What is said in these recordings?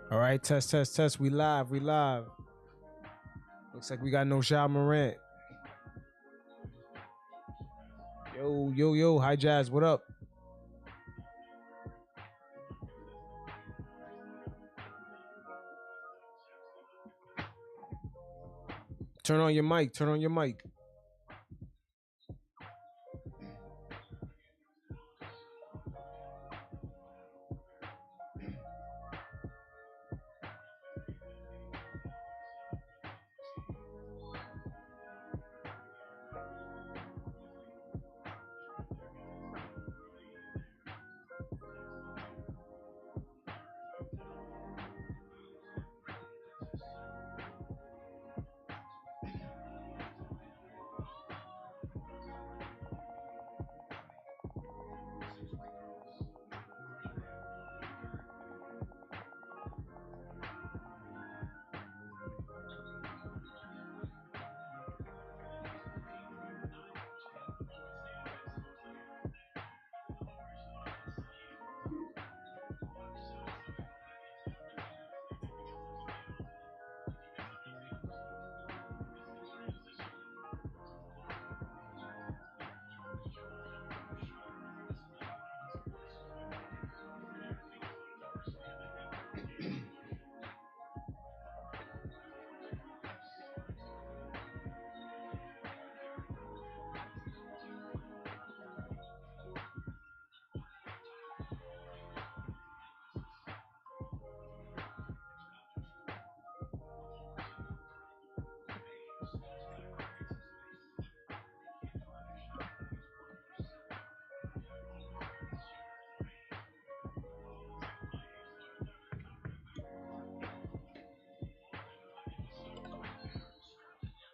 All right, test, test, test. We live, we live. Looks like we got no Ja Morant. Yo, yo, yo. Hi, Jazz. What up? Turn on your mic. Turn on your mic.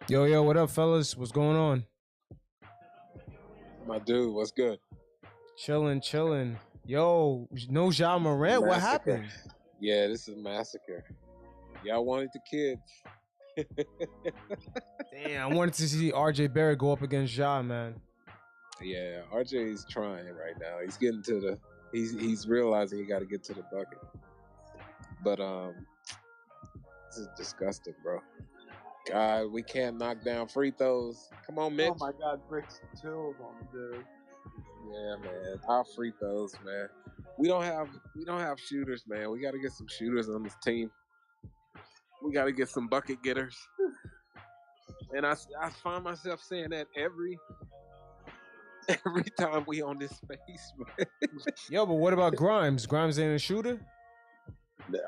Yo, yo, what up, fellas? What's going on? My dude, what's good? Chilling, chilling. Yo, no Ja Morant. What Massacre. happened? Yeah, this is massacre. Y'all wanted the kids. Damn, I wanted to see RJ Barrett go up against Ja, man. Yeah, RJ's trying right now. He's getting to the. He's realizing he got to get to the bucket. But this is disgusting, bro. God, we can't knock down free throws. Come on, Mitch. Oh my God, bricks 2 of them, dude. Yeah, man. Our free throws, man. We don't have shooters, man. We got to get some shooters on this team. We got to get some bucket getters. And I find myself saying that every time we on this space, man. Yo, but what about Grimes? Grimes ain't a shooter?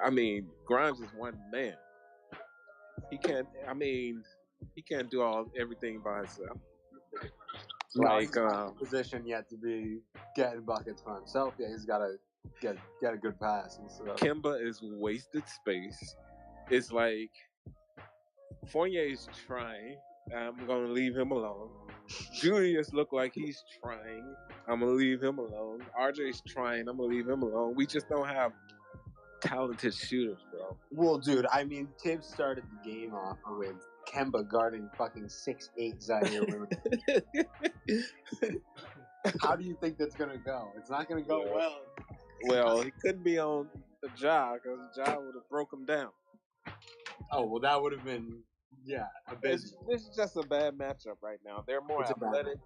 I mean, Grimes is one man. He can't. I mean, he can't do everything by himself. No, he's not in a position yet to be getting buckets for himself. Yeah, he's got to get a good pass and stuff. Kemba is wasted space. It's like Fournier's trying. I'm gonna leave him alone. Julius look like he's trying. I'm gonna leave him alone. RJ's trying. I'm gonna leave him alone. We just don't have talented shooters, bro. Well, dude, I mean, Tibbs started the game off with Kemba guarding fucking 6'8" Zaire Williams. How do you think that's gonna go? It's not gonna go well. Well, he couldn't be on the Ja because Ja would have broke him down. Oh well, that would have been a bit. This is just a bad matchup right now. They're more athletic.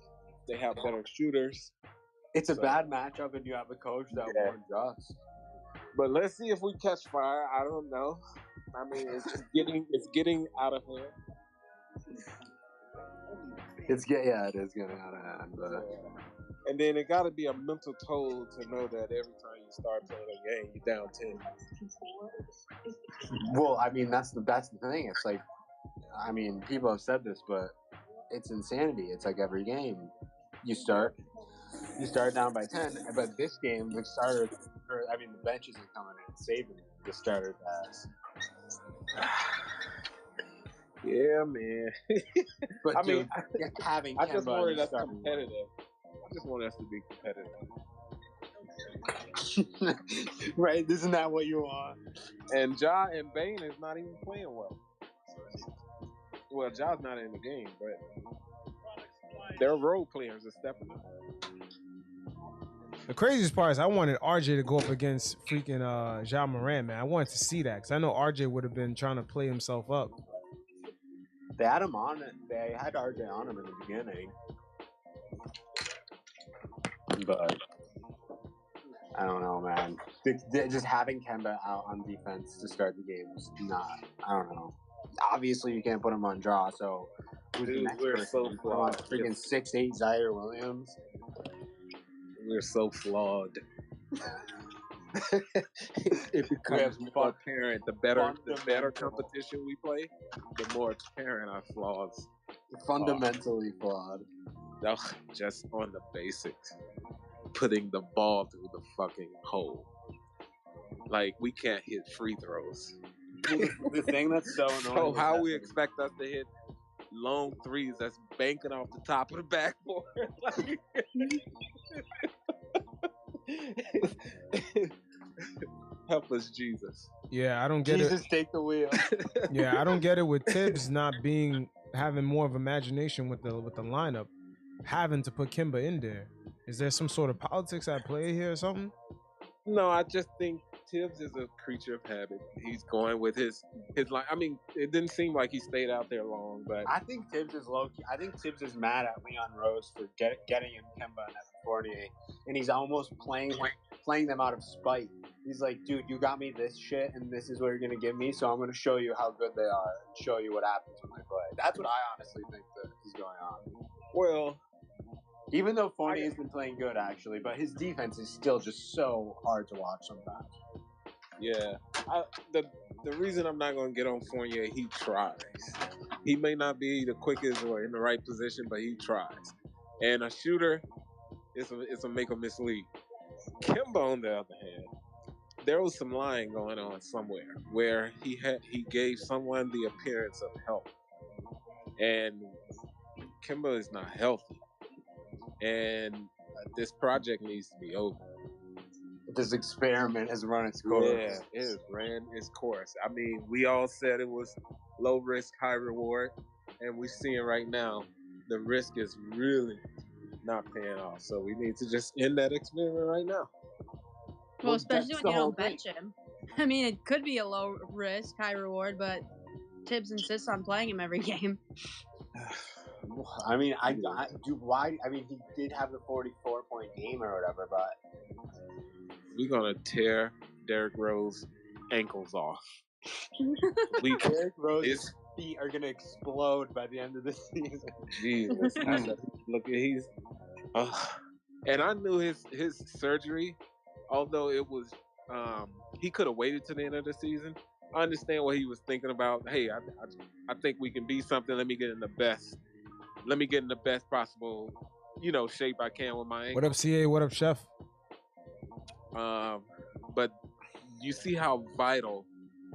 They have better shooters. It's a bad matchup, and you have a coach that won't adjust. But let's see if we catch fire. I don't know. I mean, it's getting out of hand. It is getting out of hand. But... And then it got to be a mental toll to know that every time you start playing a game, you're down 10. Well, I mean, that's the thing. It's like, I mean, people have said this, but it's insanity. It's like every game you start down by 10, but this game the benches are coming in saving the starter pass. Yeah, man. But I dude, mean, having I just Kemba wanted us competitive. I just want us to be competitive. Right? Isn't that what you want? And Ja and Bane is not even playing well. Well, Ja's not in the game, but their role players are stepping up. The craziest part is I wanted RJ to go up against freaking Ja Morant, man. I wanted to see that because I know RJ would have been trying to play himself up. They had him on it. They had RJ on him in the beginning, but I don't know, man. Just having Kemba out on defense to start the game is not. I don't know. Obviously, you can't put him on draw. So who's the Dude, next we're person? so flawed. Freaking 6'8" Zaire Williams. We're so flawed. It becomes more apparent the better competition we play, the more apparent our flaws. Fundamentally flawed. No, just on the basics, putting the ball through the fucking hole. Like we can't hit free throws. The thing that's so annoying. So how we expect us to hit long threes that's banking off the top of the backboard? Help us, Jesus. Yeah, I don't get Jesus, take the wheel. Yeah, I don't get it with Tibbs not having more of imagination with the lineup, having to put Kimba in there. Is there some sort of politics at play here or something? No, I just think Tibbs is a creature of habit. He's going with his line. I mean, it didn't seem like he stayed out there long, but I think Tibbs is low key. I think Tibbs is mad at Leon Rose for getting him Kemba and Evan Fournier, and he's almost playing them out of spite. He's like, dude, you got me this shit, and this is what you're gonna give me, so I'm gonna show you how good they are and show you what happens when I play. That's what I honestly think that is going on. Well, even though Fournier's been playing good actually, but his defense is still just so hard to watch sometimes. Yeah, the reason I'm not gonna get on Fournier, he tries. He may not be the quickest or in the right position, but he tries. And a shooter, it's a make or miss league. Kemba, on the other hand, there was some lying going on somewhere where he gave someone the appearance of health, and Kemba is not healthy, and this project needs to be over. This experiment has run its course. Yeah, it has ran its course. I mean, we all said it was low risk, high reward, and we're seeing right now the risk is really not paying off. So we need to just end that experiment right now. Well, especially when you don't bench him. I mean, it could be a low risk, high reward, but Tibbs insists on playing him every game. I mean, I mean, he did have the 44-point game or whatever, but we're gonna tear Derrick Rose ankles off. Derrick Rose's feet are gonna explode by the end of the season. Jesus, look, he's, and I knew his surgery, although it was, he could have waited to the end of the season. I understand what he was thinking about. Hey, I think we can be something. Let me get in the best possible, shape I can with my ankle. What up, CA? What up, Chef? But you see how vital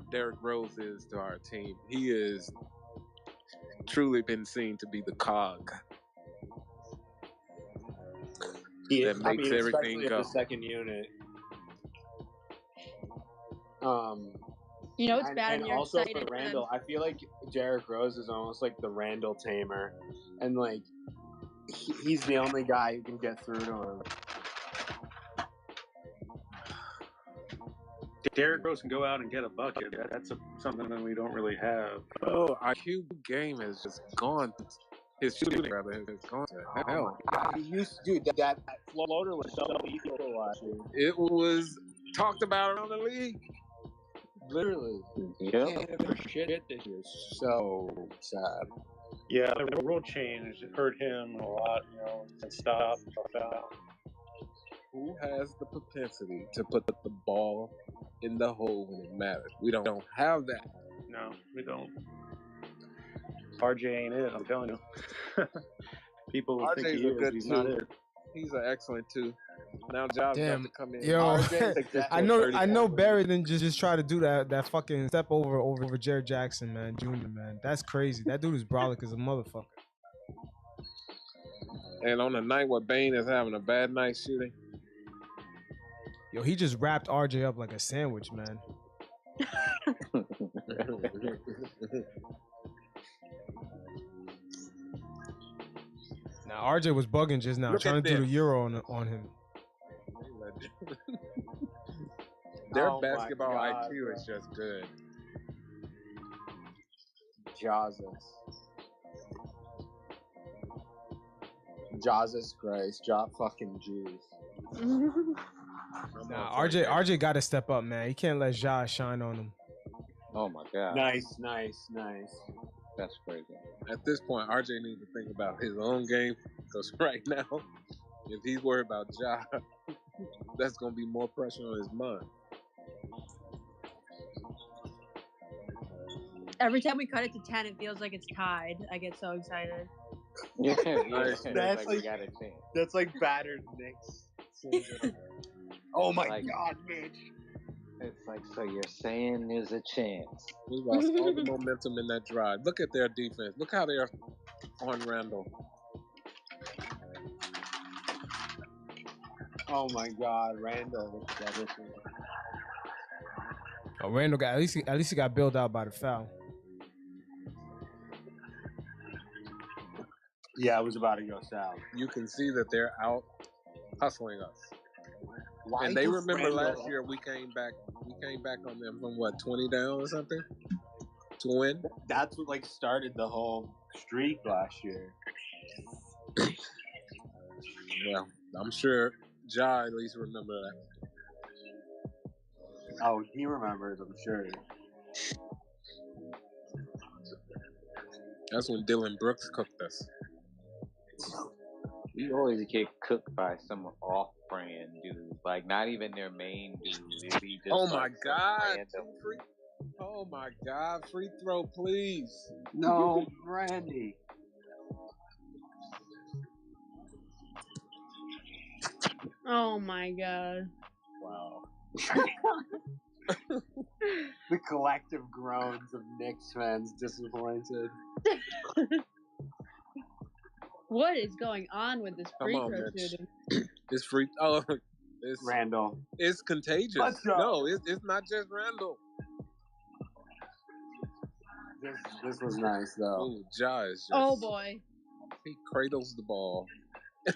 Derrick Rose is to our team. He is truly been seen to be the cog that makes everything go. The second unit. It's bad. And also for Randall, I feel like Derrick Rose is almost like the Randall tamer, and like he's the only guy who can get through to him. Derrick Rose can go out and get a bucket. That's something that we don't really have. Oh, IQ game has just gone. His shooting rather has gone to hell. That floater was so lethal last year. It was talked about around the league. Literally. Yeah. Shit this year. So sad. Yeah, the rule change hurt him a lot, and stuff. Who has the propensity to put the ball in the hole when it matters? We don't have that. No, we don't. RJ ain't it, I'm telling you. People will think he is. He's not it. He's an excellent too. Now Josh got to come in. Yo, I know Barry didn't just try to do that fucking step over Jared Jackson, man, Jr., man. That's crazy. That dude is brolic as a motherfucker. And on a night where Bane is having a bad night shooting. Yo, he just wrapped RJ up like a sandwich, man. Now RJ was bugging just now, trying to do the Euro on him. Their Oh my basketball God, IQ bro. is just good. Jesus Christ. Fucking Jews. Nah, RJ got to step up, man. He can't let Ja shine on him. Oh my God. Nice. That's crazy. At this point, RJ needs to think about his own game because right now, if he's worried about Ja, that's going to be more pressure on his mind. Every time we cut it to 10, it feels like it's tied. I get so excited. Yeah. That's we got a chance. That's like battered Knicks. Oh my Like- God, Mitch. It's like, so you're saying there's a chance. We lost all the momentum in that drive. Look at their defense. Look how they're on Randall. Oh my God, Randall. Oh, Randall got at least he got bailed out by the foul. Yeah, I was about to go south. You can see that they're out hustling us. Why And they does remember Randall- last year we came back on them from what, 20 down or something to win. That's what like started the whole streak last year. Well, I'm sure Ja at least remember that. Oh, he remembers, I'm sure. That's when Dylan Brooks cooked us. We always get cooked by some off-brand dude, like not even their main dude. It'd be just Oh my like some God! random- Oh my God! Free throw, please. No, Randy. Oh my God. Wow. The collective groans of Knicks fans disappointed. What is going on with this free Come on, throw Mitch. shooting? It's free. Oh, it's Randall. It's contagious. Let's go. No, it's not just Randall. This was nice though. Oh, Ja is just. Oh boy. He cradles the ball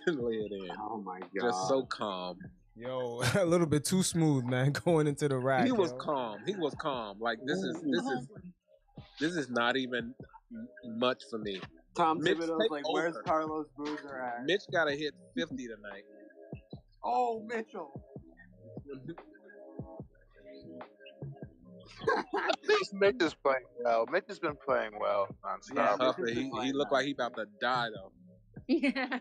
and lay it in. Oh my God. Just so calm. Yo, a little bit too smooth, man, going into the rack. He was yo. calm. He was calm. Like this is not even much for me. Tom Mitch, Thibodeau's take like, over. where's Carlos Boozer at? Mitch got to hit 50 tonight. Oh, Mitchell. At least Mitch is playing well. Mitch has been playing well Yeah, nonstop. he looked like he about to die though. Yeah.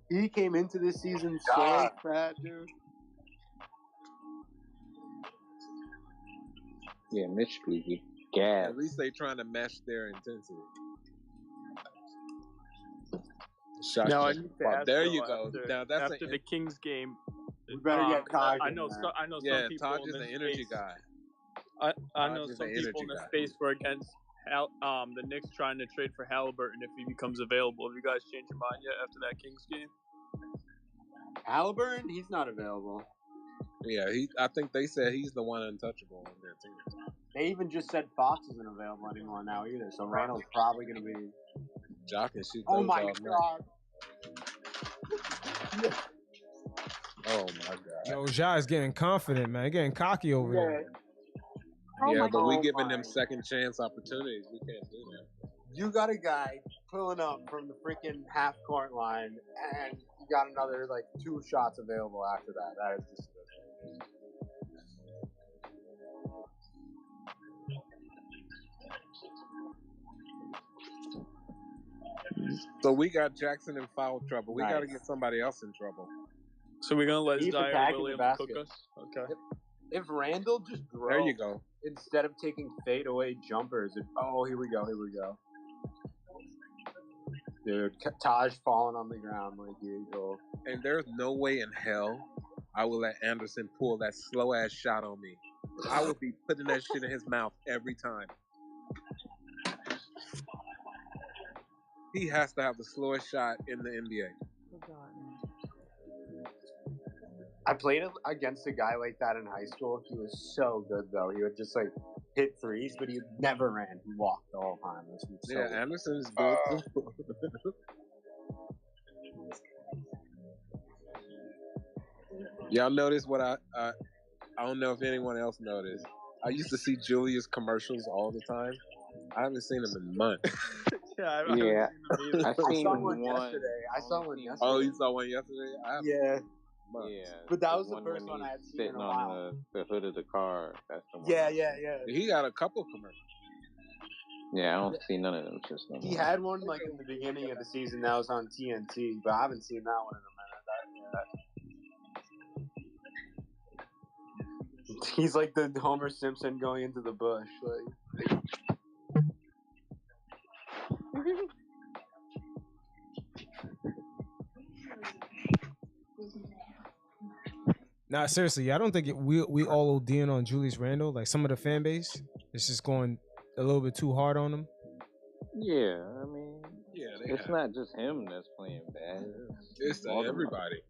He came into this season so God. fat, dude. Yeah, Mitch be gas. At least they trying to match their intensity. Shot Now I just- need to wow, ask there though, you go. After, Now that's after the Kings game, We better get Taj I in know. there. I know yeah, some people Taj in is this an energy space, guy. I Taj know is some an people energy in the guy. space were against the Knicks trying to trade for Halliburton if he becomes available. Have you guys changed your mind yet after that Kings game? Halliburton, he's not available. Yeah, I think they said he's the one untouchable on their team. They even just said Fox isn't available anymore now either, so Randall's probably going to be... Ja can shoot Oh those my all night. God. Oh my God. Yo, Ja is getting confident, man. Getting cocky over there. Oh Yeah, my but we God. giving them second chance opportunities. We can't do that. You got a guy pulling up from the freaking half court line, and you got another like 2 shots available after that. That is just. So we got Jackson in foul trouble. We got to Nice. get somebody else in trouble. So we're gonna let He's Zaire attacking the Williams basket. cook us? Okay. If Randall just drove There you go. instead of taking fadeaway jumpers, here we go. Dude, Taj falling on the ground like usual. And there's no way in hell I will let Anderson pull that slow ass shot on me. I would be putting that shit in his mouth every time. He has to have the slowest shot in the NBA. I played against a guy like that in high school. He was so good though. He would just like hit threes, but he never ran. He walked the whole time. This was so Yeah, Anderson's good too. Y'all notice what I don't know if anyone else noticed. I used to see Julius commercials all the time. I haven't seen him in months. Yeah, I seen saw one one yesterday. I saw one yesterday. Oh, you saw one yesterday? Yeah. Months. Yeah, But that was the one first when one I he's had seen in sitting a on while. the hood of the car. That's the one. Yeah. He got a couple commercials. Yeah, I don't see none of them just no He more. had one like in the beginning of the season that was on TNT, but I haven't seen that one in a minute. He's like the Homer Simpson going into the bush. Like. Nah, seriously, I don't think we all ODing on Julius Randle. Like some of the fan base is just going a little bit too hard on him. Yeah, I mean, it's have. not just him that's playing bad. It's everybody.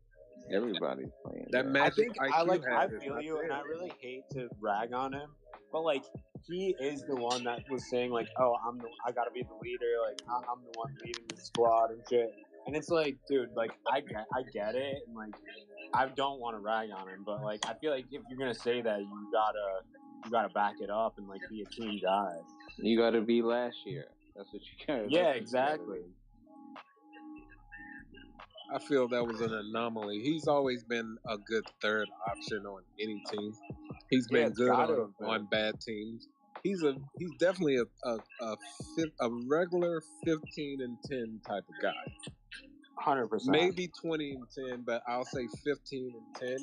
Everybody's playing that bad. magic. I feel you, and I really hate to rag on him, but like he is the one that was saying like, oh, I gotta be the leader, like I'm the one leading the squad and shit. And it's like, dude, like I get it, and like I don't want to rag on him, but like I feel like if you're gonna say that, you gotta back it up and like be a team guy. You gotta be last year. That's what you gotta. Yeah, exactly. I feel that was an anomaly. He's always been a good third option on any team. He's been good on bad teams. He's definitely a regular 15 and 10 type of guy. 100%. Maybe 20 and 10, but I'll say 15 and 10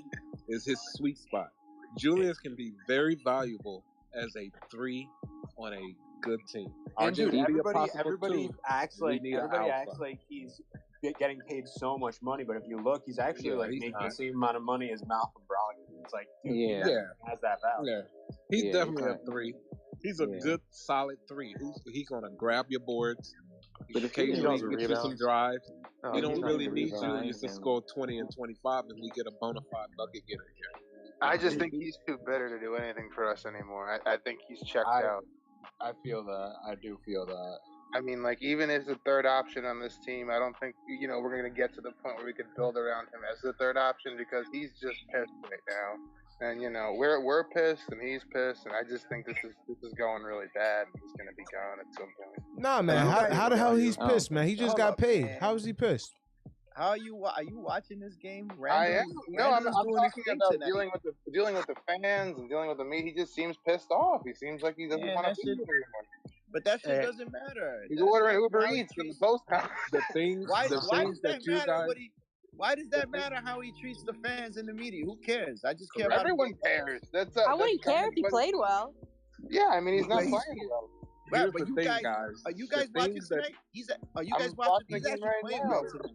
is his sweet spot. Julius can be very valuable as a 3 on a good team. And dude, everybody acts like he's getting paid so much money, but if you look, he's actually making the same amount of money as Malcolm Brogdon. It's like, dude, he has that value. Yeah, he's definitely a 3. He's a good, solid 3. He's gonna grab your boards. But occasionally get you some drives. You don't really need Julius to score 20 and 25, and we get a bona fide bucket getter here. I just think he's too bitter to do anything for us anymore. I think he's checked out. I feel that. I do feel that. I mean, like, even as the third option on this team, I don't think, we're going to get to the point where we could build around him as the third option because he's just pissed right now. And, we're pissed and he's pissed. And I just think this is going really bad. He's going to be gone at some point. Nah, man. How the hell he's pissed, man? He just got paid. Man. How is he pissed? Are you watching this game? I am. No, I'm talking about dealing with the fans and dealing with the media. He just seems pissed off. He seems like he doesn't want to be here anymore. But that shit doesn't matter. He's ordering Uber Eats from the post house. Why does that matter how he treats the fans and the media? Who cares? I just care about everyone cares. I wouldn't care if he played well. Yeah, I mean he's not playing well. Right, but you guys, are you guys watching tonight? Are you guys watching? He's actually playing well tonight.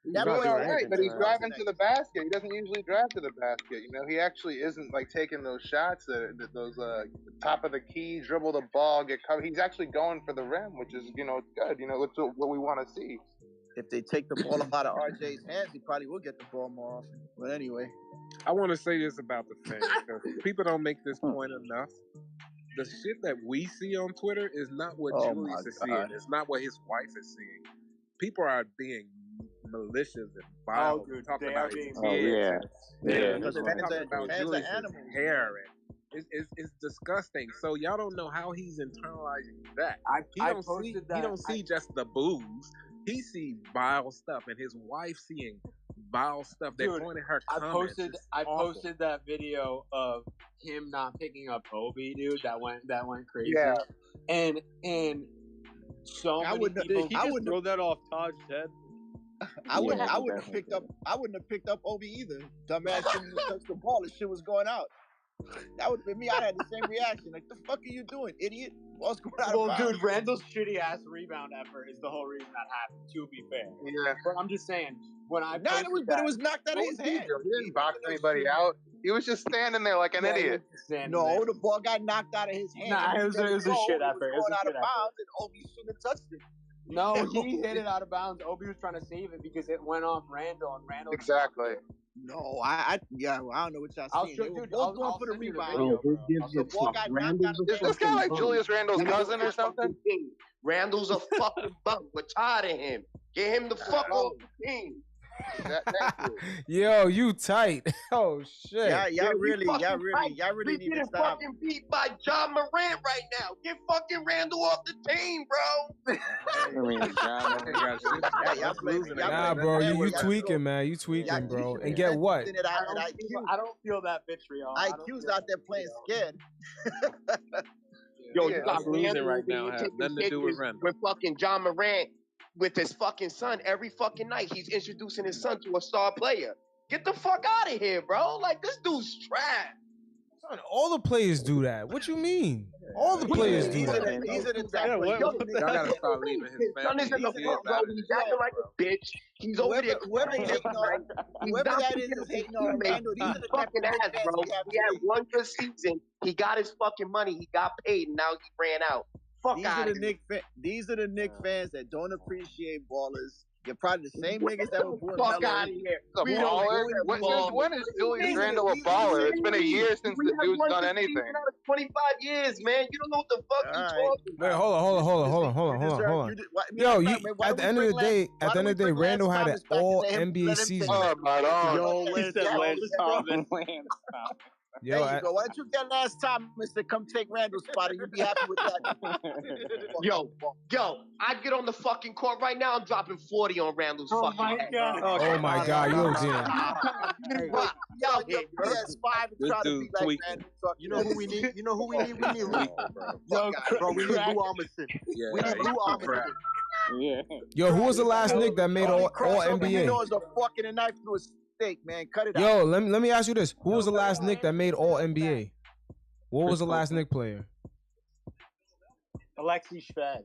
He's doing all right, but he's driving to the basket. He doesn't usually drive to the basket. He actually isn't like taking those shots, those top of the key, dribble the ball, get covered. He's actually going for the rim, which is it's good. It's what we want to see. If they take the ball out of RJ's hands, he probably will get the ball more often. But anyway, I want to say this about the fans because people don't make this point enough. The shit that we see on Twitter is not what Julius is seeing. It's not what his wife is seeing. People are being malicious and vile. Talking about his kids. Talking about Julius' hair. And it's disgusting. So y'all don't know how he's internalizing that. He don't see just the booze. He sees vile stuff, and his wife seeing vile stuff. They're pointing her comments. I posted that video of him not picking up Obi, dude. That went crazy. Yeah. And so many people. I wouldn't throw that off Taj's head. I wouldn't have picked up Obi either. Dumbass shouldn't have touched the ball. The shit was going out. That would have been me. I had the same reaction. Like, the fuck are you doing, idiot? What's going on? Well, dude, Randall's shitty ass rebound effort is the whole reason that happened. To be fair, yeah. But I'm just saying, it was knocked out of his hand. He didn't box anybody out. He was just standing there like an idiot. No, the ball got knocked out of his hand. Nah, it was a shit effort. It was going out of bounds, and Obi shouldn't have touched it. No, he hit it out of bounds. Obi was trying to save it because it went off Randall, and Randall. Exactly. No, I don't know what y'all seen. They were both going for the rebound. Is this guy like Julius Randle's cousin or something? Randall's a fucking bum. We're tired of him. Get him the fuck off the team. Yo, you tight. Oh shit. Y'all really we need to getting stop. fucking beat by John Morant right now. Get fucking Randall off the team, bro. Nah, bro, you tweaking, man. You tweaking, bro. And get what? I don't feel that vitriol. IQ's out there playing scared. Yo, you got losing Randall right now. Has taking nothing to do with pictures Randall. with fucking John Morant with his fucking son every fucking night. He's introducing his son to a star player. Get the fuck out of here, bro. Like, this dude's trash. Son, all the players do that. What you mean? All the players do that. These are the type of Y'all gotta start leaving his His son is in the front row. He's acting like a bitch. He's over there. Whoever that is hating on Randall. These are the type fucking of ass, fans bro. we have He had today. one good season. He got his fucking money. He got paid, and now he ran out. Fuck These out are of the here. These are the Knicks fans that don't appreciate ballers. You're probably the same niggas that were booing Fuck Melo. out of here. A We don't baller? Since when is Julius Randle a baller? It's been a year since the dude's done anything. 25 years, man. You don't know what the fuck you talking Wait, about. hold on. Yo, at the end of the day, Randall had an all NBA season. Oh, my God. Yo, Lance Thomas. Yo, there you go. Why don't you get Lance Thomas to come take Randall's spot and you be happy with that? Yo, I get on the fucking court right now. I'm dropping 40 on Randall's fucking head. oh my God, yo, damn. Yo, PS5 and try to be like tweaking. Randall. You know who we need? You know who we need? We need Lou. Bro, we need Lou Almondson. We need Lou Almondson. Yeah. Yo, who was the last Knick that made all Crossover, you know, NBA? is a fucking a knife through a steak, man. Cut it out. Yo, let me ask you this: who was the last Knick that made all NBA? What was the last Knick player? Alexi Shved.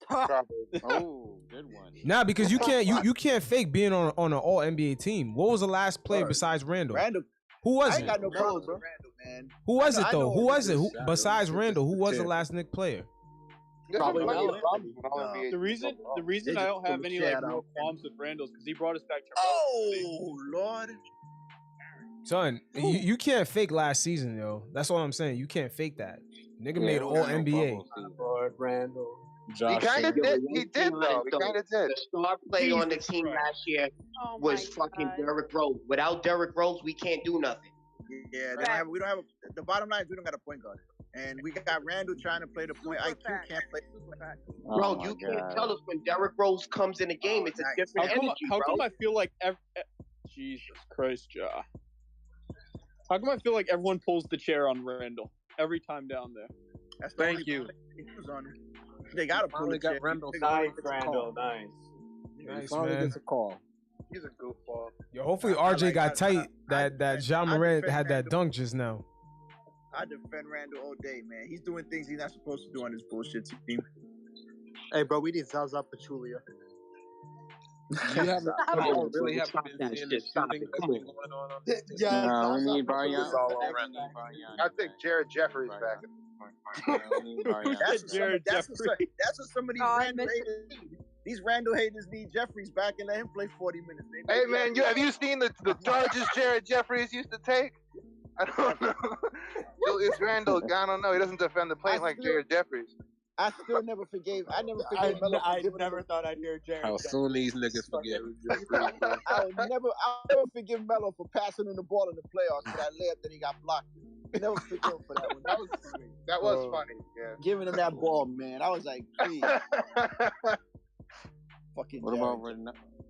Oh, good one. Nah, because you can't fake being on an all NBA team. What was the last player besides Randall? Randall. Who was I it? ain't got no problem with Randall, man. Who was it I though? know Who was it? Who, Shadow. besides Randall, who was the last Knick player? Probably The reason I don't have any like real qualms with Randall is because he brought us back to. Oh Lord. Son, you can't fake last season, yo. That's all I'm saying. You can't fake that. Nigga made all NBA. Lord Randall. He kind of did. He did, though. He kind of did. The star player on the team last year was fucking Derrick Rose. Without Derrick Rose, we can't do nothing. Yeah, we don't have the bottom line is we don't got a point guard. And we got Randall trying to play the point. IQ can't play. Bro, you can't tell us when Derrick Rose comes in the game. It's a different energy, How bro. come I feel like Jesus Christ, Ja. How come I feel like everyone pulls the chair on Randall every time down there? That's Thank you. They got to pull the chair. Nice, Randall. Nice. Nice, Finally man. gets a call. He's a goofball. Yo, hopefully RJ got tight. That John Morant had that dunk just now. I defend Randall all day, man. He's doing things he's not supposed to do on this bullshit team. Hey, bro, we need Zaza Pachulia. You really haven't been seeing the shooting that's been going on this team. No, we need Brian. I think Jared Jeffries back. That's what some of these Randall haters need. These Randall haters need Jeffries back and let him play 40 minutes. Hey, man, have you seen the charges Jared Jeffries used to take? I don't know. Julius Randle, I don't know. He doesn't defend the plane like Jared Jeffries. I still never forgave. I never forgave Melo. I never thought I'd hear Jared. How soon these niggas forget? I'll never forgive Melo for passing him the ball in the playoffs for that layup that he got blocked. Never forgive him for that one. That was funny. That was funny. Yeah. Giving him that ball, man. I was like, please. Fucking. What about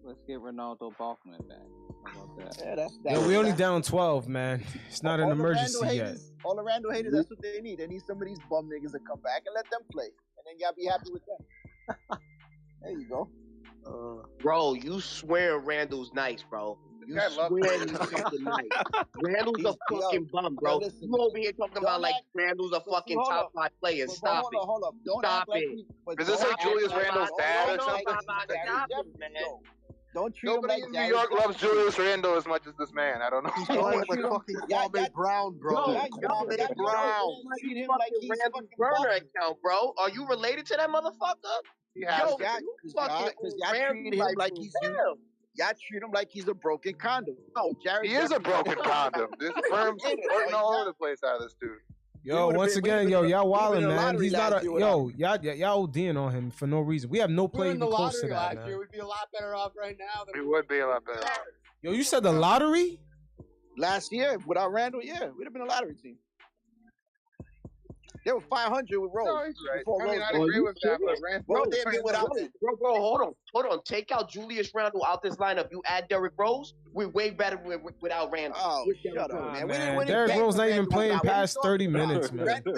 let's get Ronaldo Bachman back? How about that? Yeah, that's Yo, we only down 12, man. It's not an emergency yet. All the Randall haters, that's what they need. They need some of these bum niggas to come back and let them play. And then y'all be happy with them. There you go. Bro, you swear Randall's nice, bro. You swear he's fucking nice. Randall's a fucking bum, bro. You over here talking about like Randall's a fucking top 5 player. Stop it. Hold up. Don't Stop act like it. Is this like Julius Randle's dad or something? Stop it, man. Don't treat Nobody him in like New York loves Julius Randle as much as this man. I don't know. He's playing with fucking Kwame Brown, bro. Kwame Brown. Treat him Fucking like he's Randall's fucking burner Bum. account, bro. Are you related to that motherfucker? Yeah, Yo, Because y'all treat him like he's you. Y'all treat him like he's a broken condom. No, Jared. he is a broken condom. This firm's He is, working all bro. over the place out of this dude. Yo, once again, y'all wildin', man. He's not a y'all ODing on him for no reason. We have no play even close to that, man. Year, we'd be a lot better off right now. We would be a lot better. Yo, you said the lottery? Last year, without Randall, we'd have been a lottery team. They were 500 with Rose. No, he's right. I mean, I agree with that, but Randall Bro, hold on. Take out Julius Randle out this lineup. You add Derrick Rose, we're way better without Randall. Oh, shut up, man. Man. Derrick Rose not even playing past 30 minutes, man. Yo,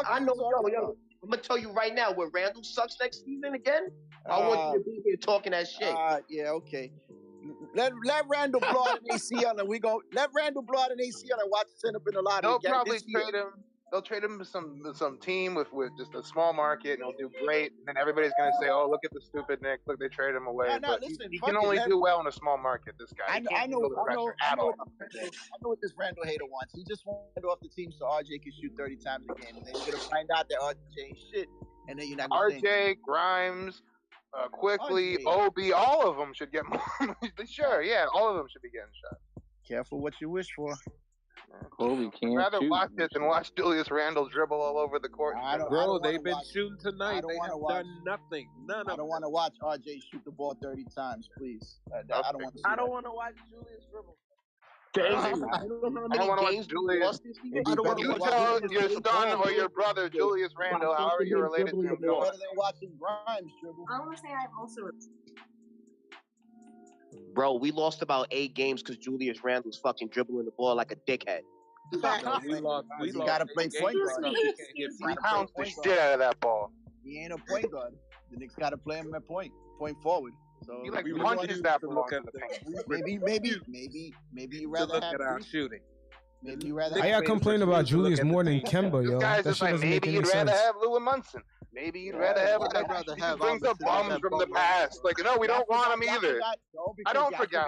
I know, I'm gonna tell you right now, when Randall sucks next season again, I want you to be here talking that shit. Yeah, okay. Let Randall blow out an ACL and let Randall blow out an ACL and watch us end up in the lottery. They'll probably trade him. They'll trade him to some team with just a small market, and he'll do great. And then everybody's gonna say, "Oh, look at the stupid Knicks! Look, they traded him away." But listen, he can only do well in a small market. This guy. I know what this Randall hater wants. He just wants to off the team so RJ can shoot 30 times a game, and then you're gonna find out that RJ ain't shit, and then you're not gonna RJ, Grimes, Quickly, Obi, all of them should get more. Sure, yeah, all of them should be getting shot. Careful what you wish for. Kobe can't I'd rather shoot, watch it than watch Julius Randle dribble all over the court. Bro, they've been shooting tonight. They have done nothing. I don't want to watch RJ shoot the ball 30 times, please. I don't want to. I don't want to watch Julius dribble. I don't want to watch Julius. You tell your son or your brother, Julius Randle, however you're related to him. Better than watching Grimes dribble. I want to say I've also. Bro, we lost about 8 games because Julius Randle's fucking dribbling the ball like a dickhead. We lost. You gotta play point guard. He pounds the shit out of that ball. He ain't a point guard. The Knicks gotta play him at point forward. So he like punches that ball in the paint. Maybe you rather have our shooting. Maybe you rather. I got complain about Julius more than Kemba, yo. Guys, That shit like doesn't make maybe any you'd sense. rather have Lou and Munson. Maybe you'd rather have. He brings up bums from the past. Like no, we don't want him either. I don't forget.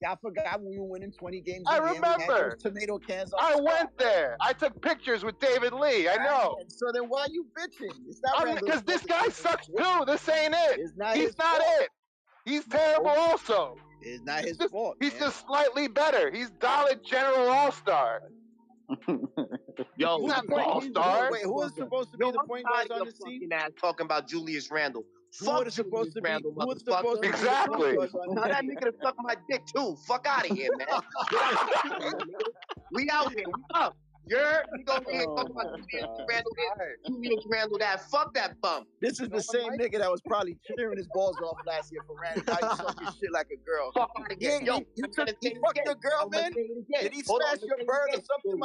Y'all forgot when we were winning 20 games. I remember. Tomato cans. I went there. I took pictures with David Lee. I know. So then why are you bitching? It's not because this guy sucks too. This ain't it. He's not it. He's terrible also. It's not his fault. He's just slightly better. He's Dollar General All-Star. Yo, he's not the All-Star. Wait, who is supposed to be the point guard on this team? Talking about Julius Randle. Fuck Julius Randle, motherfucker. Exactly. Now that nigga to suck my dick too. Fuck out of here, man. We out here. We up. We gonna be talking about Julius Randle that. Fuck that bum. This is the same nigga that was probably cheering his balls off last year for Randle. Now you suck his shit like a girl. You fucked your girl, man? Did he smash your bird or something?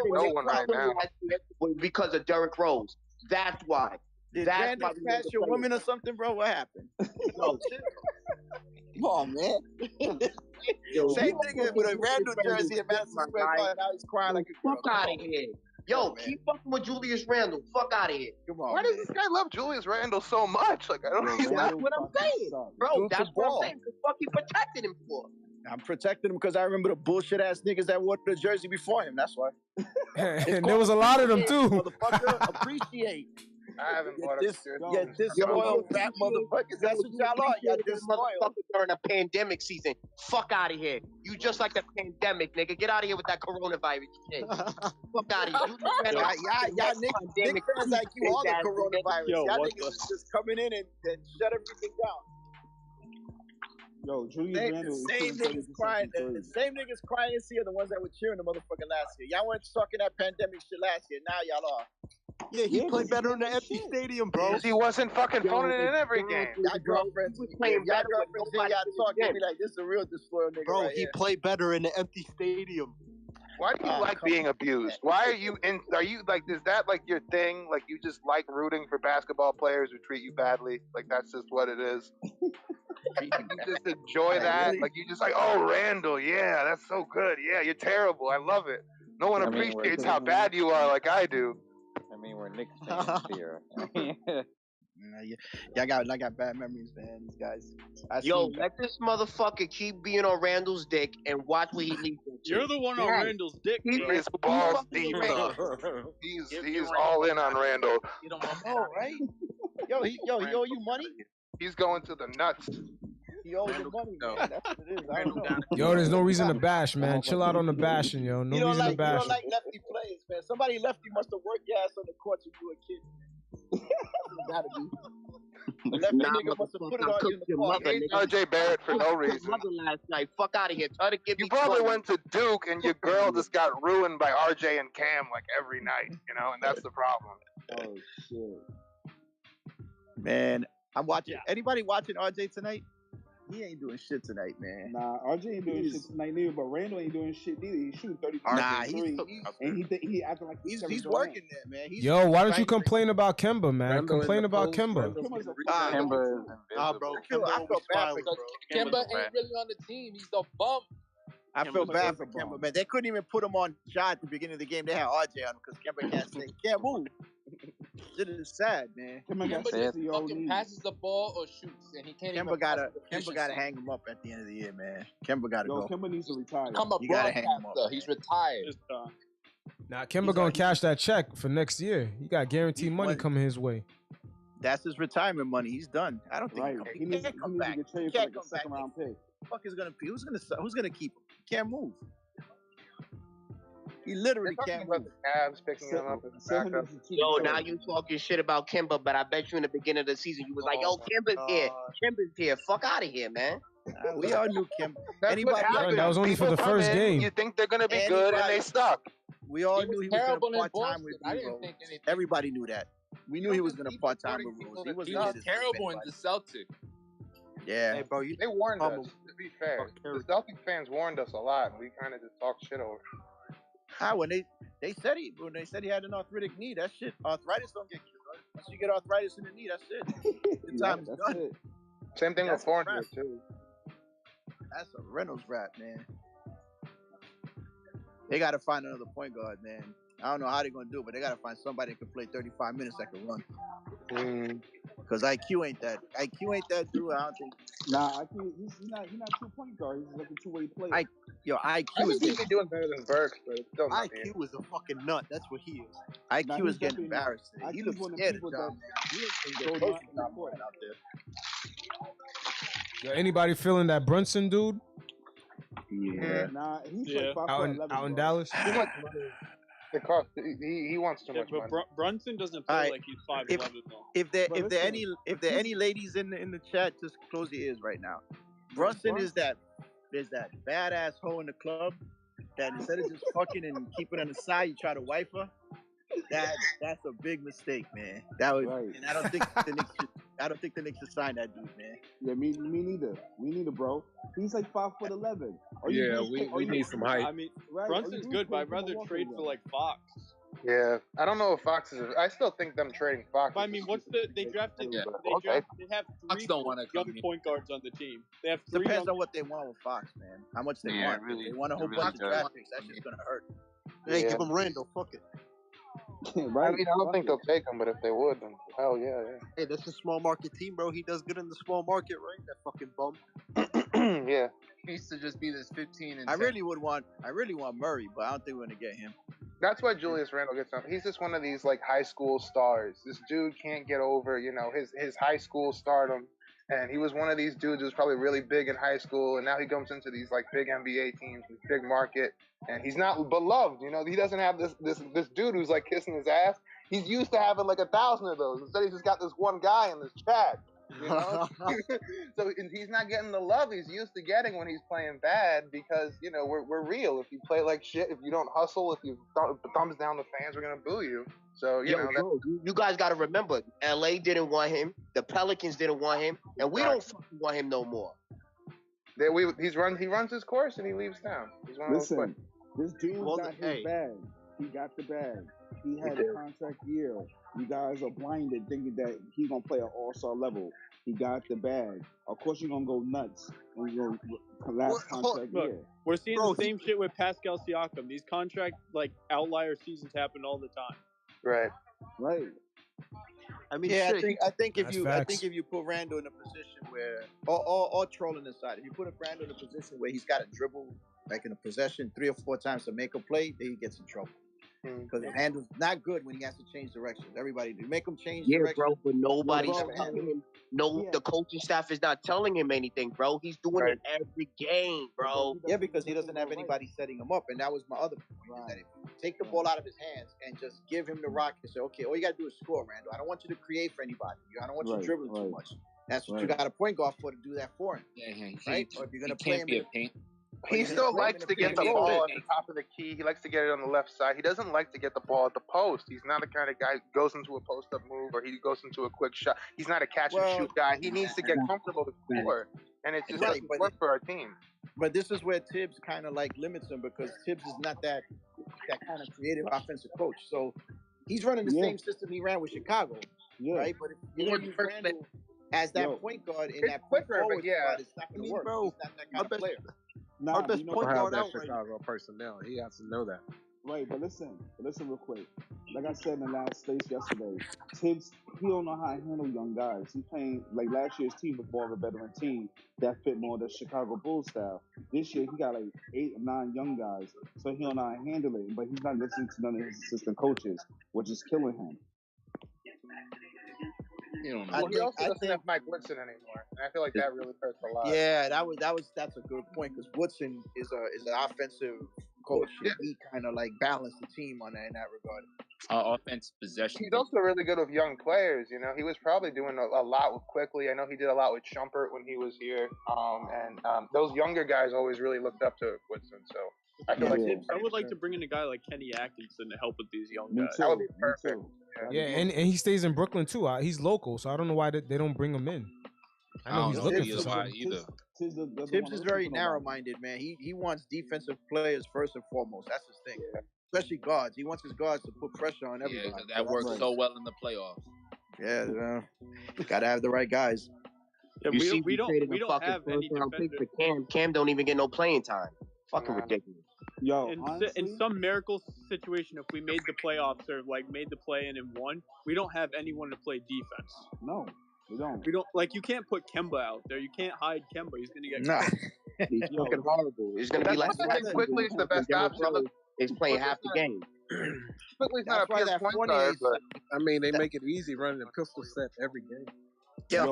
No one right now. Because of Derrick Rose. That's why. Did Randle smash your woman or something, bro? What happened? Come on, man. Same nigga with a Randle jersey at Madison Square Garden. Now he's crying like a girl. Fuck out of here. Yo, keep fucking with Julius Randle. Fuck out of here. Come on. Why does this guy love Julius Randle so much? Like I don't know. That's what I'm saying, bro. That's what I'm saying. What the fuck he protected him for? I'm protecting him because I remember the bullshit ass niggas that wore the jersey before him. That's why. And there was a lot of them too. Motherfucker, appreciate. I haven't bought a shirt. Yeah, disloyal fat motherfuckers. That's what y'all are. Y'all disloyal. During a pandemic season. Fuck out of here. You just like the pandemic, nigga. Get out of here with that coronavirus shit. Fuck out of here. Y'all niggas fans like you on the coronavirus. Y'all niggas is just coming in and shut everything down. Yo, Julius Randle. The same niggas crying this year, the ones that were cheering the motherfucker last year. Y'all weren't talking that pandemic shit last year. Now y'all are. Yeah, he played better in the empty stadium, bro. He wasn't fucking phoning it in every game. Y'all girlfriends hear y'all talk, they be like, this is a real disloyal nigga. Bro, he played better in the empty stadium. Why do you like being abused? Why are you in? Are you like? Is that like your thing? Like you just like rooting for basketball players who treat you badly? Like that's just what it is. You just enjoy that? Like you just like, oh, Randall, yeah, that's so good. Yeah, you're terrible. I love it. No one appreciates how bad you are like I do. I mean, we're Knicks fans here. I got bad memories, man. These guys. Let this motherfucker keep being on Randall's dick and watch what he leaves. You're the one on Randall's dick. He is balls deep. He's all in on Randall. You don't know, right? Yo, he owe you money? He's going to the nuts. He owes the money, man. That's what it is. I don't know. Yo, there's no reason to bash, man. Chill out on the bashing, yo. No reason to bash. You don't like lefty players, man. Somebody lefty must have worked your ass on the court when you were a kid. Gotta be. Lefty nigga must have put it on you in the court. RJ Barrett for no reason. Last night. Fuck out of here. Try to give You me probably 20. went to Duke and your girl just got ruined by RJ and Cam like every night, you know, and that's the problem. Oh shit. Man, I'm watching. Anybody watching RJ tonight? He ain't doing shit tonight, man. Nah, RJ ain't doing shit tonight neither, but Randall ain't doing shit neither. He's shooting 30%. Nah, he acting like he's working there, man. Yo, why don't you complain about Kemba, man? Complain about Kemba. Kemba is bro. I feel bad for Kemba ain't really on the team. He's the bum. I feel bad for Kemba, man. They couldn't even put him on shot at the beginning of the game. They had RJ on him because Kemba can't move. Shit is sad, man. Kemba just fucking passes the ball or shoots, and he can't even. Kemba gotta hang him up at the end of the year, man. Kemba gotta go. Kemba needs to retire. You gotta hang him up. He's retired. Nah, Kemba gonna cash that check for next year. He got guaranteed money coming his way. That's his retirement money. He's done. I don't think he can't come back. He can't come back. Fuck is gonna be? Who's gonna keep him? He can't move. He literally can't move. The Cavs picking him up as a backup. Yo, now you talking shit about Kemba, but I bet you in the beginning of the season you was like, yo, Kemba's here. Kemba's here. Fuck out of here, man. We all knew Kemba. That was only for the first game. You think they're gonna be good and they suck. We all knew he was gonna part time with Rose. Everybody knew that. We knew he was gonna part time with Rose. He was terrible in the Celtics. Yeah. Hey, bro, They warned us. To be fair, the Celtic fans warned us a lot, and we kind of just talked shit over. When they said he had an arthritic knee, that shit, arthritis don't get cured. Once you get arthritis in the knee, that's it. The time is done. It. Same thing with Fournier too. That's a Reynolds rap, man. They got to find another point guard, man. I don't know how they're gonna do it, but they got to find somebody that can play 35 minutes that can run. Because IQ ain't that dude. I don't think. Nah, IQ. He's not 2-point guard. He's like a 2-way player. IQ I think he's doing better than Burks, but it's still not IQ is a fucking nut. That's what he is. IQ is getting embarrassed. He looks scared of John. Out Yo, anybody feeling that Brunson dude? Yeah. Nah, he's like 5'11" out in Dallas. It costs. He wants too much money. Brunson doesn't play like he's 5'11" though. If there any ladies in the chat, just close your ears right now. Brunson is that badass hoe in the club that instead of just fucking and keeping on the side, you try to wife her. That's a big mistake, man. That was, and I don't think the Knicks should sign that dude, man. Yeah, me neither, bro. He's like 5'11". Yeah, we need some height. I mean, Brunson's good, but I'd rather trade for like Fox. Yeah, I don't know if Fox is. I still think them trading Fox. But I mean, they drafted? They have three young point guards on the team. They have three. Depends on what they want with Fox, man. How much they want. Really, they want a whole bunch of draft picks. That's just gonna hurt. Hey, give him Randall. Fuck it. Right? I mean, I don't think they'll take him, but if they would, then hell yeah. Hey, that's a small market team, bro. He does good in the small market, right? That fucking bum. Yeah. He needs to just be this 15 and 10. I really want Murray, but I don't think we're gonna get him. That's why Julius Randle gets him. He's just one of these like high school stars. This dude can't get over, his high school stardom. And he was one of these dudes who was probably really big in high school, and now he comes into these like big NBA teams, big market, and he's not beloved. He doesn't have this dude who's like kissing his ass. He's used to having like 1,000 of those. Instead, he's just got this one guy in this chat. So he's not getting the love he's used to getting when he's playing bad because we're real. If you play like shit, if you don't hustle, if you thumbs down the fans, we're gonna boo you. So you guys got to remember, LA didn't want him, the Pelicans didn't want him, and we don't fucking want him no more. He runs his course and he leaves town. He's one of those players. This dude got his bag. He got the bag. He had a contract year. You guys are blinded thinking that he's gonna play at all-star level. He got the bag. Of course, you're gonna go nuts when your last contract year. We're seeing the same shit with Pascal Siakam. These contract outlier seasons happen all the time. Right. I mean, I think if you put Randall in a position where, or trolling aside, if you put Randall in a position where he's got to dribble like in a possession 3 or 4 times to make a play, then he gets in trouble. Because Randall's not good when he has to change directions. Everybody do. Make him change Yeah, directions. bro, but nobody's Bro, telling him. No, the coaching staff is not telling him anything, bro. He's doing it every game, bro. Yeah, because he doesn't have anybody setting him up, and that was my other point. Is that if you take the ball out of his hands and just give him the rock and say, okay, all you got to do is score, Randall. I don't want you to create for anybody. I don't want you dribbling too much. That's what you got a point guard for, to do that for him. Right? Or if you're going to play him in paint. He still likes to get the ball at the top of the key. He likes to get it on the left side. He doesn't like to get the ball at the post. He's not the kind of guy who goes into a post-up move or he goes into a quick shot. He's not a catch-and-shoot guy. He needs to get comfortable to score, and it just doesn't work for our team. But this is where Tibbs kind of like limits him, because Tibbs is not that kind of creative offensive coach. So he's running the same system he ran with Chicago, right? But if you don't use Randall as that point guard in that point forward spot, it's not going to work. Bro, he's not that kind of player. Our best point guard out Chicago personnel. He has to know that. Right, but listen real quick. Like I said in the last space yesterday, Tibbs, he don't know how to handle young guys. He's playing, like last year's team was more of a veteran team that fit more the Chicago Bulls style. This year he got like 8 or 9 young guys, so he don't know how to handle it. But he's not listening to none of his assistant coaches, which is killing him. He also doesn't have Mike Woodson anymore, and I feel like that really hurts a lot. Yeah, that's a good point, because Woodson is an offensive coach. Yeah. He kind of like balanced the team in that regard. Offense possession. He's also really good with young players. You know, he was probably doing a lot with Quickly. I know he did a lot with Shumpert when he was here. And those younger guys always really looked up to Woodson. So I feel like I would like to bring in a guy like Kenny Atkinson to help with these young guys. That would be perfect. Yeah, and he stays in Brooklyn too. He's local, so I don't know why they don't bring him in. I know he's looking for something either. Tibbs is very narrow-minded, man. He wants defensive players first and foremost. That's his thing. Especially guards. He wants his guards to put pressure on everybody. Yeah, that works so well in the playoffs. Yeah, got to have the right guys. Yeah, we don't have any defenders. Cam don't even get no playing time. Fucking ridiculous. Yo, in some miracle situation, if we made the playoffs or like made the play in and won, we don't have anyone to play defense. No, we don't. Like, you can't put Kemba out there. You can't hide Kemba. He's gonna get He's fucking horrible. It's gonna be like Quickly is the best option. He's playing half the game. Quickly's not a pure point guard, but I mean, they make it easy running a pistol set every game. Yeah,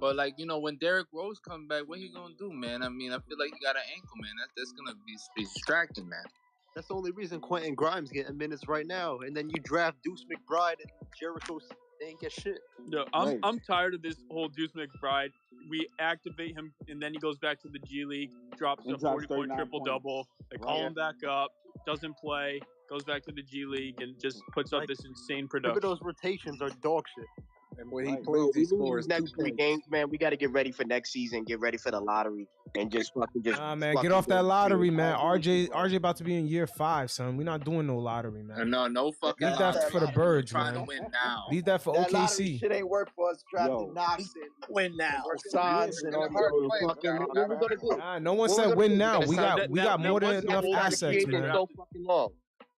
but like, when Derrick Rose comes back, what he gonna do, man? I mean, I feel like he got an ankle, man. That's gonna be distracting, man. That's the only reason Quentin Grimes getting minutes right now. And then you draft Deuce McBride and Jericho, they ain't get shit. No, I'm tired of this whole Deuce McBride. We activate him, and then he goes back to the G League, drops a 40-point triple-double. They call him back up, doesn't play, goes back to the G League, and just puts up this insane production. Look at those rotations are dog shit. And when he plays, he scores next 3 games, man. We got to get ready for next season, get ready for the lottery, and just fucking man, get off that lottery, man. RJ about to be in year 5, son. We're not doing no lottery, man. No fucking. Leave that for the birds, man. To win now. Leave that for that OKC. Shit ain't work for us. Drafting Knox and win now. Sons and all no one said win now. We got more than enough assets, man.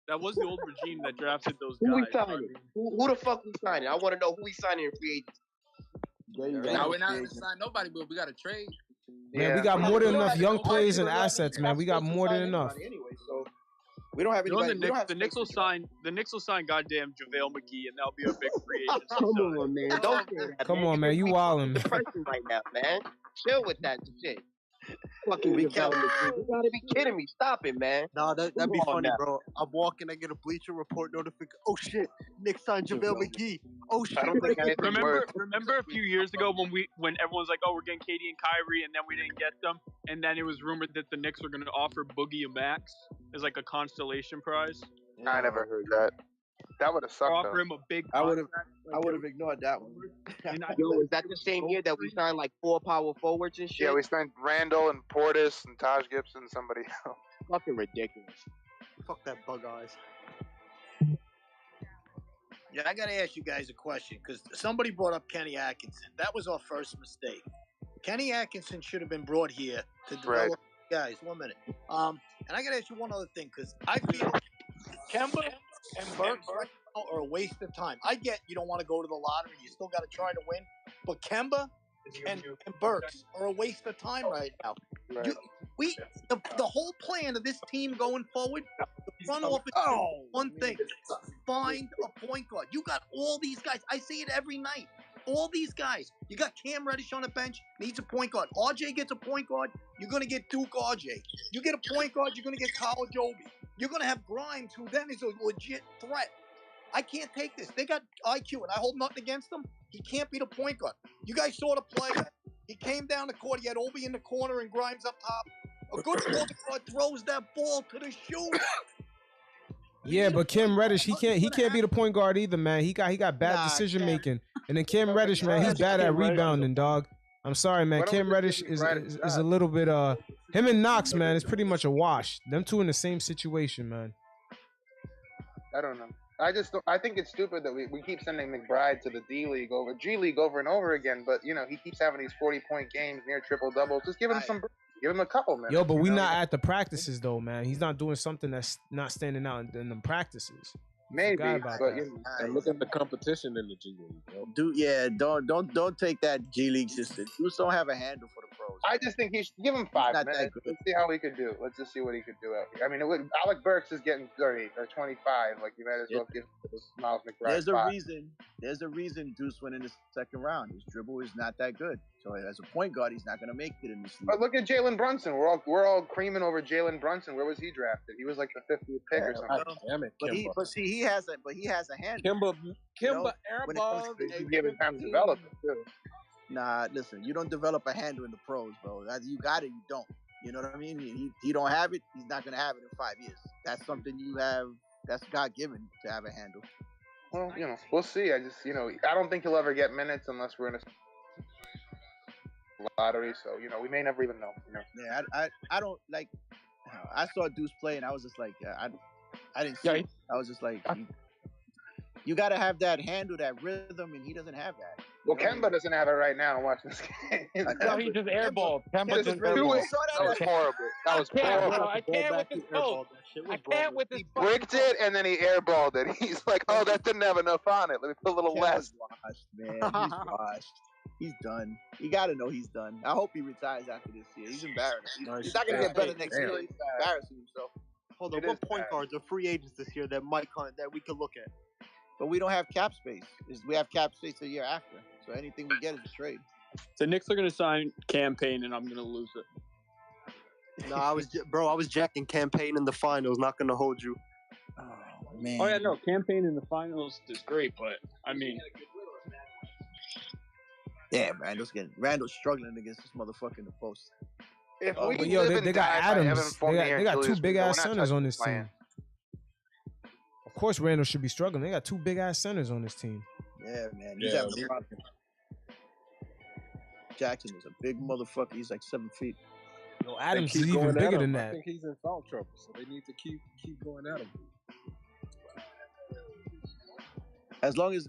That was the old regime that drafted those guys. Who we signing? Who the fuck we signing? I want to know who we signing in free agency. Now we're not going to sign nobody, but we got to trade. Man, we got more than enough young players and assets, man. We got more than enough. Anyway, so we don't have anybody. The Knicks will sign goddamn JaVale McGee, and that'll be our big free agent. Come on, man. Don't say that. Come on, man. You wildin'. Right now, man. Chill with that shit. Fucking you gotta be kidding me. Stop it, man. Nah, that'd be funny, bro. I'm walking, I get a Bleacher Report notification. Oh shit, Knicks signed JaVale McGee. Oh shit. Remember a few years ago when everyone's like, oh, we're getting KD and Kyrie, and then we didn't get them, and then it was rumored that the Knicks were going to offer Boogie a max as like a constellation prize. I never heard that. That would have sucked. Offer him a big. I would have ignored that one. Yo, is that the same year that we signed like 4 power forwards and shit? Yeah, we signed Randall and Portis and Taj Gibson and somebody else. Fucking ridiculous. Fuck that bug eyes. Yeah, I gotta ask you guys a question because somebody brought up Kenny Atkinson. That was our first mistake. Kenny Atkinson should have been brought here to develop guys. 1 minute. And I gotta ask you one other thing because I feel Kemba and Burks are a waste of time. I get you don't want to go to the lottery. You still got to try to win. But Kemba and Burks are a waste of time right now. Right. The whole plan of this team going forward, the front office, one thing: find a point guard. You got all these guys. I see it every night. All these guys. You got Cam Reddish on the bench, needs a point guard. RJ gets a point guard, you're going to get Duke RJ. You get a point guard, you're going to get Kyle Joby. You're going to have Grimes, who then is a legit threat. I can't take this. They got IQ, and I hold nothing against them. He can't be the point guard. You guys saw the play. He came down the court. He had Obi in the corner and Grimes up top. A good point guard throws that ball to the shooter. Yeah, but Cam Reddish, he can't be the point guard either, man. He got bad decision making, and then Cam Reddish, man, he's bad at rebounding, dog. I'm sorry, man. Cam Reddish is a little bit him and Knox, man, is pretty much a wash. Them two in the same situation, man. I don't know. I think it's stupid that we keep sending McBride to the G League over and over again, but he keeps having these 40-point games near triple doubles. Just give him give him a couple minutes. Yo, but we not at the practices though, man. He's not doing something that's not standing out in the practices. Maybe, but and look at the competition in the G League. Don't take that G League system. Dudes don't have a handle for the pros. I just think he should give him 5 minutes. Let's see how he could do. Let's just see what he could do out here. I mean, Alec Burks is getting 30 or 25. Like, you might as well give Miles McBride. There's a reason Deuce went in the second round. His dribble is not that good. So as a point guard, he's not going to make it in this league. But look at Jalen Brunson. We're all creaming over Jalen Brunson. Where was he drafted? He was like the 50th pick or something. Damn it, he has a handle. Kimba airball. Give him time to develop it too. Nah, listen. You don't develop a handle in the pros, bro. You got it. You don't. You know what I mean? He don't have it. He's not going to have it in 5 years. That's something you have. That's God given to have a handle. Well, we'll see. I just, I don't think he'll ever get minutes unless we're in a lottery. So, we may never even know. Yeah, I don't like. I saw Deuce play, and I was just like, I didn't see it. I was just like, you got to have that handle, that rhythm, and he doesn't have that. Well, Kemba doesn't have it right now. Watch this game. No, he just airballed. Kemba just airballed. That was horrible. That was horrible. I can't with this post. I can't with this. He bricked it and then he airballed it. He's like, oh, that didn't have enough on it. Let me put a little less. Washed, man. He's washed. He's done. You got to know he's done. I hope he retires after this year. He's embarrassed. He's not going to get better next year. He's embarrassing himself. Hold on. What point guards are free agents this year that we could look at? But we don't have cap space. We have cap space the year after. So anything we get is a trade. The Knicks are going to sign Campaign, and I'm going to lose it. No, I was jacking Campaign in the finals. Not going to hold you. Oh man. Oh yeah, no, Campaign in the finals is great, but I mean, yeah, Randall's struggling against this motherfucker in the post. If they got Adams. They got two big ass centers on this team. Of course, Randall should be struggling. They got two big ass centers on this team. Yeah, man. He's having a problem. Jackson is a big motherfucker. He's like 7 feet. No, Adams is even bigger than that. I think he's in foul trouble, so they need to keep going at him. As long as,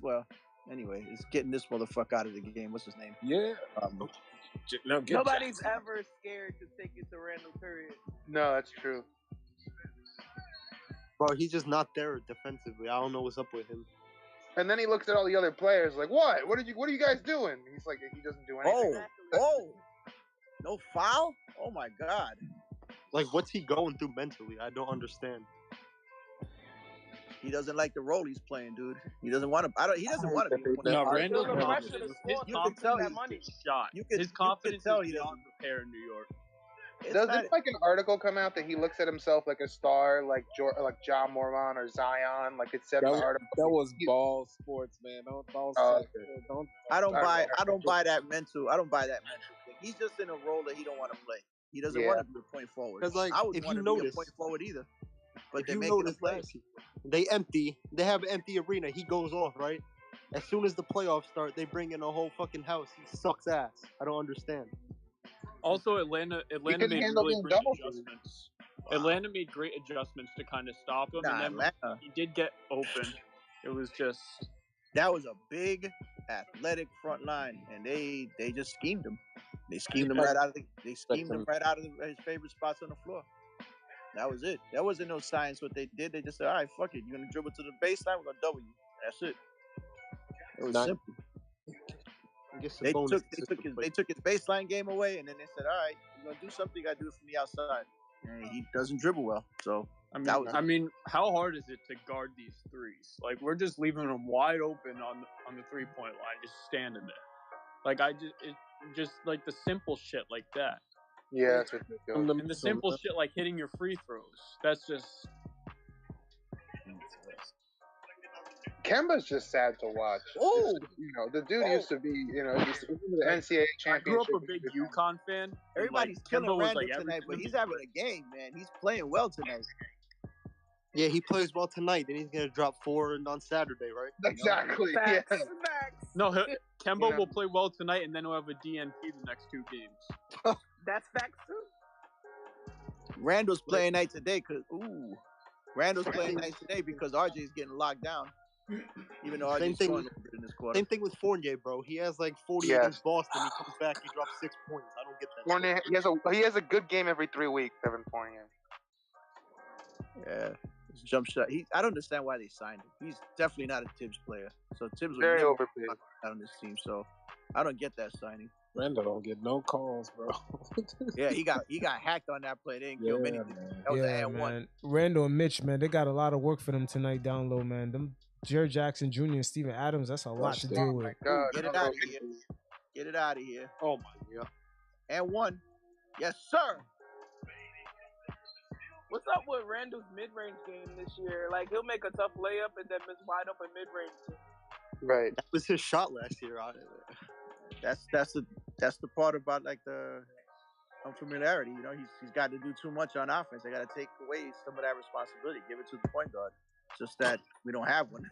anyway, it's getting this motherfucker out of the game. What's his name? Yeah. Nobody's ever scared to take it to Randall, period. No, that's true. Bro, he's just not there defensively. I don't know what's up with him. And then he looks at all the other players like, "What? What are you guys doing?" He's like, he doesn't do anything. No foul? Oh my god! Like, what's he going through mentally? I don't understand. He doesn't like the role he's playing, dude. He doesn't want to. He doesn't want to be. No, Randall. You can tell that money. Shot. His confidence is beyond repair in New York. Does it like an article come out that he looks at himself like a star, like Ja Morant or Zion, like it said in the article? That was ball sports, man. I don't buy that mental. I don't buy that mental thing. He's just in a role that he don't want to play. He doesn't want to be a point forward. Because like, I would if want you to be notice, a point forward either. But if you notice, they have an empty arena. He goes off, right? As soon as the playoffs start, they bring in a whole fucking house. He sucks ass. I don't understand. Also, Atlanta made really great adjustments. Wow. Atlanta made great adjustments to kind of stop him, and then he did get open. It was just that was a big athletic front line, and they just schemed him. They schemed him right out of his favorite spots on the floor. That was it. That wasn't no science what they did. They just said, all right, fuck it. You're going to dribble to the baseline, we're going to double you. That's it. It was simple. They took his baseline game away, and then they said, "All right, you're gonna do something. You gotta do it from the outside." And he doesn't dribble well, so I mean, how hard is it to guard these threes? Like, we're just leaving them wide open on the 3-point line, just standing there. Like, just like the simple shit like that. Yeah, it's ridiculous. And the simple shit like hitting your free throws. That's just. Kemba's just sad to watch. Oh, the dude used to be, just the NCAA championship. I grew up a big UConn fan. Everybody's killing Randall tonight, but he's having a game, man. He's playing well tonight. Yeah, he plays well tonight. Then he's gonna drop 4 on Saturday, right? Exactly. Facts. Yeah. Facts. No, Kemba will play well tonight, and then he'll have a DNP the next 2 games. That's facts too. Randall's playing night today Randall's playing night today because RJ's getting locked down. Even though RJ's scoring a little bit in this quarter. Same thing with Fournier, bro. He has like 40 against Boston. He comes back, he drops 6 points. I don't get that. Fournier, he has a good game every 3 weeks. Evan Fournier. Yeah, his jump shot. I don't understand why they signed him. He's definitely not a Tibbs player. So Tibbs very never overpaid on this team. So I don't get that signing. Randall don't get no calls, bro. Yeah, he got hacked on that play. They didn't kill many. That was an man. Randall and Mitch, man, they got a lot of work for them tonight down low, man. Them Jared Jackson Jr. and Steven Adams, that's a lot to deal with. Get it out of here. Get it out of here. Oh my god. And 1. Yes, sir. What's up with Randall's mid-range game this year? Like, he'll make a tough layup and then miss wide open mid-range. Right. That was his shot last year. That's the part about like the unfamiliarity. He's got to do too much on offense. They got to take away some of that responsibility, give it to the point guard. Just that we don't have one.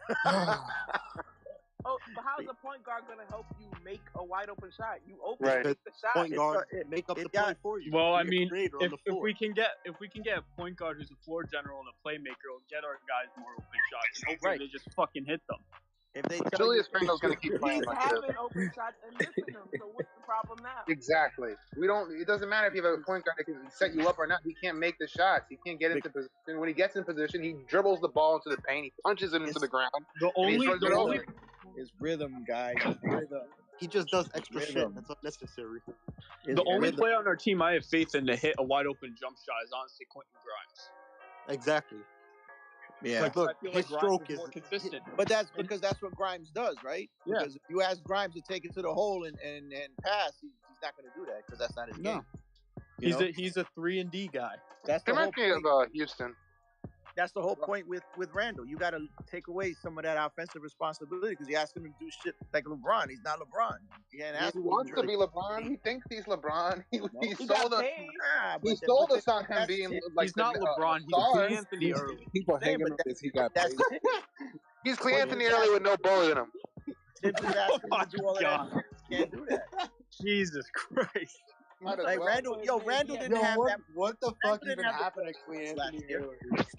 Oh, but how's a point guard gonna help you make a wide open shot? You open the shot. Point guard make up the play for you. Well, I mean, if we can get a point guard who's a floor general and a playmaker, it'll get our guys more open shots. And hopefully they just fucking hit them. If they Julius Randle's gonna keep playing He's like this. having open shots and missing them. So what's the problem now? Exactly. It doesn't matter if you have a point guard that can set you up or not. He can't make the shots. He can't get into position. When he gets in position, he dribbles the ball into the paint. He punches it into the ground. The only is rhythm, guys. Rhythm. He just does extra shit. That's unnecessary. The only player on our team I have faith in to hit a wide open jump shot is honestly Quentin Grimes. Exactly. Yeah. Like, look, his stroke is more consistent. But that's because that's what Grimes does, right? Yeah. Because if you ask Grimes to take it to the hole and pass, he's not going to do that because that's not his game. He's a 3-and-D guy. That's the whole point. Houston. That's the whole point with Randall. You got to take away some of that offensive responsibility because you ask him to do shit like LeBron. He's not LeBron. He wants to be LeBron. He thinks he's LeBron. He sold us on him being like he's not LeBron. He's Clee Anthony Early. People hanging on this. He got paid. He's Clee Anthony Early with no bullet in him. Can't do that. Jesus Christ. Like Randall didn't have that. What the fuck even happened to Clee Anthony?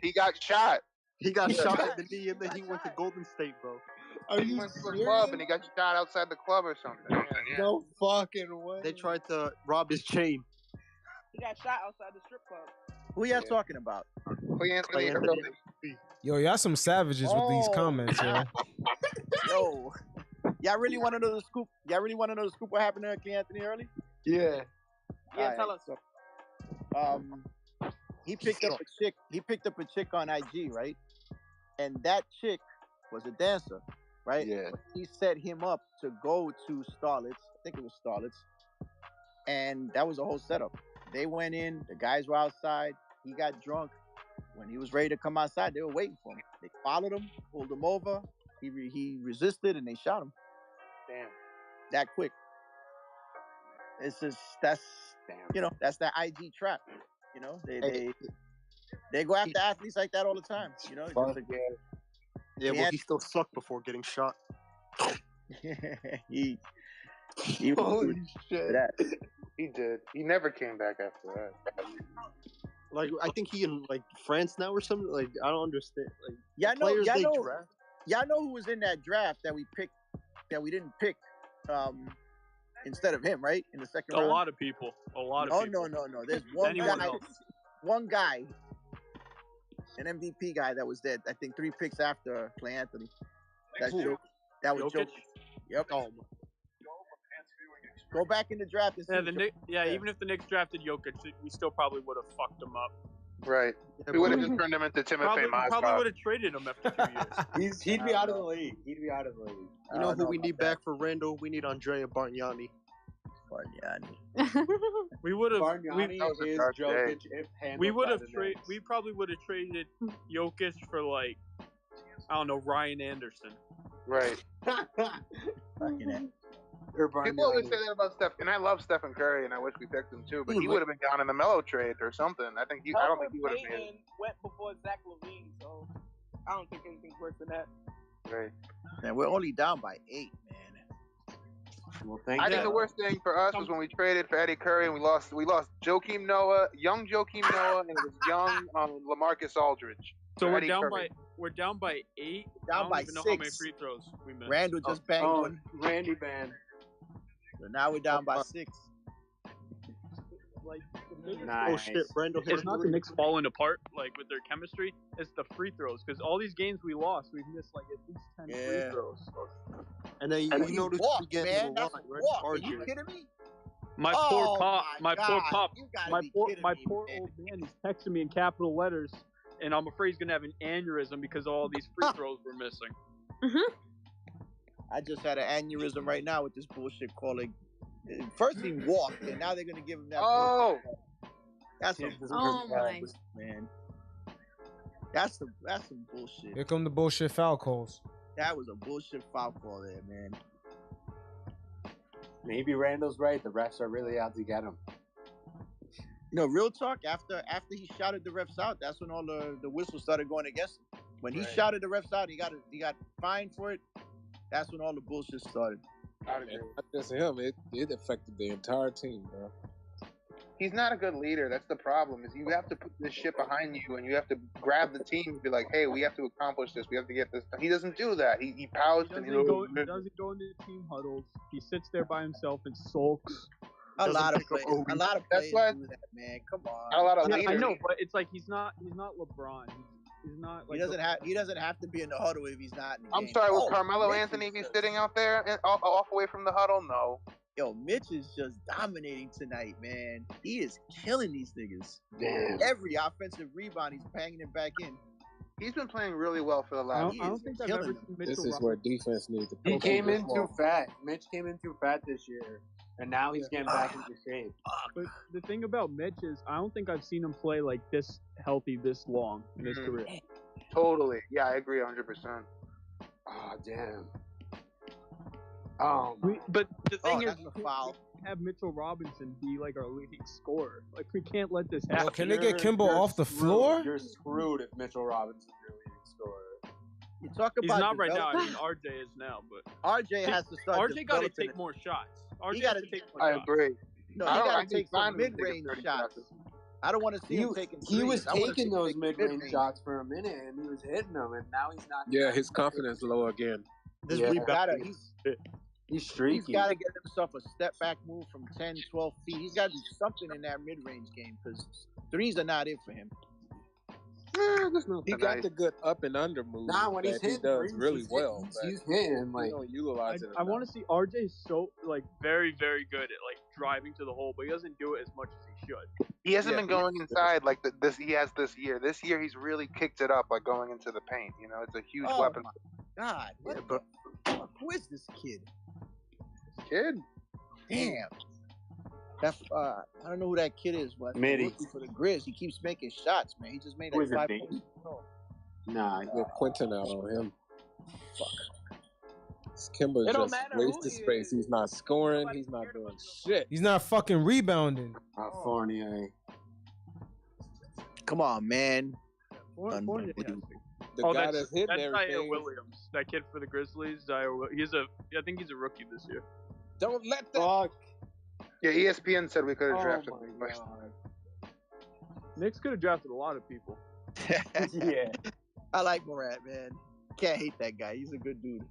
He got shot. He got shot in the knee, and then he went to Golden State, bro. He went to a club and he got shot outside the club or something. Yeah. No fucking way. They tried to rob his chain. He got shot outside the strip club. Who y'all talking about? Clee Anthony Early. Yo, y'all some savages with these comments, yo. Yo, y'all really want to know the scoop? Y'all really want to know the scoop? What happened to Clee Anthony Early? Yeah. Yeah, tell us. He picked up a chick. He picked up a chick on IG, right? And that chick was a dancer, right? Yeah. He set him up to go to Starlet's. I think it was Starlet's, and that was a whole setup. They went in. The guys were outside. He got drunk. When he was ready to come outside, they were waiting for him. They followed him, pulled him over. He resisted, and they shot him. Damn. That quick. It's just that's that's that IG trap. They go after athletes like that all the time. Yeah, well, he still sucked before getting shot. he Holy shit. He did. He never came back after that. Like, I think he in like France now or something. Like, I don't understand. Like, y'all know who was in that draft that we picked that we didn't pick instead of him, right? In the second round. A lot of people. No. There's one guy, an MVP guy that was dead. I think 3 picks after Clay Anthony. That was Jokic. Yep. Go back in the draft and see. Even if the Knicks drafted Jokic, we still probably would have fucked him up. Right. We would have just turned him into Timothy Mozgov. Probably would have traded him after 2 years. He'd be out of the league. He'd be out of the league. You know who we need back for Randall? We need Andrea Bargnani. We would have. Bargnani is Jokic if handled We probably would have traded Jokic for like, I don't know, Ryan Anderson. Right. People always say that about Steph, and I love Stephen Curry, and I wish we picked him too. But he would have been down in the Melo trade or something. I don't think he would have been. Went before Zach LaVine, so I don't think anything's worse than that. Right. Man, we're only down by 8, man. Well, I think the worst thing for us was when we traded for Eddie Curry and we lost Joakim Noah, young Joakim Noah, and it was young LaMarcus Aldridge. So we're down by 8. Down by 6. I don't even know how many free throws we missed. Randall just banged one. Randy banned. So now we're down by 6. Like, nice. Oh shit, Randall hit it's not the Knicks falling apart like with their chemistry. It's the free throws because all these games we lost, we've missed like at least 10 free throws. And then you notice we get man, the line, right? Are you kidding me? My poor pop, my poor man. old man. He's texting me in capital letters, and I'm afraid he's gonna have an aneurysm because all these free throws we're missing. I just had an aneurysm right now with this bullshit calling. First he walked, and now they're gonna give him that. Oh, that's some bullshit, man. That's some bullshit. Here come the bullshit foul calls. That was a bullshit foul call there, man. Maybe Randall's right. The refs are really out to get him. You know, real talk. After he shouted the refs out, that's when all the whistles started going against him. When he shouted the refs out, he got fined for it. That's when all the bullshit started. Not just him. It affected the entire team, bro. He's not a good leader. That's the problem. Is you have to put this shit behind you, and you have to grab the team and be like, "Hey, we have to accomplish this. We have to get this." He doesn't do that. He pouts and he doesn't go into team huddles. He sits there by himself and sulks. A lot of players do that, man. Come on. A lot of leaders. I know, but it's like he's not LeBron. He's not. Like he doesn't have to be in the huddle if he's not in the I'm game. sorry. Will Carmelo Anthony be sitting out there and off away from the huddle? No. Yo, Mitch is just dominating tonight, man. He is killing these niggas. Damn. Every offensive rebound, he's banging it back in. He's been playing really well for the last year. I don't think I've ever seen Mitchell This is where defense needs to. He came in too fat. Mitch came in too fat this year, and now he's getting back into shape. But the thing about Mitch is, I don't think I've seen him play like this healthy this long in his career. Totally. Yeah, I agree 100%. Oh, damn. But the thing is, we have Mitchell Robinson be like our leading scorer. Like, we can't let this happen. Can they get Kimbo off the floor? You're screwed if Mitchell Robinson's your leading scorer. You talk about he's not right now. I mean, RJ is now, but RJ has to start. RJ got to take more shots. RJ got to take more shots. I agree. No, he got to take some mid-range shots. I don't want to see him taking threes. He was taking those mid-range shots for a minute, and he was hitting them, and now he's not. Yeah, his confidence low again. He's streaky. He's got to get himself a step-back move from 10, 12 feet. He's got to do something in that mid-range game because threes are not it for him. He got the good up and under move. Nah, when he's hitting, he does really well. He's hitting like. Don't utilize it. I want to see RJ so like very, very good at like driving to the hole, but he doesn't do it as much as he should. He hasn't been going inside like this. He has this year. This year he's really kicked it up, like going into the paint. You know, it's a huge weapon. My God, who is this kid? Damn. That I don't know who that kid is, but Mitty for the Grizz, he keeps making shots, man. He just made like 5 points. Nah, get Quentin out on him. Fuck. Kimber just wasted space. He's not scoring. He's not doing shit. He's not fucking rebounding. Fournier. Come on, man. The guy that's hitting everything. Zaire Williams, that kid for the Grizzlies. I think he's a rookie this year. Don't let that. Yeah, ESPN said we could have drafted him. Knicks could have drafted a lot of people. Yeah. I like Morant, man. Can't hate that guy. He's a good dude.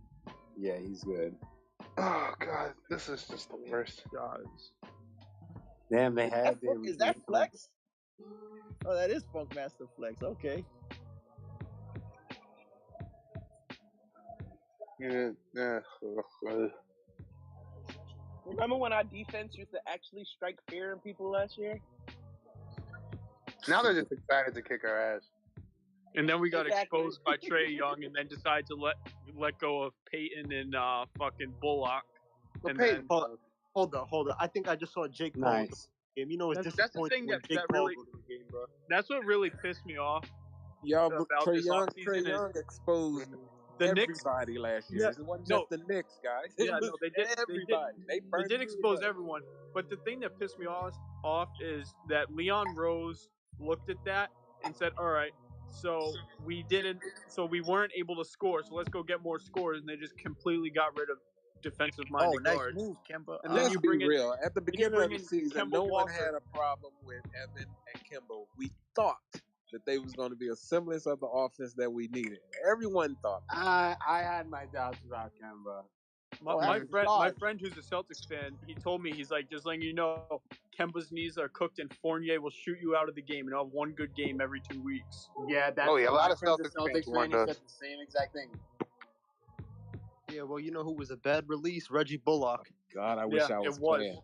Yeah, he's good. Oh, God. This is just the worst. Damn, they had... Is that Flex? Oh, that is Funkmaster Flex. Okay. Yeah. Remember when our defense used to actually strike fear in people last year? Now they're just excited to kick our ass. And then we got exposed by Trae Young, and then decided to let go of Peyton and fucking Bullock. Well, and Peyton, then, hold on. I think I just saw Jake Paul in the game. You know, it's that's the thing when that Jake Paul really goes to the game, bro. that's what really pissed me off. Y'all, about Trae this Young, offseason Trae Young exposed the Knicks. everybody last year. It wasn't just the Knicks, guys. Yeah, no, they did. Everybody. They did expose everyone. But the thing that pissed me off is that Leon Rose looked at that and said, "All right, so we weren't able to score. So let's go get more scores." And they just completely got rid of defensive-minded nice guards. move, Kemba. And then Let's you be bring real. At the beginning of the season, Kemba no one Walker. had a problem with Evan and Kemba. We thought that they was going to be a semblance of the offense that we needed. Everyone thought. I had my doubts about Kemba. My friend who's a Celtics fan, he told me, he's like, just letting you know, Kemba's knees are cooked and Fournier will shoot you out of the game and he'll have one good game every 2 weeks. Yeah, that's a lot of Celtics Celtics fan. He fans said the same exact thing. Yeah, well, you know who was a bad release? Reggie Bullock. God, I wish I was playing.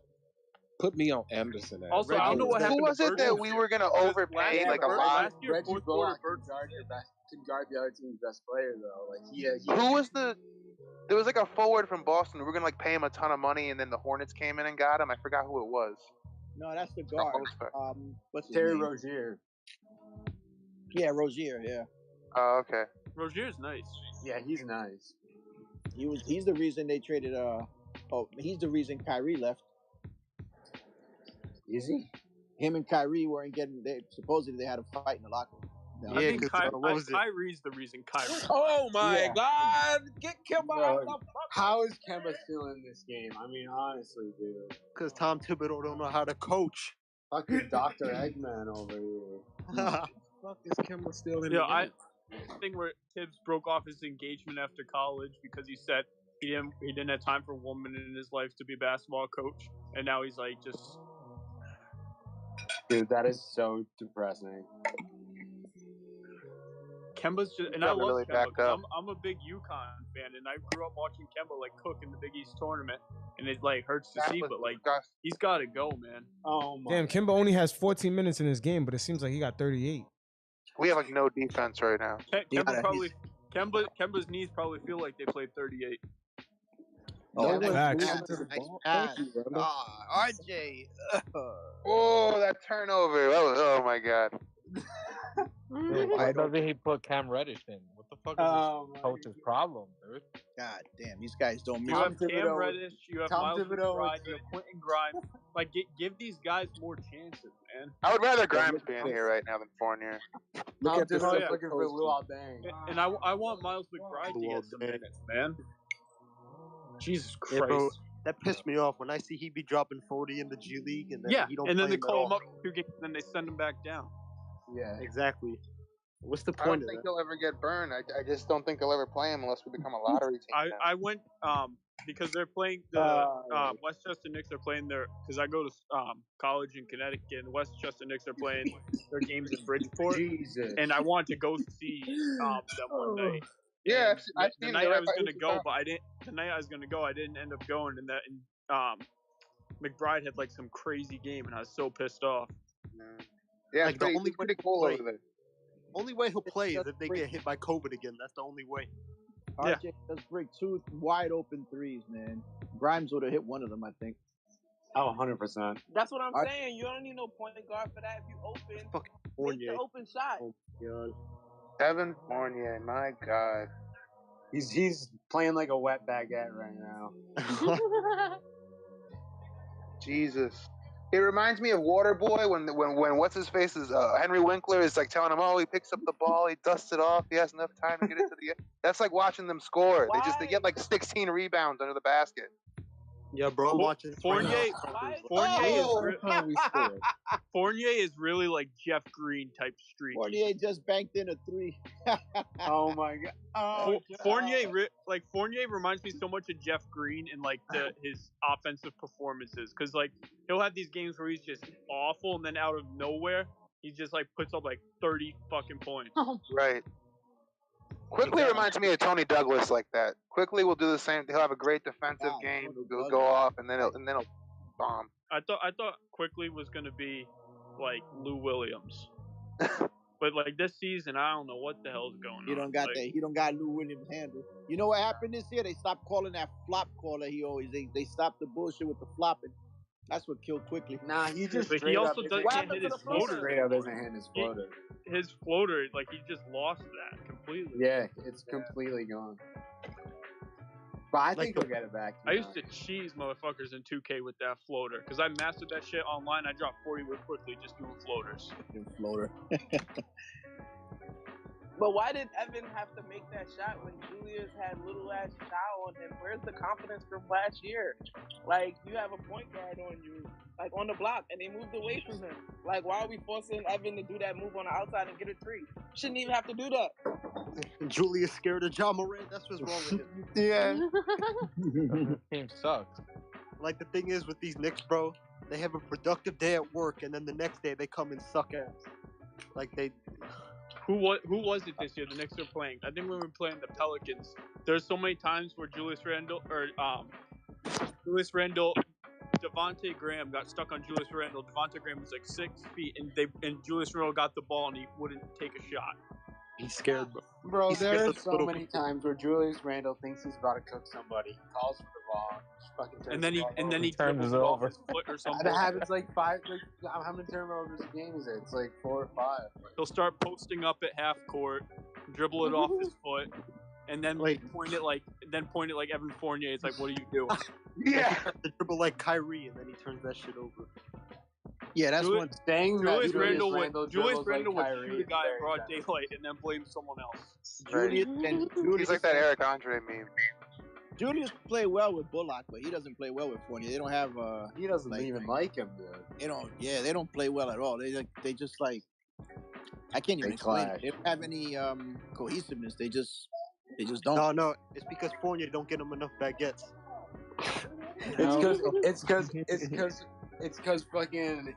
Put me on Anderson. Also, I don't know what happened. Who was it that we were going to overpay like a lot? Last year, Reggie Bullock can guard the other team's best player, though. Like Who was the? There was like a forward from Boston. We were going to like pay him a ton of money, and then the Hornets came in and got him. I forgot who it was. No, that's the guard. What's his Terry name? Rozier. Yeah, Rozier. Yeah. Oh, okay. Rozier's nice. Yeah, he's nice. He's the reason they traded. He's the reason Kyrie left. Is he? Him and Kyrie weren't getting. Supposedly they had a fight in the locker room. No. I think Kyrie's the reason Kyrie. Oh my God! Get Kemba out of the How is Kemba still in this game? I mean, honestly, dude. Because Tom Thibodeau don't know how to coach. Fucking Dr. Eggman over here. Fuck is Kemba still in the game? I think where Tibbs broke off his engagement after college because he said he didn't have time for a woman in his life to be a basketball coach, and now he's like just. Dude, that is so depressing. Kemba's just, and I love Kemba because I'm a big UConn fan, and I grew up watching Kemba like cook in the Big East tournament, and it like hurts to see, but like he's got to go, man. Oh my! Damn, Kemba only has 14 minutes in his game, but it seems like he got 38. We have like no defense right now. Kemba's knees probably feel like they played 38. Oh, RJ. Oh, that turnover! Oh my God! Why doesn't he put Cam Reddish in? What the fuck is this coach's problem, dude? God damn, these guys don't move. You have Cam Reddish, you have Miles McBride, you have Quentin Grimes. Like, give these guys more chances, man. I would rather Grimes be in here right now than Fournier. Look at this looking for Luol Deng. And I want Miles McBride to get some minutes, man. Jesus Christ. Yeah, bro, that pissed me off when I see he be dropping 40 in the G League and then he don't and then play they call him up 2 games and then they send him back down. Yeah, exactly. What's the I point don't of think that? he'll ever get burned. I just don't think he'll ever play him unless we become a lottery team. I went because they're playing the Westchester Knicks are playing because I go to college in Connecticut, and Westchester Knicks are playing their games in Bridgeport. Jesus. And I wanted to go see them one night. Yeah, I've the seen night I was going to go, but I didn't. The night I was going to go, I didn't end up going. And McBride had like some crazy game, and I was so pissed off. Yeah, like the only way cool over there. Only way he'll play is if they get hit by COVID again. That's the only way. RJ does break 2 wide open threes, man. Grimes would have hit one of them, I think. Oh, 100%. That's what I'm saying. You don't need no point guard for that. If you open, make the open shot. Oh my God. Evan Fournier, my God. He's playing like a wet baguette right now. Jesus. It reminds me of Waterboy when what's his face is Henry Winkler is like telling him, oh, he picks up the ball, he dusts it off, he has enough time to get into the. That's like watching them score. They get like 16 rebounds under the basket. Yeah, bro, I'm watching Fournier is really like Jeff Green type streak. Fournier just banked in a 3. Oh my God. Oh, Fournier reminds me so much of Jeff Green in like his offensive performances, because like he'll have these games where he's just awful, and then out of nowhere he just like puts up like 30 fucking points. Right. Quickly reminds me of Tony Douglas like that. Quickly will do the same. He'll have a great defensive game. He'll go off and then he'll bomb. I thought Quickly was gonna be like Lou Williams, but like this season, I don't know what the hell's going on. He don't got that. He don't got Lou Williams handle. You know what happened this year? They stopped calling that flop caller. They stopped the bullshit with the flopping. That's what killed Quickly. Nah, he just But he also can't hit his floater. Straight up doesn't hit his floater. His floater, like he just lost that completely. Yeah, it's completely gone. But I think he'll get it back. I used to cheese motherfuckers in 2K with that floater because I mastered that shit online. I dropped 40 with Quickly just doing floaters. Floater. But why did Evan have to make that shot when Julius had little ass shot on him? Where's the confidence from last year? Like, you have a point guard on you, like on the block, and they moved away from him. Like, why are we forcing Evan to do that move on the outside and get a three? Shouldn't even have to do that. Julius scared of John Moran. That's what's wrong with him. Yeah. Team sucks. Like the thing is with these Knicks, bro, they have a productive day at work, and then the next day they come and suck ass. Like they. Who was it this year? The Knicks are playing. I think when we were playing the Pelicans, there's so many times where Julius Randle, Devontae Graham got stuck on Julius Randle. Devontae Graham was like 6 feet, and Julius Randle got the ball and he wouldn't take a shot. He's scared, bro. Bro, there are so many times where Julius Randle thinks he's about to cook somebody. He calls for the ball, just fucking turns and then he turns dribbles it it off over. his foot or something. That happens like 5. Like, how many turnovers a game is it? It's like 4 or 5. He'll start posting up at half court, dribble it off his foot, and then point it like Evan Fournier. It's like, what are you doing? Yeah, the dribble like Kyrie, and then he turns that shit over. Yeah, that's one thing. Julius Randle would shoot a guy in broad daylight and then blame someone else. Julius He's like that Eric Andre meme. Julius play well with Bullock, but he doesn't play well with Fournier. They don't have. He doesn't even like him, dude. They don't. Yeah, they don't play well at all. They just like. I can't even explain it. They don't have any cohesiveness. They just don't. No, it's because Fournier don't get him enough baguettes. It's because fucking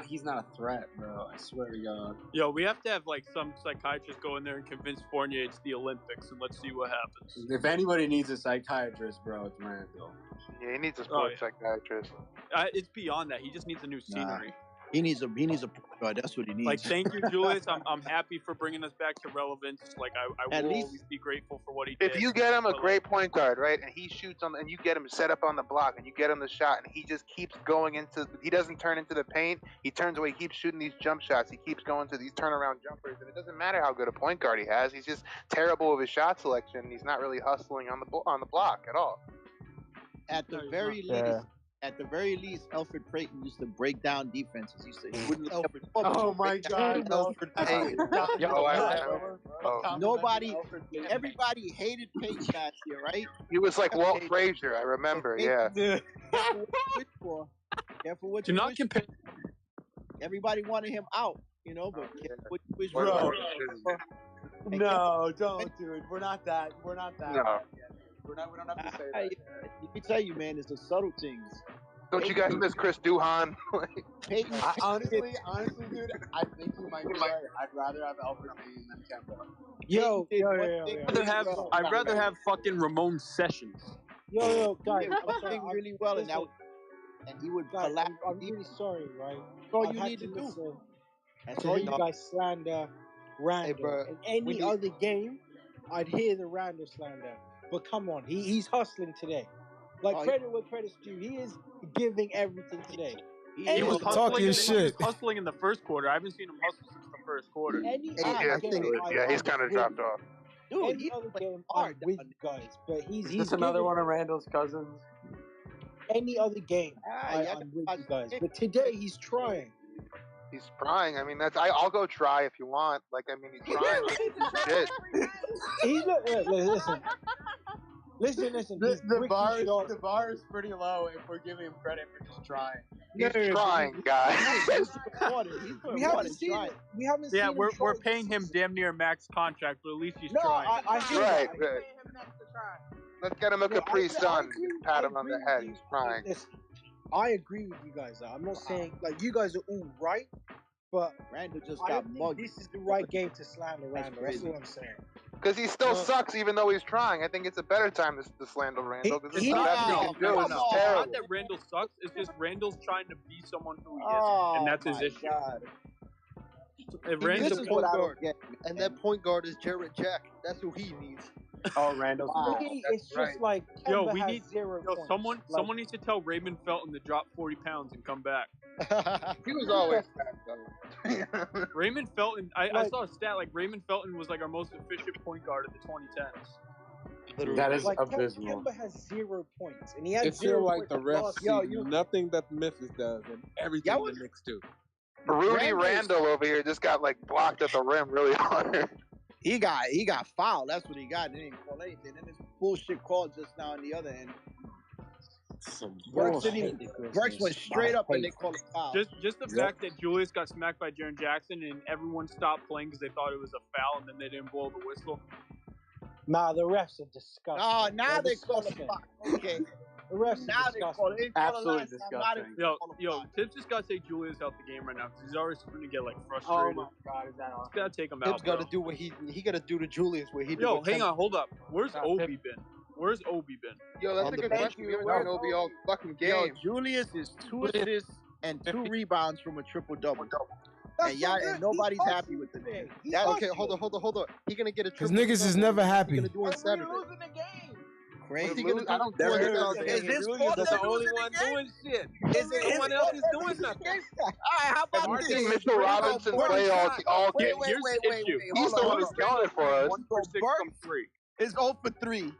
he's not a threat, bro. I swear to God. Yo, we have to have like some psychiatrist go in there and convince Fournier it's the Olympics, and let's see what happens. If anybody needs a psychiatrist, bro, it's Randle. Yeah, he needs a sports psychiatrist. It's beyond that. He just needs a new scenery. He needs a that's what he needs. Like, thank you, Julius. I'm happy for bringing us back to relevance. Like, I will always be grateful for what he did. If you get him a great point guard, right, and he shoots on, and you get him set up on the block, and you get him the shot, and he just keeps going he doesn't turn into the paint. He turns away. He keeps shooting these jump shots. He keeps going to these turnaround jumpers, and it doesn't matter how good a point guard he has. He's just terrible with his shot selection. And he's not really hustling on the block at all. At the very least, Alfred Creighton used to break down defenses. He wouldn't. Oh my God, Alfred! Everybody hated Peyton last year, right? He was like Walt Frazier, I remember. Yeah. Careful what Do not compare. Everybody wanted him out, but No, don't, dude. We're not that. No. We don't have to say that. Let me tell you, man, it's the subtle things. Don't you guys miss Chris Duhon? Honestly, dude, I think you might be right. I'd rather have Alfred Payton than Kemba. I'd rather have fucking Ramon Sessions. Yo, guys, really well, and he would collapse. I'm really sorry, right? That's all you need to do. That's all you guys slander Randall. In any other game, I'd hear the Randall slander. But come on, he's hustling today. Like, credit where credit's due. He is giving everything today. He was talking shit. He was hustling in the first quarter. I haven't seen him hustle since the first quarter. He's kind of dropped off. Dude, any other game, I'm with you guys. But he's Is this another one of Randall's cousins? Any other game, I'm with you guys. But today, he's trying. He's trying. I mean, I'll go try if you want. Like, I mean, he's trying. Shit. Listen. The bar is pretty low if we're giving him credit for just trying. He's trying, guys. We haven't seen it. Yeah, we're paying him damn near max contract, but at least he's trying. Right. Let's get him a Capri Sun. Pat him on the head. He's trying. I agree with you guys. I'm not saying like you guys are all right, But Randall just I got don't think mugged. this is the right game to slander Randall. That's what I'm saying. Because he still sucks, even though he's trying. I think it's a better time to slander Randall. Because It's the not, best he no, can do is no. It's terrible. not that Randall sucks. It's just Randall's trying to be someone who he isn't, and that's his issue. This is what I don't get. And that point guard is Jarrett Jack. That's who he needs. Oh, Randall's For me, it's just like Kemba we has need 0 points. someone needs to tell Raymond Felton to drop 40 pounds and come back. He was always fat, though. Raymond Felton, I saw a stat like Raymond Felton was like our most efficient point guard of the 2010s. That is like abysmal. Kemba has 0 points, and he had It 0 feels like points the refs last see year. nothing that Memphis does and everything the Knicks do. Rudy Randall over here just got like blocked at the rim really hard. He got fouled. That's what he got. They didn't call anything. And this bullshit call just now on the other end. Burks went straight up and they called a foul. Just the fact that Julius got smacked by Jaren Jackson and everyone stopped playing because they thought it was a foul and then they didn't blow the whistle. Nah, the refs are disgusting. Oh, now they call a foul. Okay. The refs now are they call disgusting. it. Absolutely disgusting. Yo, Tibbs just gotta take Julius out the game right now because he's already starting to get like Oh frustrated. my God, is that awesome? Just gotta take him Tibbs out. got to do what he got to do to Julius where he did. Yo, with hang Kemba. on, hold up. Where's Obi been? Where's Obi been? Yo, that's a good question. We haven't seen Obi all fucking game. Yo, Julius is 2 assists and 2 rebounds from a triple-double. And nobody's happy with the name. Okay, hold on. He gonna get a Because triple. niggas is never happy. Gonna do on Saturday. losing the game. Crazy. I don't Is this Julius fault is they're the only losing one the game? doing shit? Is it No one else is doing nothing. All right, how about I've this? seen Mitchell Robinson play all game. Wait. He's the one who's killing it for us. 1 for 6 from 3. Is 0 for 3.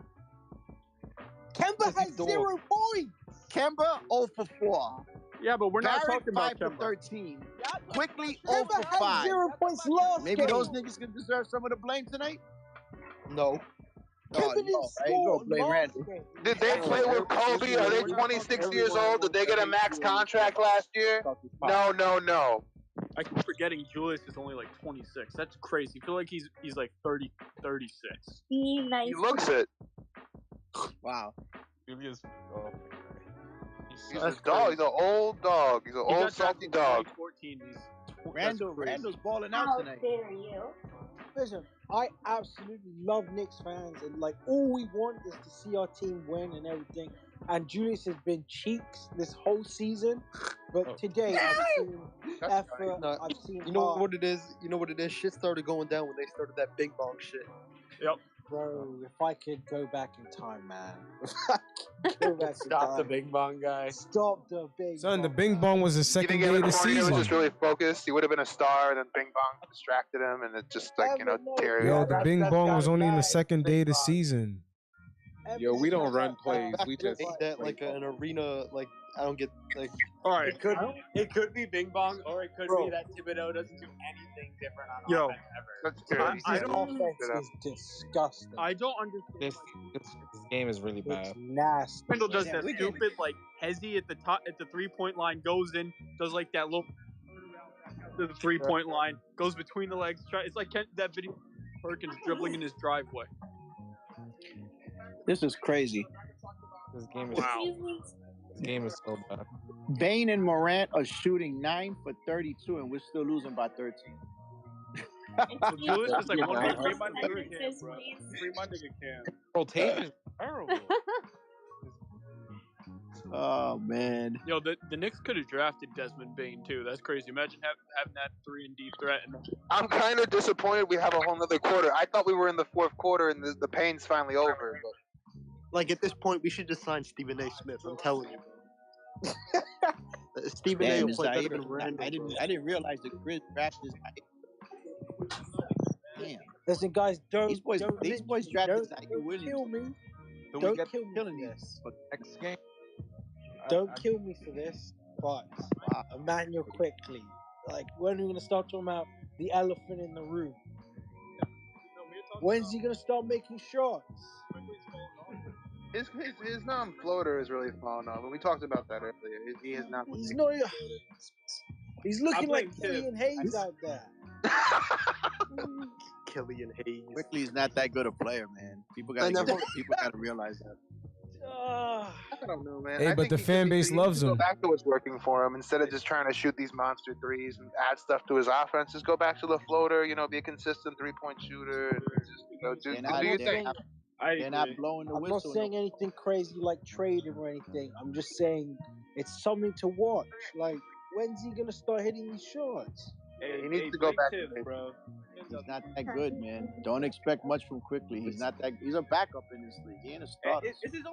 Kemba has 0 points. Kemba 0 for 4. Yeah, but we're not Barrett talking about 5 for Kemba. 13. Quickly 0 Kemba for had 5. 0 points last Maybe game. those niggas can deserve some of the blame tonight. No. Kemba didn't I ain't score gonna blame last Randy. game. Did they play with Kobe? Are they 26 years old? Did they get a max contract last year? No. I keep forgetting Julius is only like 26. That's crazy. I feel like he's like 30, 36. He looks it. Wow. Julius. He's a dog. He's an old dog. He's an old salty dog. 14. Randall's balling out tonight. How dare you? Listen, I absolutely love Knicks fans, and like all we want is to see our team win and everything. And Julius has been cheeks this whole season, but today I've seen effort. No, I've seen. You know what it is? Shit started going down when they started that Bing Bong shit. Yep. Bro, if I could go back in time, man. Go back Stop the Bing Bong guy. Stop the Bing Son, the Bing Bong was the second day of the He was season. just really focused. He would have been a star, and then Bing Bong distracted him, and it just Terry. Yo, the Bing Bong was only in the second day of the season. Yo, we don't run plays. We just Ain't that like an arena? Like I don't get like. All right. It could be Bing Bong, or it could be that Thibodeau doesn't do anything different on Yo, offense ever. That's I don't. Offense is disgusting. I don't understand. This game is really bad. Nasty. Randall does that stupid like hezzy at the top at the 3-point line, goes in, does like that little the 3-point line, goes between the legs. It's like that video of Perkins dribbling in his driveway. This is crazy. This game is This game is so bad. Bane and Morant are shooting 9 for 32, and we're still losing by 13. Julius is like one That's free what my nigga can, says, bro. please. Free my nigga can. Rotation is terrible. Oh man. Yo, the Knicks could have drafted Desmond Bane too. That's crazy. Imagine having that 3-and-D threat. I'm kind of disappointed we have a whole nother quarter. I thought we were in the fourth quarter and the pain's finally over. But Like at this point, we should just sign Stephen A. Smith. I'm telling you. Stephen A. will play better than Randall. I didn't realize the Grizz drafted this. Damn. Listen, guys, These boys drafted don't kill me. Do we Don't get kill me killing for you this. for the next game? Don't kill me for this, but Emmanuel quickly. Like, when are we gonna start talking about the elephant in the room? When's he gonna start making shots? his non-floater is really falling off. And we talked about that earlier. He is not. He's not. He's looking like Killian Hayes out there. Killian Hayes. Quickly is not that good a player, man. People gotta realize that. I don't know, man. Hey, I but think the fan base loves Go him. back to what's working for him instead of just trying to shoot these monster threes and add stuff to his offense. Just go back to the floater. Be a consistent 3-point shooter. And just, do your thing. They're not blowing the whistle. I'm not saying anything crazy like trading or anything. I'm just saying it's something to watch. Like, when's he gonna start hitting these shots? Hey, he needs to go back to bro. He's not that good, man. Don't expect much from Quickly. He's not that. He's a backup in this league. He ain't a starter. It's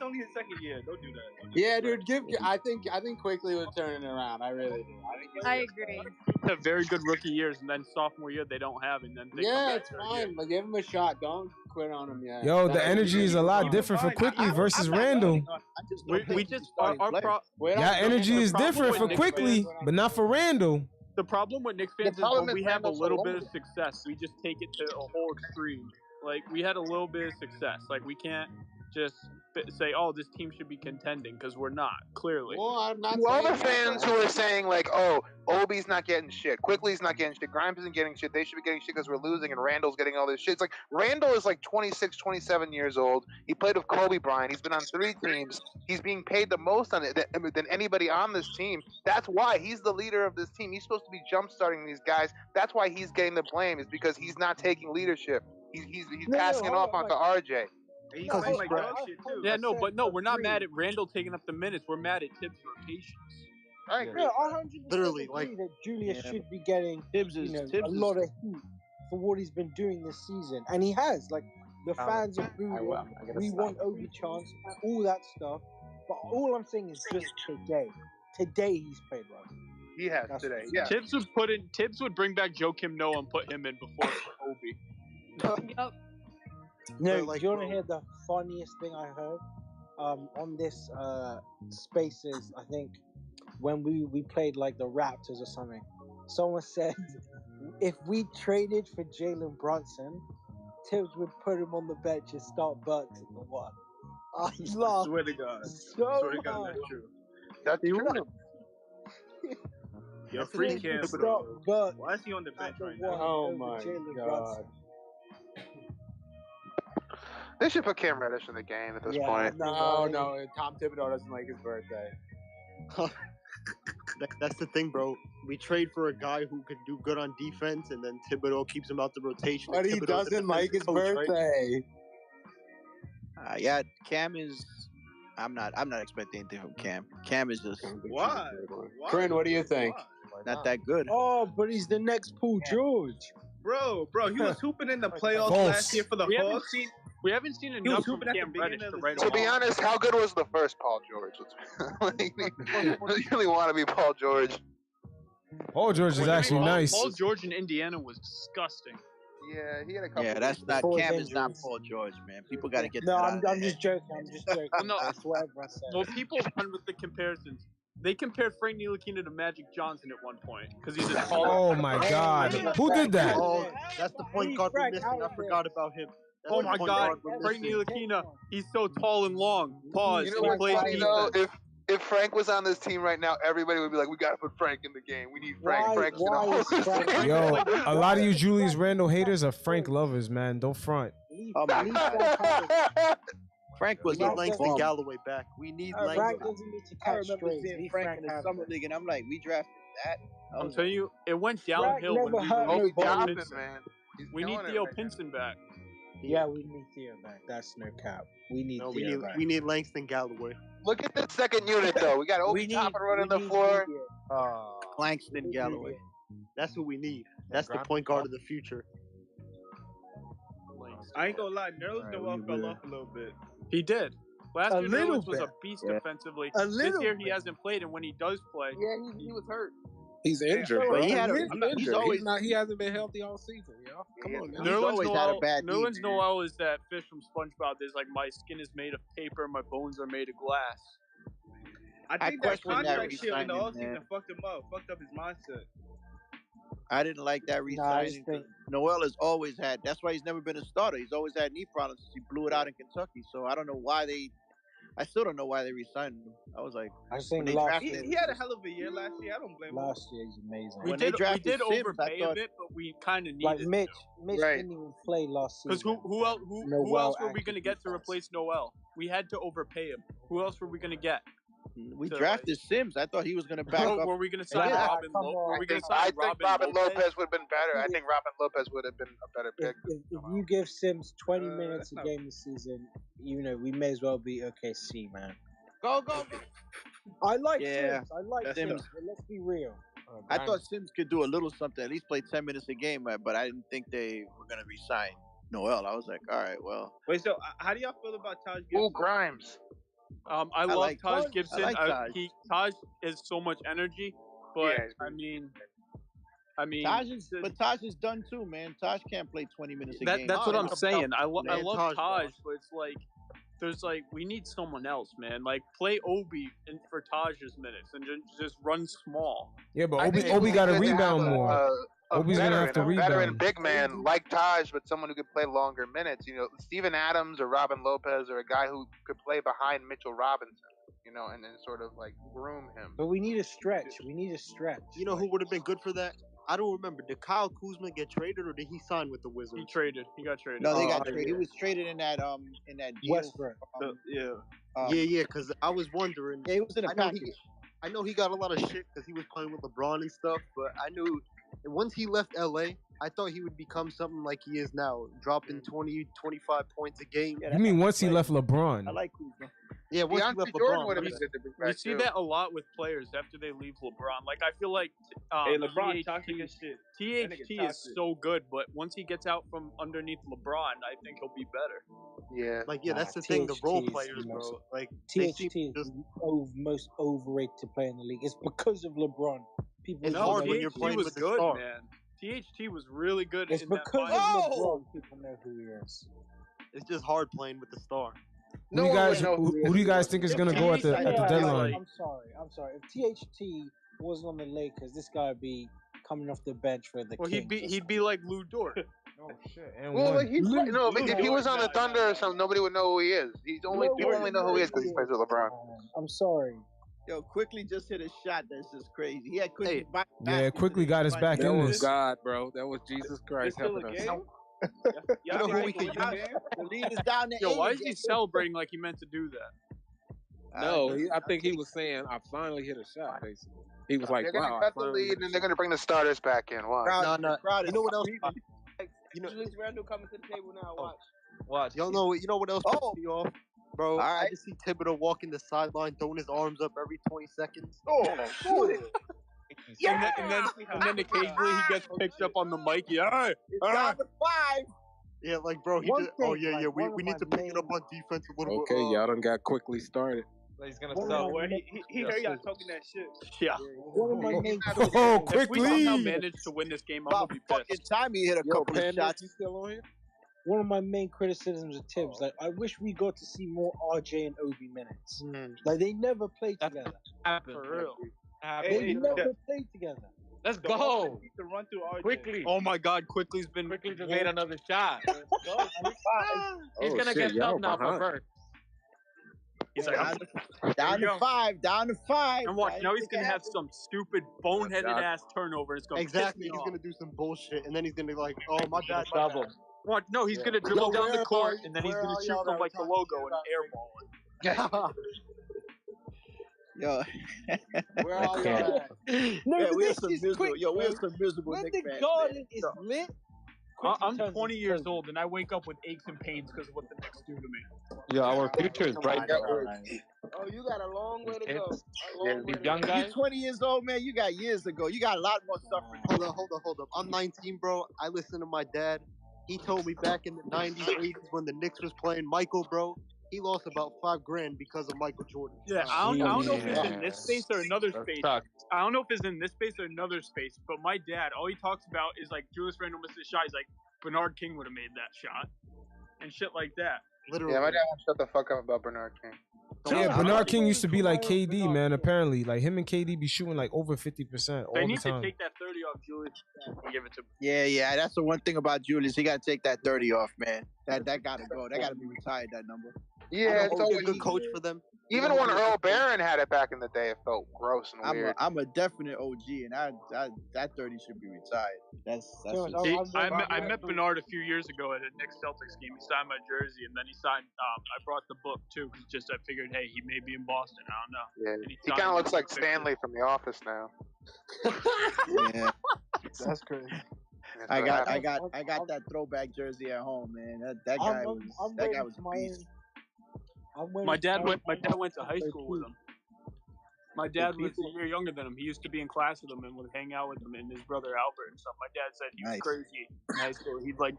only his second year. Don't do that. Yeah, dude. I think Quickly would turn it around. I really do. I agree. Have very good rookie years, and then sophomore year they don't have, and then they come back it's fine. year. But give him a shot. Don't quit on him yet. Yo, the energy is a lot different for Quickly versus Randall. We just our energy is different for Quickly, but not for Randall. The problem with Knicks fans is when we have a little bit of success, we just take it to a whole extreme. Like, we had a little bit of success. Like, we can't just say, oh, this team should be contending, because we're not, clearly. Well, I'm not all the fans who are saying, like, oh, Obi's not getting shit, Quickly's not getting shit, Grimes isn't getting shit, they should be getting shit because we're losing, and Randall's getting all this shit. It's like, Randall is like 26, 27 years old. He played with Kobe Bryant. He's been on 3 teams. He's being paid the most on it than anybody on this team. That's why he's the leader of this team. He's supposed to be jump-starting these guys. That's why he's getting the blame, is because he's not taking leadership. He's passing it off onto RJ. He's playing like dog shit too. Yeah, we're not mad at Randall taking up the minutes. We're mad at Tibbs' rotations. I agree. Yeah, 100% Literally, agree that Julius should be getting Tibbs a lot of heat for what he's been doing this season, and he has. Like, the fans are booing. We want Obi chance, all that stuff. But all I'm saying is just today. Today he's played well. He has today. Yeah. Tibbs would bring back Joakim Noah and put him in before Obi. Yep. No, do you want to hear the funniest thing I heard? On this Spaces, I think, when we played like the Raptors or something, someone said if we traded for Jalen Brunson, Tibbs would put him on the bench and start Burks at the 1. I laughed. Swear to God. So that's true. That's true. Yo, free Cam, bro. Why is he on the bench right now? Oh my God. They should put Cam Reddish in the game at this point. No, Tom Thibodeau doesn't like his birthday. That's the thing, bro. We trade for a guy who can do good on defense, and then Thibodeau keeps him out the rotation. But he doesn't like his birthday. Right? Yeah, Cam is. I'm not expecting anything from Cam. Cam is just. Why? Corinne, what do you think? Not that good. Oh, but he's the next Paul George. Bro, he was hooping in the playoffs last year for the Hawks. We haven't seen enough from Cam Reddish to write To be honest, how good was the first Paul George? You really want to be Paul George. Paul George is actually nice. Paul George in Indiana was disgusting. Yeah, he had a couple. Yeah, that's not Cam. Is not Paul George, man. People got to get. No, that I'm just joking. No, that's whatever I said. Well, people run with the comparisons. They compared Frank Ntilikina to Magic Johnson at one point because he's a tall. Oh my God! Who did that? Oh, that's the point guard we're missing. I forgot about him. That's oh my God, Frank Ntilikina, he's so tall and long. Pause. You know what's funny though? If Frank was on this team right now, everybody would be like, "We got to put Frank in the game. We need Frank. Frank's gonna hold this game." Yo, a lot of you Julius Randle haters are Frank lovers, man. Don't front. Frank was the Langston Galloway back. We need Langston. Frank doesn't need to catch strays. Seeing Frank in the summer league, and I'm like, we drafted that. I'm telling you, it went downhill when we Johnson, man. We need Theo Pinson back. Yeah, we need Theo back. That's no cap. We need Theo back. We need Langston Galloway. Look at the second unit, though. We got Obi Toppin running the floor. Langston Galloway. That's what we need. That's the point guard of the future. I ain't gonna lie, Nerlens Noel fell off a little bit. He did. Last year, Nerlens was a beast defensively. This year, he hasn't played, and when he does play, he was hurt. He's injured, bro. He hasn't been healthy all season, yo. Come on, man. Nerlens Noel is that fish from SpongeBob. There's like, my skin is made of paper, my bones are made of glass. I think that contract shit in the offseason fucked him up, fucked up his mindset. I didn't like that re-signing. Noel has always had. That's why he's never been a starter. He's always had knee problems since he blew it out in Kentucky. So I don't know why they I still don't know why they re-signed him. I was like, I think they last drafted He had a hell of a year last year. I don't blame him. Last year he's amazing. We When they did drafted Sims, I overpay thought- a bit, but we kind of Like needed Mitch Right. didn't even play last season. because who else Noel were we going to get to actually replace Noel? We had to overpay him. Who else were we going to get? we So, drafted Sims. I thought he was going to back Were, up. were we going to sign Yeah, Robin? come on. Were we going to I sign think Robin Lopez would have been better. I Yeah. think Robin Lopez would have been a better pick. If you give Sims 20 minutes that's a not- game this season, we may as well be OKC, man. Go. I like Yeah, Sims. I like that's Sims. tough. But let's be real. I thought Sims could do a little something, at least play 10 minutes a game, but I didn't think they were going to re-sign Noel. I was like, all right, well. Wait, so how do y'all feel about Taj Gibson? Ooh, Grimes. I love like Taj Taj. Gibson. I like Taj. Taj has so much energy, but Yeah, he's I mean, But Taj is done too, man. Taj can't play 20 minutes a game. that's what I'm saying. I Man, love Taj, Taj, but it's like we need someone else, man. Like play Obi for Taj's minutes and just run small. Yeah, but I think Obi it's got to good have rebound more. A Obi's gonna have to a veteran rebound. big man like Taj, but someone who could play longer minutes. Steven Adams or Robin Lopez or a guy who could play behind Mitchell Robinson. And then sort of like groom him. But we need a stretch. You know who would have been good for that? I don't remember. Did Kyle Kuzma get traded or did he sign with the Wizards? He traded. He got traded. No, they got traded. He was traded in that deal. Westbrook. Yeah, because I was wondering. Yeah, he was in a package. I know he got a lot of shit because he was playing with LeBron and stuff, but I knew once he left LA, I thought he would become something like he is now, dropping 20, 25 points a game. You mean once he left LeBron? I like Kuzma. Yeah, once he left LeBron. We see that a lot with players after they leave LeBron. Like I feel like Hey, LeBron toxic as shit. That THT nigga is toxic. so good, but once he gets out from underneath LeBron, I think he'll be better. Yeah. Like, yeah, that's the thing. The THT role is players, the most- bro. Like, they THT seem is just. the most overrated player in the league. It's because of LeBron. People It's don't hard know when you're who he playing is. with the Good star. man. THT was really good. It's in that because of finals. LeBron people know who he is. It's just hard playing with the star. Who do you guys think is gonna go at the deadline? I'm sorry. If THT wasn't on the Lakers, this guy would be coming off the bench for the Well, Kings. he'd be like Lou Dort. Oh shit! And Well, one. if he was on the Thunder or something, nobody would know who he is. People only know who he is because he plays with LeBron. I'm sorry. Yo, quickly just hit a shot that's just crazy. He had quickly. Yeah, quickly got us back That in was this. God, bro. That was Jesus Christ It's still helping a us. game? You know who we could use? The lead is down to Yo, 8. why is he celebrating like he meant to do that? No, I think he was saying, I finally hit a shot, basically. He was like, They're gonna wow, I cut the finally lead hit a and they're gonna bring the starters back in. Why? No. You know what else? Julius Randle coming to the table now. Watch. Watch. You know what else pissed me off? Bro, All I right. just see Thibodeau walking the sideline, throwing his arms up every 20 seconds. And then occasionally he gets picked up on the mic. Yeah. It's down to 5. Yeah, like, bro, he One just, thing, we need to pick it up on defense a little Okay, bit. y'all done got quickly started. He's gonna One sell. of Where my- he heard y'all talking that shit. Yeah. One of my main Oh, If we quickly! somehow manage to win this game, I'm gonna About be fucking pissed. time he hit a couple of shots. You still on here? one of my main criticisms of Tibbs, like I wish we got to see more RJ and Obi minutes. Like they never played together. Happen. For real. They never played together. Let's The go. offense needs to run through RJ. Quickly. Oh my God, Quickly's been Quickly just made another shot. He's Oh, gonna shit, get y'all help now for behind. Bert. He's like, Down to 5. Down to 5. and watch, now he's gonna have some stupid boneheaded ass turnover. It's gonna Exactly. piss me He's off. gonna do some bullshit, and then he's gonna be like, "Oh, my bad, my Double. bad." Watch, no, he's gonna dribble down the court and then he's gonna shoot from like the logo and airball it. Yo. Where are y'all at? No, Yeah, we have this some is miserable. quick, Yo, we have bro. some miserable When Knicks the fans, garden man. is lit. I'm 20 years old and I wake up with aches and pains because of what the Knicks do to me. Yeah, our future is bright. Oh, you got a long way to go. A long way These to young go. guys. You're 20 years old, man. You got years to go. You got a lot more suffering. Hold up. I'm 19, bro. I listen to my dad. He told me back in the 90s, 80s when the Knicks was playing Michael, bro. He lost about $5,000 because of Michael Jordan. Yeah, I don't know if it's in this space or another That space. sucks. I don't know if it's in this space or another space, but my dad, all he talks about is like Julius Randle missed a shot. He's like, Bernard King would have made that shot. And shit like that. Literally. Yeah, my dad won't shut the fuck up about Bernard King. Yeah, Bernard King used to be like KD, man. Apparently, like him and KD be shooting like over 50% all They the need to time. take that 30 off Julius and give it to Yeah. That's the one thing about Julius. He got to take that 30 off, man. That got to go. That got to be retired, that number. Yeah, it's always a good coach for them. Even when Earl Barron had it back in the day, it felt gross and weird. I'm a definite OG, and that 30 should be retired. That's I met Bernard a few years ago at a Knicks Celtics game. He signed my jersey, and then he signed. I brought the book too, because I figured, hey, he may be in Boston. I don't know. Yeah, he kind of looks like Stanley from The Office now. Yeah, that's crazy. I got that throwback jersey at home, man. That guy was a beast. My dad went to high school with him. My dad was a year younger than him. He used to be in class with him and would hang out with him and his brother Albert and stuff. My dad said he was crazy in high school. He'd like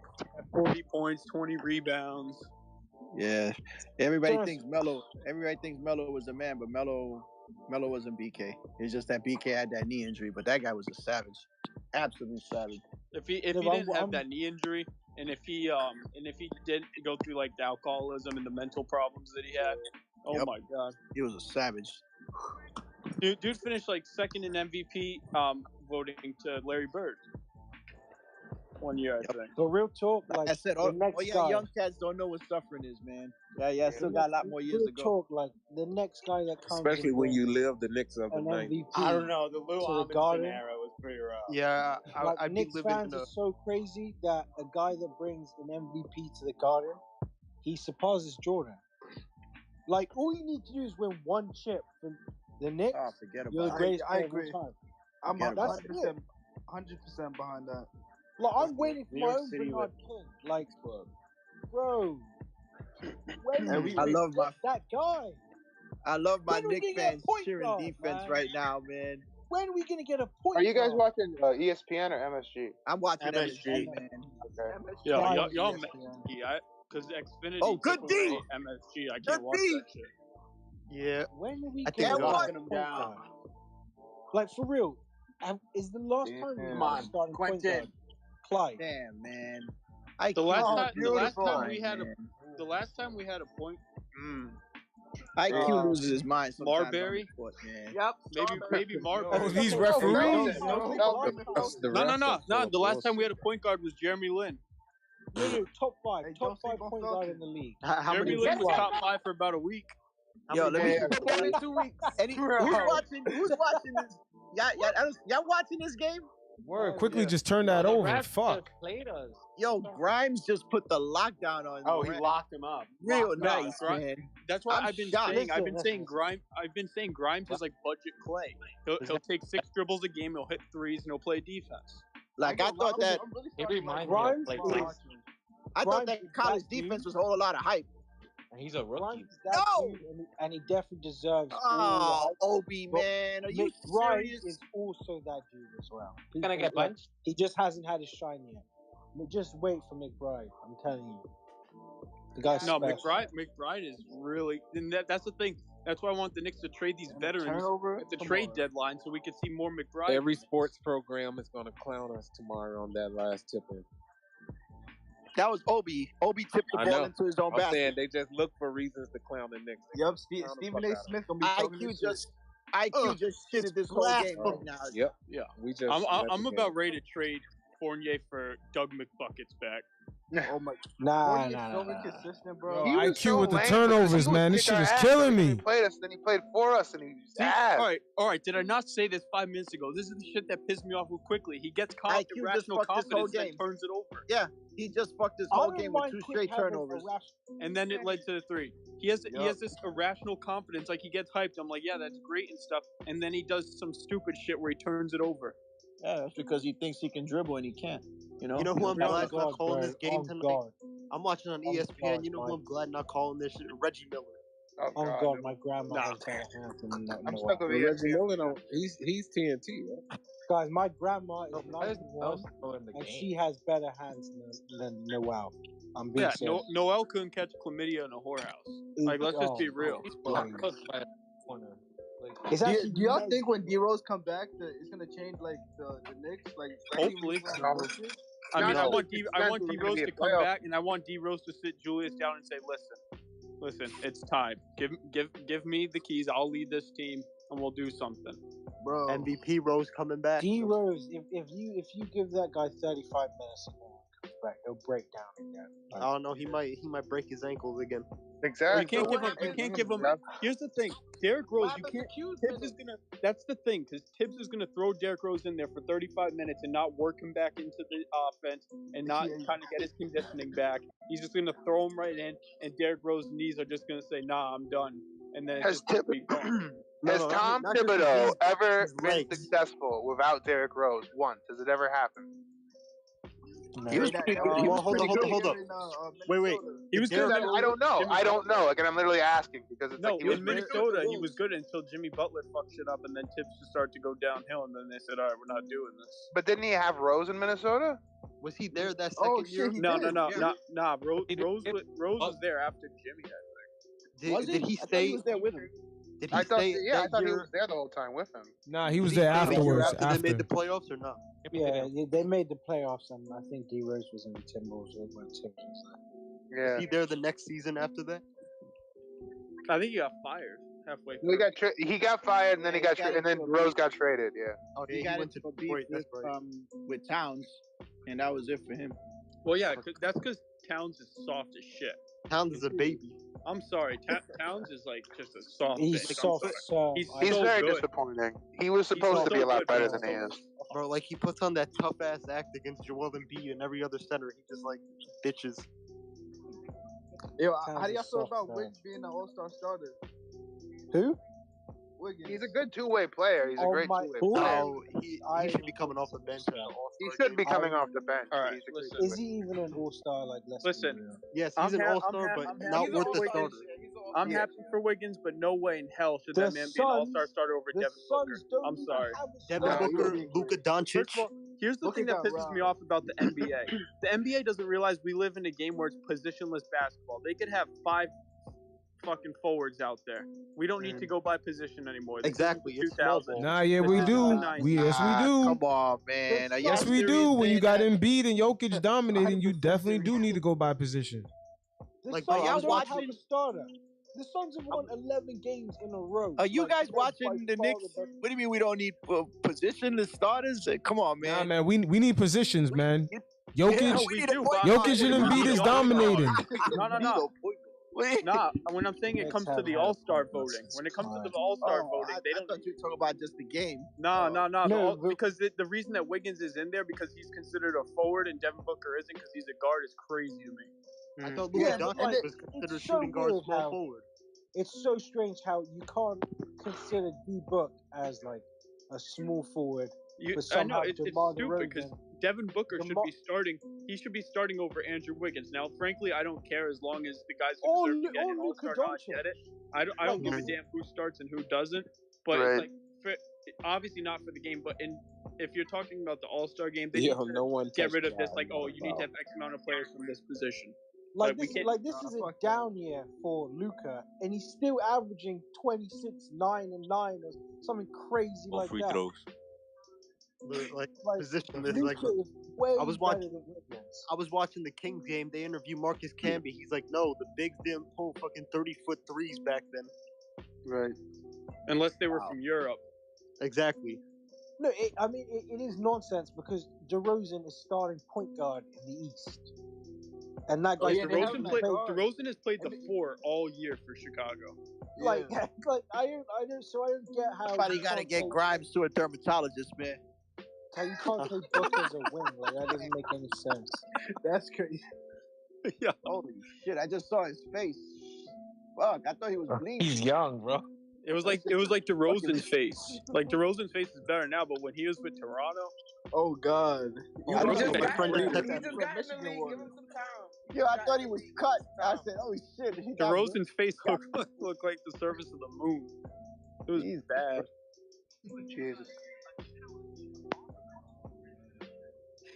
40 points, 20 rebounds. Yeah, everybody thinks Melo was a man, but Melo wasn't BK. It's just that BK had that knee injury, but that guy was a savage, absolute savage. If he didn't have that knee injury, and if he didn't go through like the alcoholism and the mental problems that he had, my God, he was a savage. Dude finished like second in MVP voting to Larry Bird 1 year, I think. So real talk, like I said, young cats don't know what suffering is, man. Yeah, still got a lot more years to go. Talk like the next guy that comes, especially when you live the Knicks of the MVP. I don't know. The Lou Amundsen era was pretty rough. Yeah, like Knicks fans are so crazy that a guy that brings an MVP to the Garden, he surpasses Jordan. Like all you need to do is win one chip from the Knicks. Oh, forget about you're the greatest I player of agree. all time. I'm 100% behind that. Like I'm waiting for my own Bernard King. Like, bro. I love that guy. I love my Knicks fans cheering defense right now, man. When are we gonna get a point? Are you guys watching ESPN or MSG? I'm watching MSG, man. Okay. Y'all because Xfinity good took D. away MSG. I can't watch that shit. Yeah. When are we getting them down? Like for real, is the last time we had starting point guard? Clyde. Damn, man. The last time we had a point. IQ loses his mind. Marbury. Yep. Maybe Marbury. Oh, these referees. No. The last time we had a point guard was Jeremy Lin. No, top five point guard in the league. Jeremy Lin was top 5 for about a week. Yo, let me. Only 2 weeks. Who's watching this? Y'all watching this game? Word, quickly just turn that over. Fuck. Yo, Grimes just put the lockdown on. Oh, he locked him up. Real nice, man. That's why I've been saying Grimes is like budget Clay. He'll take 6 dribbles a game. He'll hit threes and he'll play defense. Like I thought that. I thought that college defense was a whole lot of hype. He's a rookie. And he definitely deserves. Obi, man, are you serious? Is also that dude as well. He's gonna get benched. He just hasn't had his shine yet. Just wait for McBride. I'm telling you, the guy's special. McBride is really. And that's the thing. That's why I want the Knicks to trade these veterans at the trade deadline, so we can see more McBride. Every sports program is gonna clown us tomorrow on that last tip-in. That was Obi. Obi tipped the ball into his own basket. I'm saying they just look for reasons to clown the Knicks. Yep, Stephen A. Smith gonna be IQ just shitted this whole game right now. Yep. Yeah. I'm about ready to trade Fournier for Doug McBuckets back. Oh my! Nah. So inconsistent, bro. IQ with the turnovers, man. This shit is killing me. Then he played for us, and he was ass. All right. Did I not say this 5 minutes ago? This is the shit that pissed me off real quickly. He gets caught irrational confidence and turns it over. Yeah, he just fucked this whole game with 2 straight turnovers, and then it led to the 3. He has this irrational confidence, like he gets hyped. I'm like, yeah, that's great and stuff, and then he does some stupid shit where he turns it over. Yeah, that's because he thinks he can dribble and he can't. You know who I'm glad not calling this game tonight? I'm watching on ESPN. You know who I'm glad not calling this shit? Reggie Miller. Oh God, my grandma has had a hand in that. I'm stuck with Reggie Miller. He's TNT, right? Guys, my grandma is 91, and she has better hands than Noel. I'm being serious. Noel couldn't catch chlamydia in a whorehouse. Like, let's just be real. Do y'all think when D-Rose come back, it's gonna change like the Knicks? Like, hopefully. I mean, I want D-Rose to come back, and I want D-Rose to sit Julius down and say, "Listen, it's time. Give me the keys. I'll lead this team, and we'll do something." Bro, MVP Rose coming back. D-Rose, if you give that guy 35 minutes, back, he'll break down again. I don't know. He might break his ankles again. Exactly. You can't give him. Here's the thing, Derrick Rose. You can't. Tibbs is gonna. That's the thing, because Tibbs is gonna throw Derrick Rose in there for 35 minutes and not work him back into the offense and not kind of get his conditioning back. He's just gonna throw him right in, and Derrick Rose's knees are just gonna say, "Nah, I'm done." And then Has gone. Has Tom Thibodeau ever been successful without Derrick Rose once? Has it ever happened? He was pretty good. Hold up. Wait. He was good. I don't know. Like, and I'm literally asking because it's like he was in Minnesota. He was good until Jimmy Butler fucked shit up, and then Tibbs just started to go downhill, and then they said, "All right, we're not doing this." But didn't he have Rose in Minnesota? Was he there that second year? No. Rose was there after Jimmy. Did he stay? He was there with him. Did he I thought stay? I thought he was there the whole time with him. Nah, he was there afterwards. After they made the playoffs or not? Yeah, they made the playoffs, and I think D Rose was in the Timberwolves when Tibbs was there. Yeah. Was he there the next season after that? I think he got fired halfway through. He got fired, and then and then Rose got traded. Yeah. Oh, he went to Detroit. With Towns, and that was it for him. Well, yeah, that's because Towns is soft as shit. Towns is a baby. I'm sorry, Towns is like just a soft. He's soft. He's so very disappointing. He was supposed to be a lot better than he is. Bro, like he puts on that tough ass act against Joel Embiid and every other center. He just like bitches. Yo, how do y'all feel about Wiggins being an All-Star starter? Who? Wiggins. He's a good two-way player. He's a great two-way player. No, he should be coming off the bench. He should be coming off the bench. All right, is he even an All-Star? Like, listen. Yes, he's an All-Star, but not with the starter. I'm happy for Wiggins, but no way in hell should that man be an All-Star starter over Devin Booker. I'm sorry. Devin Booker, Luka Doncic. First of all, here's the thing that pisses me off about the NBA. The NBA doesn't realize we live in a game where it's positionless basketball. They could have 5 fucking forwards out there. We don't need to go by position anymore. Exactly. It's 2000. Nah, yeah, we do. Yes, we do. Come on, man. Yes, we do. When you got Embiid and Jokic dominating, you definitely do need to go by position. Like, bro, y'all watching the starter. The Suns have won 11 games in a row. Are you guys watching the Knicks? What do you mean we don't need positionless starters? Come on, man. Nah, man, we need positions, man. Jokic and Embiid is dominating. No. Nah, when I'm saying it comes to the All-Star voting, when it comes to the All-Star voting, they don't. I thought you were talking about just the game. No. Because the reason that Wiggins is in there because he's considered a forward and Devin Booker isn't because he's a guard is crazy to me. I thought Luka Doncic was considered shooting guard, small forward. It's so strange how you can't consider D-Book as like a small forward. I know it's stupid because Devin Booker should be starting. He should be starting over Andrew Wiggins. Now, frankly, I don't care as long as the guys who deserve to get an All-Star not get it. I don't give a damn who starts and who doesn't. But it's like obviously not for the game. But if you're talking about the All-Star game, they need to get rid of this. Like, you need to have X amount of players from this position. Like this is a down year for Luka, and he's still averaging 26, 9, and 9 or something crazy like free that. throws. Like position is like I was watching the Kings game. They interviewed Marcus Camby. He's like, no, the bigs didn't pull fucking 30-foot threes back then. Right. Unless they were from Europe. Exactly. No, it is nonsense because DeRozan is starting point guard in the East. And that guy, DeRozan has played the 4 all year for Chicago. Like I don't get how. Somebody got to get Grimes to a dermatologist, man. How you can't play Book as a wing? Like that doesn't make any sense. That's crazy. Yeah. Holy shit! I just saw his face. Fuck! I thought he was bleeding. He's young, bro. It was like DeRozan's face. Like DeRozan's face is better now, but when he was with Toronto, oh god! Give him some time. Yo, I thought he was cut. I said, "Oh shit!" DeRozan's face looked like the surface of the moon. It was bad. Jesus.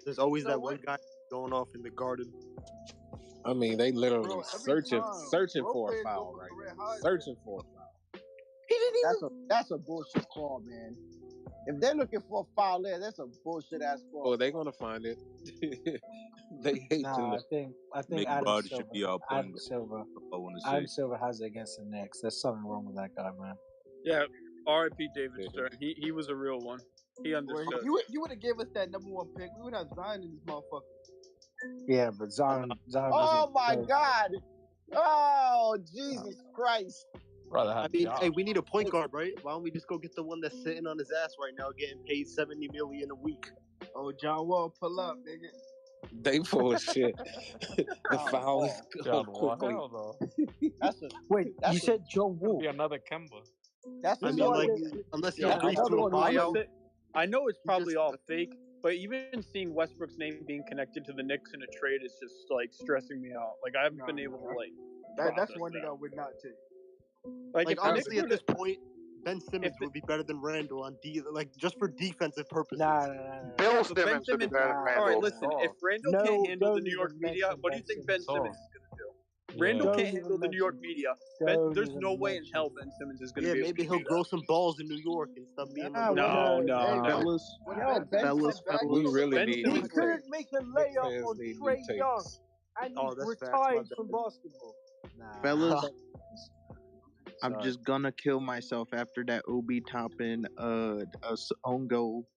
There's always that one guy going off in the garden. I mean, they literally searching for a foul right now. Searching for a foul. That's a bullshit call, man. If they're looking for a foul there, that's a bullshit ass call. Oh, they're gonna find it. They hate I think Adam Silver. Adam Silver has it against the Knicks. There's something wrong with that guy, man. Yeah, R.I.P. David Stern. He was a real one. He understood. You would have gave us that #1 pick. We would have Zion in this motherfucker. Yeah, but Zion. Oh my God! Oh Jesus Christ! Brother, hey, we need a point guard, right? Why don't we just go get the one that's sitting on his ass right now, getting paid $70 million a week? Oh, John Wall, pull up, nigga. They full of shit. The foul is John going quickly. Wall, Wait, you said John Wall? Be another Kemba. That's I mean, like, unless he agrees to a buyout. I know it's probably all fake, but even seeing Westbrook's name being connected to the Knicks in a trade is just like stressing me out. Like I haven't been able to like. That's one thing I would not take. Like honestly, at this point, Ben Simmons would be better than Randall on just for defensive purposes. Nah. Bill Simmons would be better than Randall. All right, listen. If Randall can't handle the New York media, what do you think Ben Simmons is going to do? Randall can't handle the New York media. There's no way in hell Ben Simmons is going to be able to maybe he'll grow some balls in New York and stop being. No. Fellas, we really need. He couldn't make a layup on Trae Young, and he's retired from basketball. Fellas, I'm just gonna kill myself after that Obi Toppin own goal.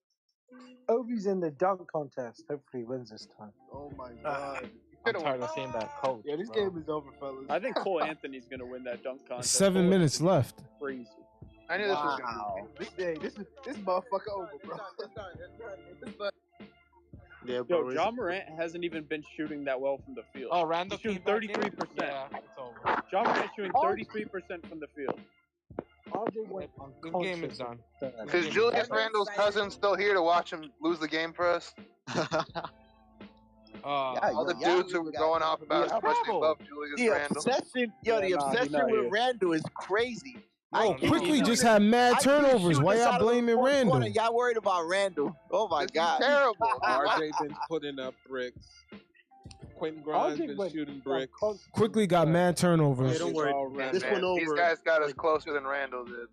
Obi's in the dunk contest. Hopefully he wins this time. Oh my God. I'm tired of seeing that coach. Yeah, this game is over, fellas. I think Cole Anthony's going to win that dunk contest. 7 minutes left. Crazy. I knew this was going to be. This motherfucker over, bro. Yeah, bro. John Morant hasn't even been shooting that well from the field. Oh, Randall He's shooting 33%. Yeah, it's over. John Morant shooting 33% from the field. The game is done. Is Julius Randle's cousin still here to watch him lose the game for us? All the dudes who were going off about how much they love Julius Randle. The obsession with Randle is crazy. Bro, Quickly just had mad turnovers. Why y'all blaming Randle? Y'all worried about Randle? Oh my God! Terrible. RJ been putting up bricks. Quentin Grimes been shooting bricks. Quickly got mad turnovers. Don't worry. This one over. These guys got us closer than Randle did.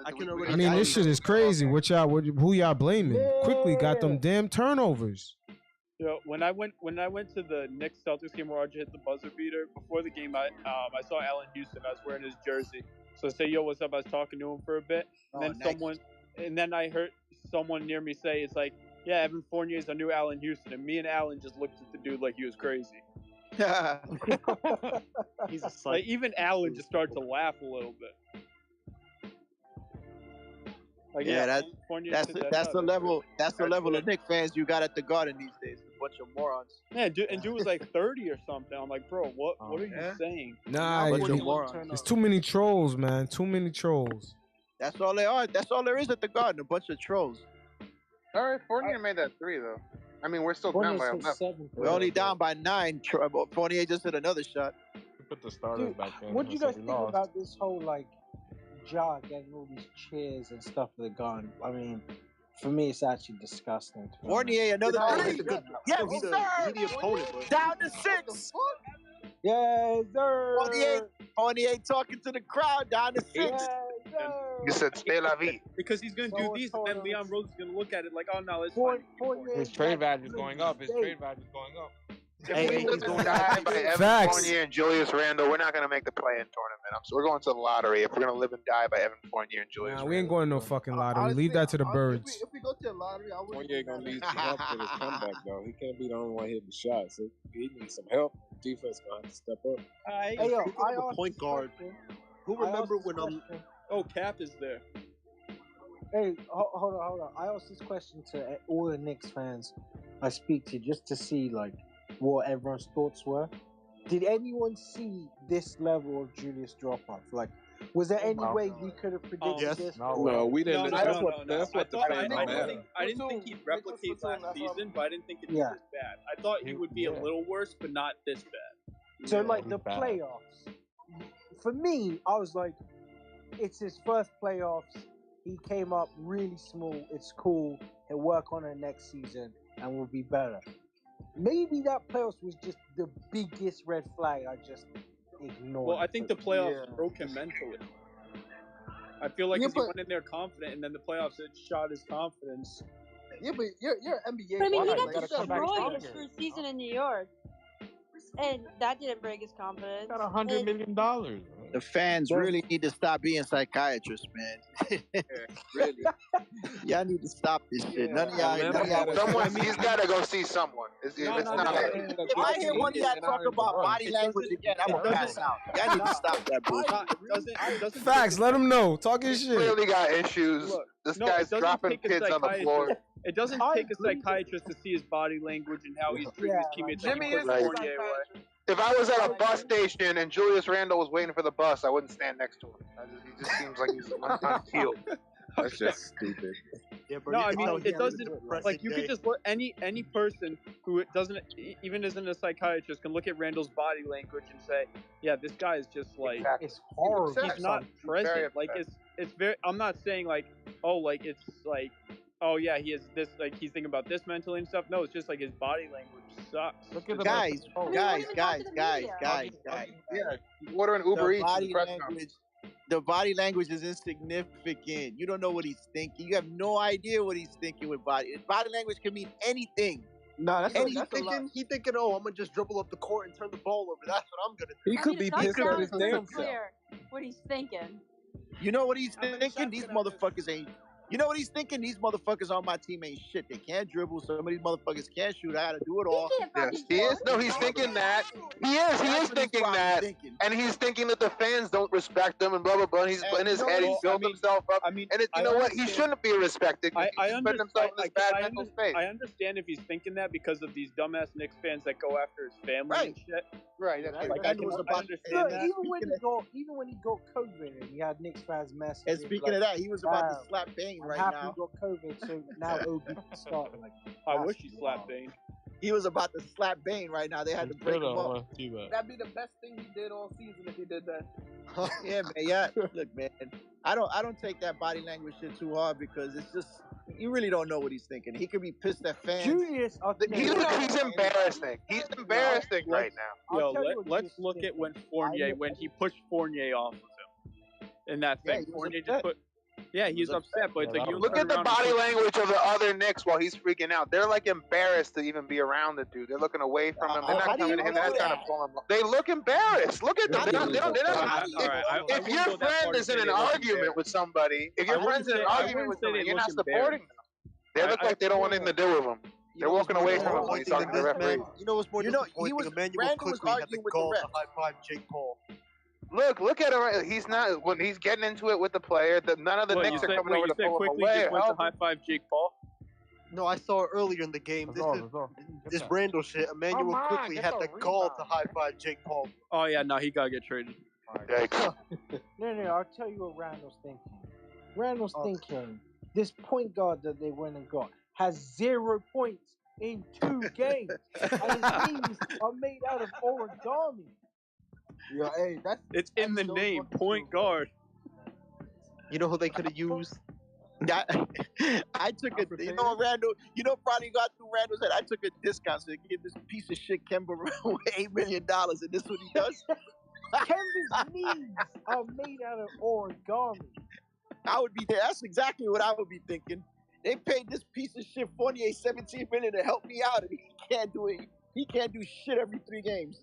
I mean, this shit is crazy. Who y'all blaming? Quickly got them damn turnovers. Yo, when I went to the Knicks Celtics game where RJ hit the buzzer beater before the game, I saw Allen Houston. I was wearing his jersey, so I say, "Yo, what's up?" I was talking to him for a bit, and then I heard someone near me say, "It's like, yeah, Evan Fournier's a new Allen Houston," and me and Allen just looked at the dude like he was crazy. He's a like even Allen just started to laugh a little bit. Like, that's the level. That's the level of Knicks fans you got at the Garden these days. A bunch of morons. Yeah, dude was like 30 or something. I'm like, bro, what are you saying? Nah, there's too many trolls, man. Too many trolls. That's all they are. That's all there is at the Garden. A bunch of trolls. All right, Fournier made that 3 though. I mean, we're still down by 11. We're only down by 9. Fournier just hit another shot. Put the starters back in. What do you guys think about this whole Ja getting all these cheers and stuff for the gun? I mean, for me, it's actually disgusting. Fournier, another thing. Yes, he's sir. the opponent. But... Down to 6. Yes, sir. Fournier talking to the crowd. Down to 6. Yes, you said stay la vie. Because he's going to do these, and then Leon Rose is going to look at it like, oh, no, it's fine. His trade value is going up. If we live and die by Evan Fournier and Julius Randle, we're not going to make the play-in tournament. So we're going to the lottery if we're going to live and die by Evan Fournier and Julius Randle. We ain't going to no fucking lottery. Honestly, leave that to the birds. If we go to the lottery, I would. Fournier going to need some help for his comeback, though. He can't be the only one hitting shots. He needs some help. Defense going to have to step up. Hey, yo, I have a point guard. Who remember when Oh, Cap is there. Hey, hold on. I asked this question to all the Knicks fans I speak to just to see what everyone's thoughts were. Did anyone see this level of Julius drop-off? Was there any way we could have predicted this? No, we didn't. I didn't think he'd replicate last season, but I didn't think it'd be this bad. I thought he would be a little worse, but not this bad. So, the playoffs, for me, I was like, it's his first playoffs. He came up really small. It's cool. He'll work on it next season and will be better. Maybe that playoffs was just the biggest red flag I just ignored. Well, I think the playoffs broke him mentally. I feel like he went in there confident, and then the playoffs it shot his confidence. Yeah, but you're NBA. But I mean, he got destroyed his first season in New York, and that didn't break his confidence. Got $100 million. The fans really need to stop being psychiatrists, man. Really. Y'all need to stop this shit. None of y'all. He's got to go see someone. It's not. If I hear one of y'all talk about body language again, I'm gonna pass out. Y'all need to stop that bullshit. Facts. Let him know. Talk his shit. Clearly got issues. This guy's dropping kids on the floor. It doesn't take a psychiatrist to see his body language and how he's treating his teammates. Jimmy is Fournier away. If I was at a bus station and Julius Randle was waiting for the bus, I wouldn't stand next to him. He just seems like he's unhealed. That's just stupid. Yeah, no, I mean it doesn't. Like you could just look any person who doesn't even isn't a psychiatrist can look at Randall's body language and say, yeah, this guy is just like it's horrible. He's not present. Like it's very. I'm not saying like it's like. Oh yeah, he has this he's thinking about this mentally and stuff. No, it's just like his body language sucks. Look at guys. Yeah, ordering Uber Eats. The body language is insignificant. You don't know what he's thinking. You have no idea what he's thinking with body. Body language can mean anything. Nah, that's thinking. He thinking, oh, I'm gonna just dribble up the court and turn the ball over. That's what I'm gonna do. He could be pissed at his damn self. What he's thinking. You know what he's thinking? These motherfuckers ain't. You know what he's thinking? These motherfuckers on my team ain't shit. They can't dribble. Some of these motherfuckers can't shoot. I gotta do it all. Yes, he is. No, he's thinking that. He is thinking that. And he's thinking that the fans don't respect him and blah, blah, blah. And he's in his head. He's built himself up. I mean, and you know what? He shouldn't be respected. He's putting himself in this bad mental space. I understand if he's thinking that because of these dumbass Knicks fans that go after his family and shit. Right. Like, I can understand that. Even when he got COVID and he had Knicks fans messing. And speaking of that, he was about to slap Bane right now. He got COVID, so now OB can start. I wish he slapped Bane. He was about to slap Bane right now. They had to break him up. That'd be the best thing he did all season if he did that. Yeah, man. Yeah, look, man. I don't take that body language shit too hard because it's just you really don't know what he's thinking. He could be pissed at fans. Julius, he's embarrassing. He's embarrassing right now. Yo, let's look at when he pushed Fournier off of him. And that thing, Fournier just put. Yeah, he's upset, but like, look at the body language of the other Knicks while he's freaking out. They're like embarrassed to even be around the dude. They're looking away from him. They're not coming to him. That's kind of pulling him. They look embarrassed. Look at them. They're not. If your friend is in an argument with somebody, if your friend's in an argument with somebody, you're not supporting them. They look like they don't want anything to do with him. They're walking away from him when he's talking to the referee. You know what's more disappointing? Emmanuel quickly had the goal to high five Jake Paul. Look at him. He's not when he's getting into it with the player. None of the Knicks are coming over to pull him away. Just went to high five Jake Paul. No, I saw it earlier in the game. This Randall shit. Emmanuel quickly had the gall to high five Jake Paul. Oh yeah, no, he gotta get traded. No, I'll tell you what Randall's thinking. Randall's thinking this point guard that they went and got has 0 points in 2 games, and his teams are made out of origami. Yeah, hey, it's in the name, point guard. You know who they could have used? I took Randall. You know, probably got through Randall's head. I took a discount so they give this piece of shit Kemba $8 million, and this is what he does. Kemba's knees are made out of origami. I would be there. That's exactly what I would be thinking. They paid this piece of shit Fournier $17 million to help me out, and he can't do it. He can't do shit every 3 games.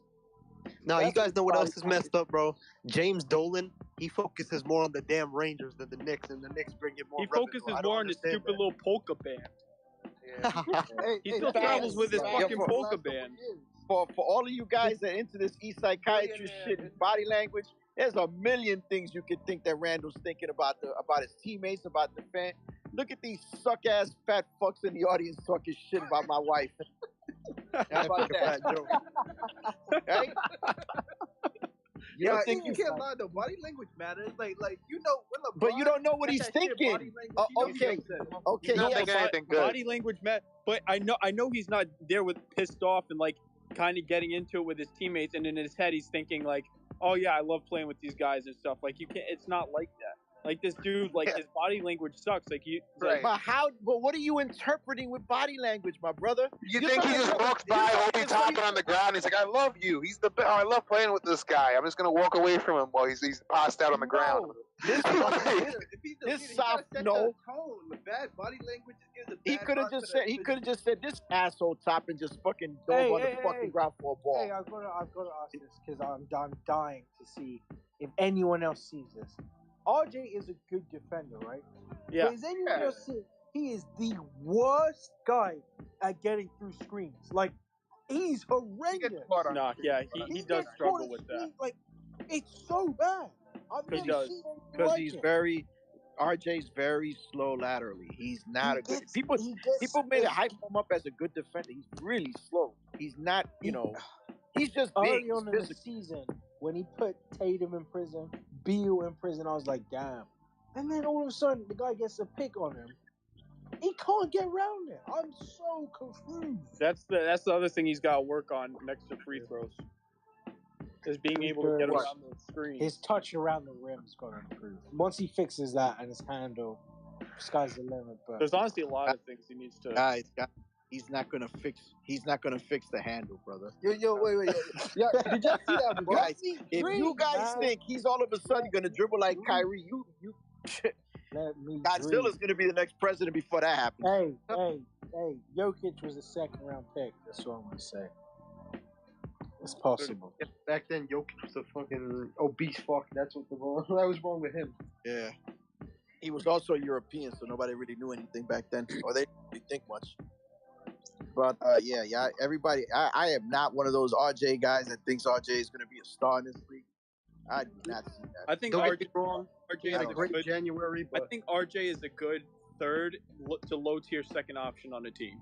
Nah, you guys know what else is messed up, bro? James Dolan, he focuses more on the damn Rangers than the Knicks, and the Knicks bring in more revenue. He focuses more on his stupid little polka band. He still travels with his fucking polka band. For all of you guys that are into this psychiatry shit and body language, there's a million things you could think that Randall's thinking about his teammates, about the fan. Look at these suck-ass fat fucks in the audience talking shit about my wife. How about that? Right? Yeah, you can't lie though. Body language matters. Like you know, but you don't know what he's thinking. Okay. Body language matters. But I know he's not there with pissed off and like kind of getting into it with his teammates, and in his head he's thinking like, oh yeah, I love playing with these guys and stuff. Like you can't. It's not like that. Like this dude, like his body language sucks. Like you, right. But what are you interpreting with body language, my brother? You think he just walks by Obi Toppin on the ground? He's like, I love you. He's the best. I love playing with this guy. I'm just gonna walk away from him while he's passed out on the ground. This soft no. The bad body language is a bad. He could have just said this asshole Toppin just fucking dove on the fucking ground for a ball. Hey, I've got to ask this because I'm dying to see if anyone else sees this. RJ is a good defender, right? Yeah. But is anyone else see? He is the worst guy at getting through screens. Like, he's horrendous. No, yeah, he does struggle with that. Like, it's so bad. I've never does. seen anything Because like he's it. RJ's very slow laterally. He's not a good. People made it hype him up as a good defender. He's really slow. He's not, he's just big. Early on in the season, when he put Tatum in prison, Beal in prison, I was like, damn. And then all of a sudden, the guy gets a pick on him. He can't get around it. I'm so confused. That's the other thing he's got to work on next to free throws. Is being able to get around the screen. His touch around the rim is going to improve. Once he fixes that and his handle, sky's the limit. But there's honestly a lot of things he needs to. Guys, he's not gonna fix the handle, brother. Yo, wait. Yo, did y'all see that? Guys, if you guys think he's all of a sudden gonna dribble like Kyrie, you Godzilla's gonna be the next president before that happens. Hey, Jokic was a second-round pick. That's what I'm gonna say. It's possible. Back then, Jokic was a fucking obese fuck. That's what that was wrong with him. Yeah. He was also European, so nobody really knew anything back then, or they didn't really think much. But everybody, I am not one of those RJ guys that thinks RJ is going to be a star in this league. I do not see that. I think RJ is a good January. But I think RJ is a good third to low tier second option on a team.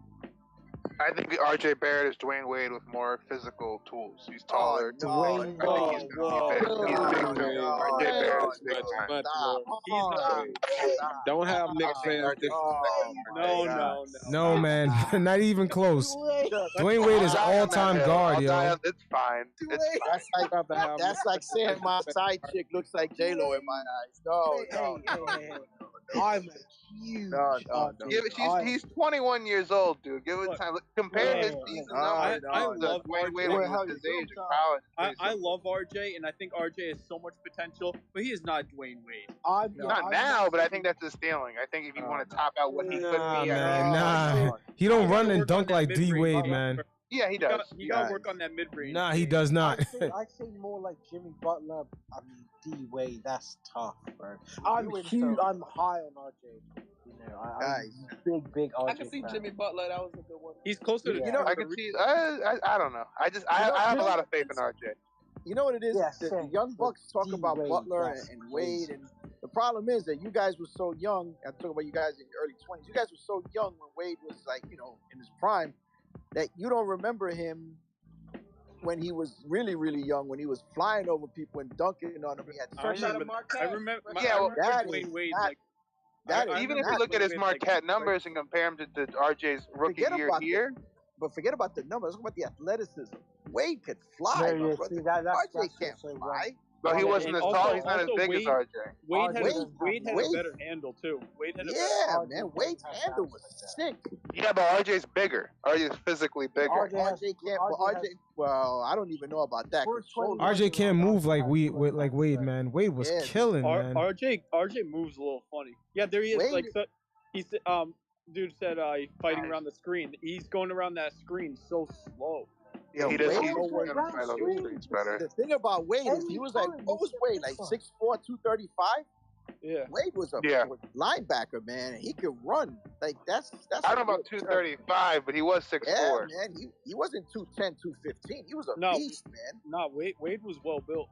I think the RJ Barrett is Dwayne Wade with more physical tools. He's taller. I think he's big. He's big too. RJ Barrett is big time. Don't have Knicks fans. No, man, not even close. Dwayne Wade is all-time guard, yo. It's fine. That's like saying my side chick looks like J-Lo in my eyes. No. I'm a huge. He's 21 years old, dude. Give it time. Compare his season numbers. I love Dwayne Wade with his age in college. I love RJ, and I think RJ has so much potential, but he is not Dwayne Wade. Not now, but I think that's his ceiling. I think if you want to top out what he could be, nah, he don't run and dunk like D Wade, man. Yeah, he does. He got to work on that mid-range. Nah, he does not. I say more like Jimmy Butler. I mean, D Wade. That's tough, bro. I'm huge. I'm high on RJ. I'm big RJ. I can see Jimmy Butler. That was a good one. He's closer to. I can see. I don't know. I have a lot of faith in RJ. You know what it is? The young Bucks talk about Butler and Wade, and the problem is that you guys were so young. I'm talking about you guys in your early 20s. You guys were so young when Wade was like, in his prime, that you don't remember him when he was really, really young, when he was flying over people and dunking on them. He had I remember Dwayne Wade. Even if you look at his Marquette numbers and compare him to RJ's rookie year here. But forget about the numbers. Look about the athleticism. Wade could fly. RJ can't fly. But he wasn't as tall. He's not as big as RJ. Wade had a better handle too. Wade's handle was sick. Yeah, but RJ's bigger. RJ's physically bigger. RJ can't. Well, I don't even know about that. RJ can't move like Wade, man. Wade was killing, man. RJ moves a little funny. Yeah, there he is. He's dude said fighting around the screen. He's going around that screen so slow. Yeah, he does. He's better. The thing about Wade is he was like, what was Wade, like 6'4", 235? Yeah. Wade was a linebacker, man. He could run. Like that's. I don't know about 235, but he was 6'4". Yeah, man. He wasn't 210, 215. He was a beast, man. No, Wade was well built.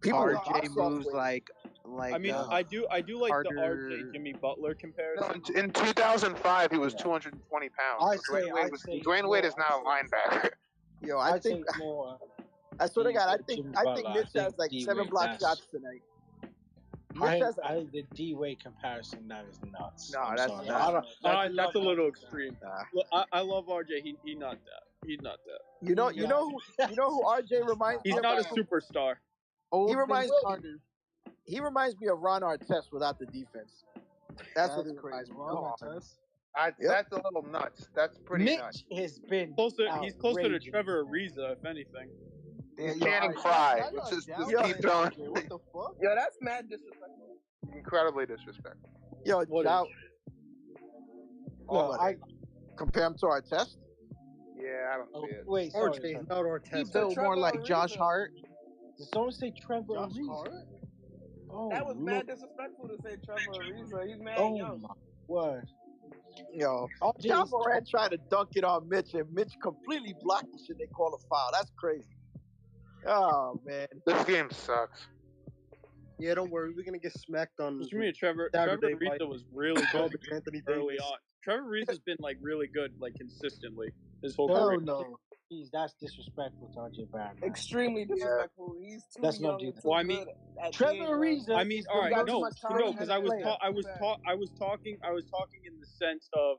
RJ moves like. I mean, I do like the RJ Jimmy Butler comparison. No, in 2005, he was 220 pounds. Dwayne Wade is now a linebacker. Yo, I think more. I swear to God, I think Mitch has like 7 block shots tonight. I think the D Wade comparison that is nuts. No, that's a little extreme. I love RJ. He's not that. He's not that. You know who RJ reminds me of? He's not a superstar. He reminds me of Ron Artest without the defense. That's what he reminds me of. That's a little nuts. That's pretty nuts. Has been he's closer to Trevor Ariza, if anything. Channing Frye. Just keep throwing. What the fuck? Yo, that's mad disrespectful. Incredibly disrespectful. Yo, I compare him to Artest. Yeah, I don't see it. Wait, RJ, not Artest. He's built more like Josh Hart. Did someone say Trevor Ariza? Oh, that was mad disrespectful to say Trevor Ariza. He's mad young. My word. Yo, John Moran tried to dunk it on Mitch, and Mitch completely blocked the shit. They call a foul. That's crazy. Oh man, this game sucks. Yeah, don't worry. We're gonna get smacked on. For me, Trevor Ariza was really good Anthony early Davis. on. Trevor Ariza's been like really good, like consistently his whole No, career. no. That's disrespectful to RJ Barrett. Extremely disrespectful. He's too Let's young not do and that. too Well, I mean, good at Trevor being Ariza. I mean, all right, no, because I was talking in the sense of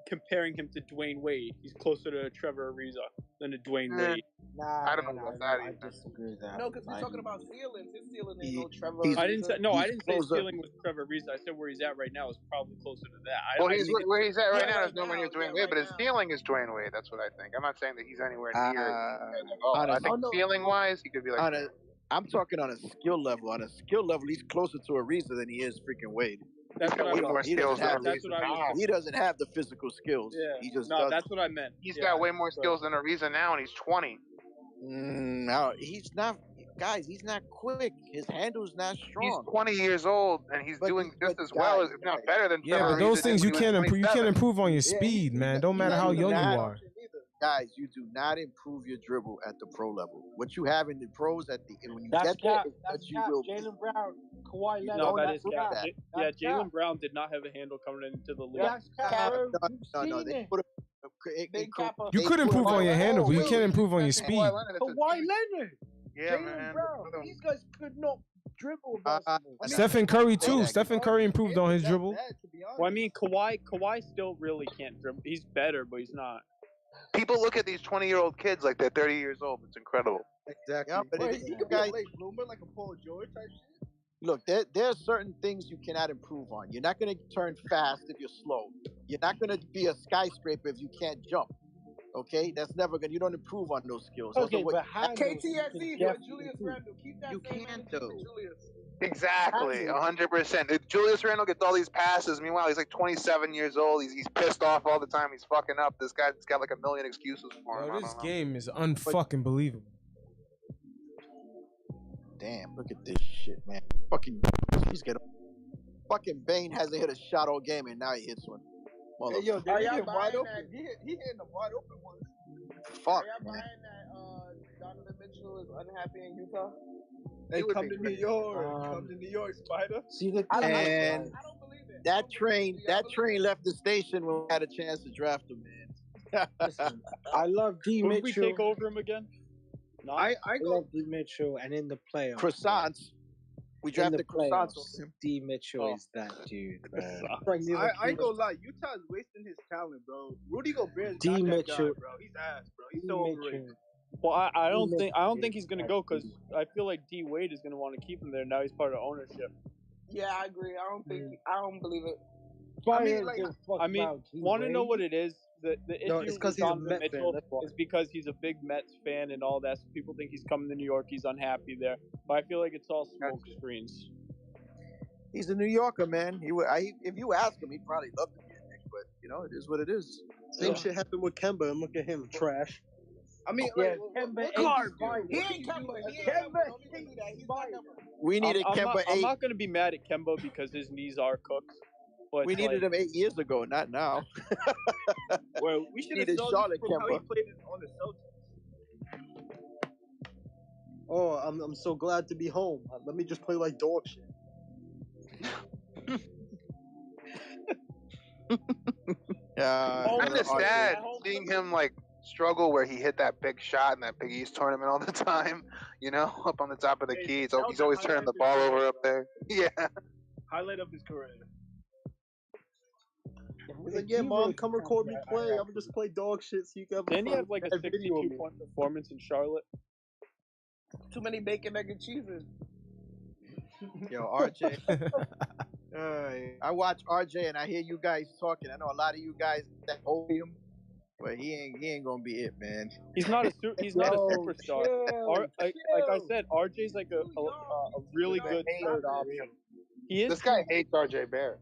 comparing him to Dwayne Wade. He's closer to Trevor Ariza than to Dwayne Wade. Nah, I don't know about that. I disagree with that. No, because we're talking about ceilings. His ceiling ain't no Trevor. I didn't say closer. ceiling with Trevor Ariza. I said where he's at right now is probably closer to that. Well, where he's at right now is nowhere near Dwayne Wade, but his ceiling is Dwayne Wade. That's what I think. I'm not saying that he's anywhere near at all. I think ceiling-wise, he could be like. I'm talking on a skill level. On a skill level, he's closer to Ariza than he is freaking Wade. That's what I more skills than Ariza. He doesn't have the physical skills. Yeah. He just no, that's what I meant. He's got way more skills than Ariza now, and he's 20. No, he's not. Guys, he's not quick. His handle's not strong. He's 20 years old, and he's doing just as well, if not better than. Yeah, but those things you can't improve. You can't improve on your speed, man. Don't matter how young you are. Guys, you do not improve your dribble at the pro level. What you have in the pros when you That's get there, cap. is That's what you cap. will. Jaylen Brown, Kawhi Leonard. No, that that's is cap. cap. Yeah, That's Jaylen cap. Brown did not have a handle coming into the league. That's cap. No. They put You could improve on your handle, but you can't improve on your speed. Kawhi Leonard. Yeah, Jaylen man. Brown. These guys could not dribble. Stephen Curry too. Stephen Curry improved on his dribble. Well, I mean, Kawhi still really can't dribble. He's better, but he's not. People look at these 20-year-old kids like they're 30 years old. It's incredible. Exactly. Yeah, but he could be a late bloomer, like a Paul George type shit. Look, there are certain things you cannot improve on. You're not going to turn fast if you're slow. You're not going to be a skyscraper if you can't jump. Okay, that's never gonna. You don't improve on those skills. Okay, but KTSE for Julius Randle. Keep that same can't energy though. for Julius. Exactly, 100%. Julius Randle gets all these passes. Meanwhile, he's like 27 years old. He's pissed off all the time. He's fucking up. This guy's got like a million excuses for him. Bro, this game is unfucking believable. Damn, look at this shit, man. Fucking, he's getting. Fucking Bane hasn't hit a shot all game, and now he hits one. Hey, yo, did he get wide open? He hitting the wide open ones. Fuck, Are y'all man. buying that Donovan Mitchell is unhappy in Utah? Hey, come to New York. Come to New York, Spider. See the I don't believe it. That train left the station when we had a chance to draft him, man. Listen, I love D Who Mitchell. did we take over him again? No, I love D Mitchell, and in the playoffs, Croissants. We drafted croissants. D Mitchell is that dude, man. I ain't gonna lie, Utah's wasting his talent, bro. Rudy Gobert, D Mitchell, bro. He's ass, bro. He's so overrated. Well, I don't think he's gonna go because I feel like D Wade is gonna want to keep him there. Now he's part of ownership. Yeah, I agree. I don't believe it. I mean, want to know what it is? The issue it's 'cause with he's a Donovan Met fan, Mitchell that's why. is because he's a big Mets fan and all that. So people think he's coming to New York. He's unhappy there, but I feel like it's all smoke screens. He's a New Yorker, man. If you ask him, he'd probably love to be a Knick, but you know, it is what it is. Same shit happened with Kemba, and look at him, trash. I mean, yeah, Kemba He ain't Kemba. We needed Kemba 8. I'm not gonna be mad at Kemba because his knees are cooked. But we needed him 8 years ago, not now. Well, we should have needed saw Charlotte this from how he Kemba. played on the Celtics. Oh, I'm so glad to be home. Let me just play like dog shit. I'm just sad seeing him like struggle where he hit that big shot in that Big East tournament all the time. You know, up on the top of the key. So he's always turning the ball over up there. Yeah. Highlight of his career. He's like, yeah, mom, come record me play. I'm gonna just play dog shit so you can. Didn't he have like a 62-point performance in Charlotte? Too many bacon, egg, and cheeses. Yo, RJ. I watch RJ and I hear you guys talking. I know a lot of you guys that owe him, but he ain't gonna be it, man. He's not a superstar. Like I said, RJ's like a really good third option. He is. This guy hates RJ Barrett.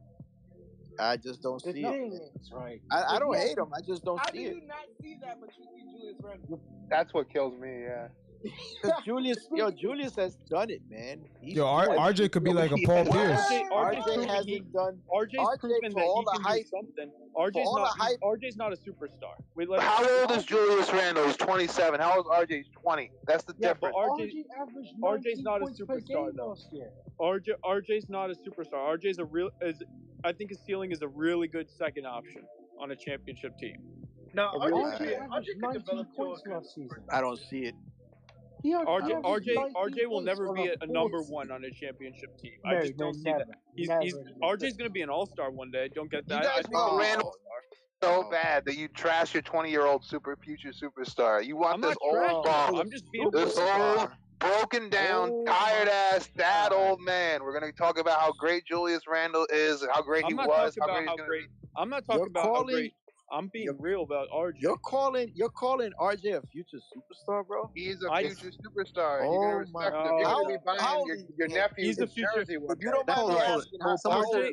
I just don't see it. Right. I don't hate him. I just don't How see do it. you not see that, but you see Julius Randle? That's what kills me. Yeah. Julius has done it, man. RJ could be like a Paul Pierce. RJ hasn't done. RJ's proven that he can do something. RJ's not a superstar. How old is Julius Randle? He's 27. How old is RJ? 20. That's the difference. But RJ's not a superstar though. RJ's not a superstar. RJ's I think his ceiling is a really good second option on a championship team. No, RJ could develop points last season. I don't see it. RJ will never be a number one on a championship team. I just don't see that. RJ's going to be an all-star one day. Don't get that. You guys want Randall so bad that you trash your 20-year-old future superstar. You want this old bum. I'm just being this old, broken down, tired ass, sad old man. We're going to talk about how great Julius Randle is, how great he was, how great he's going to be. I'm not talking about how great. I'm being real about RJ. You're calling RJ a future superstar, bro? He is a future superstar. You're gonna respect him. You're gonna be buying your nephew he's a future. You don't mind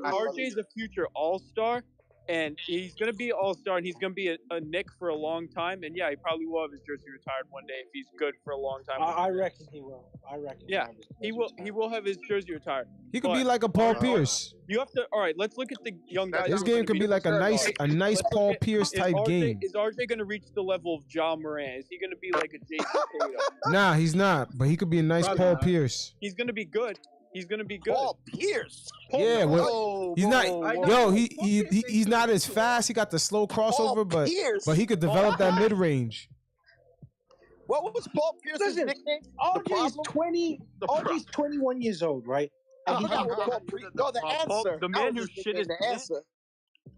RJ's a future all-star, and he's gonna be all-star, and he's gonna be a Knick for a long time. And yeah, he probably will have his jersey retired one day if he's good for a long time. I reckon he will. Yeah, he will. He will have his jersey retired. He could be like a Paul Pierce. You have to. All right, let's look at the young guys. This game could be like a nice Paul Pierce type game. Is RJ going to reach the level of John Moran? Is he going to be like a Jason Tatum? Nah, he's not. But he could be a nice Paul Pierce. He's going to be good. He's going to be good. Paul Pierce. Yeah, well, he's not. Yo, he's not as fast. He got the slow crossover, but he could develop that mid range. What was Paul Pierce's nickname? RJ's 21 years old, right? And he got the answer. The man who shit is the answer.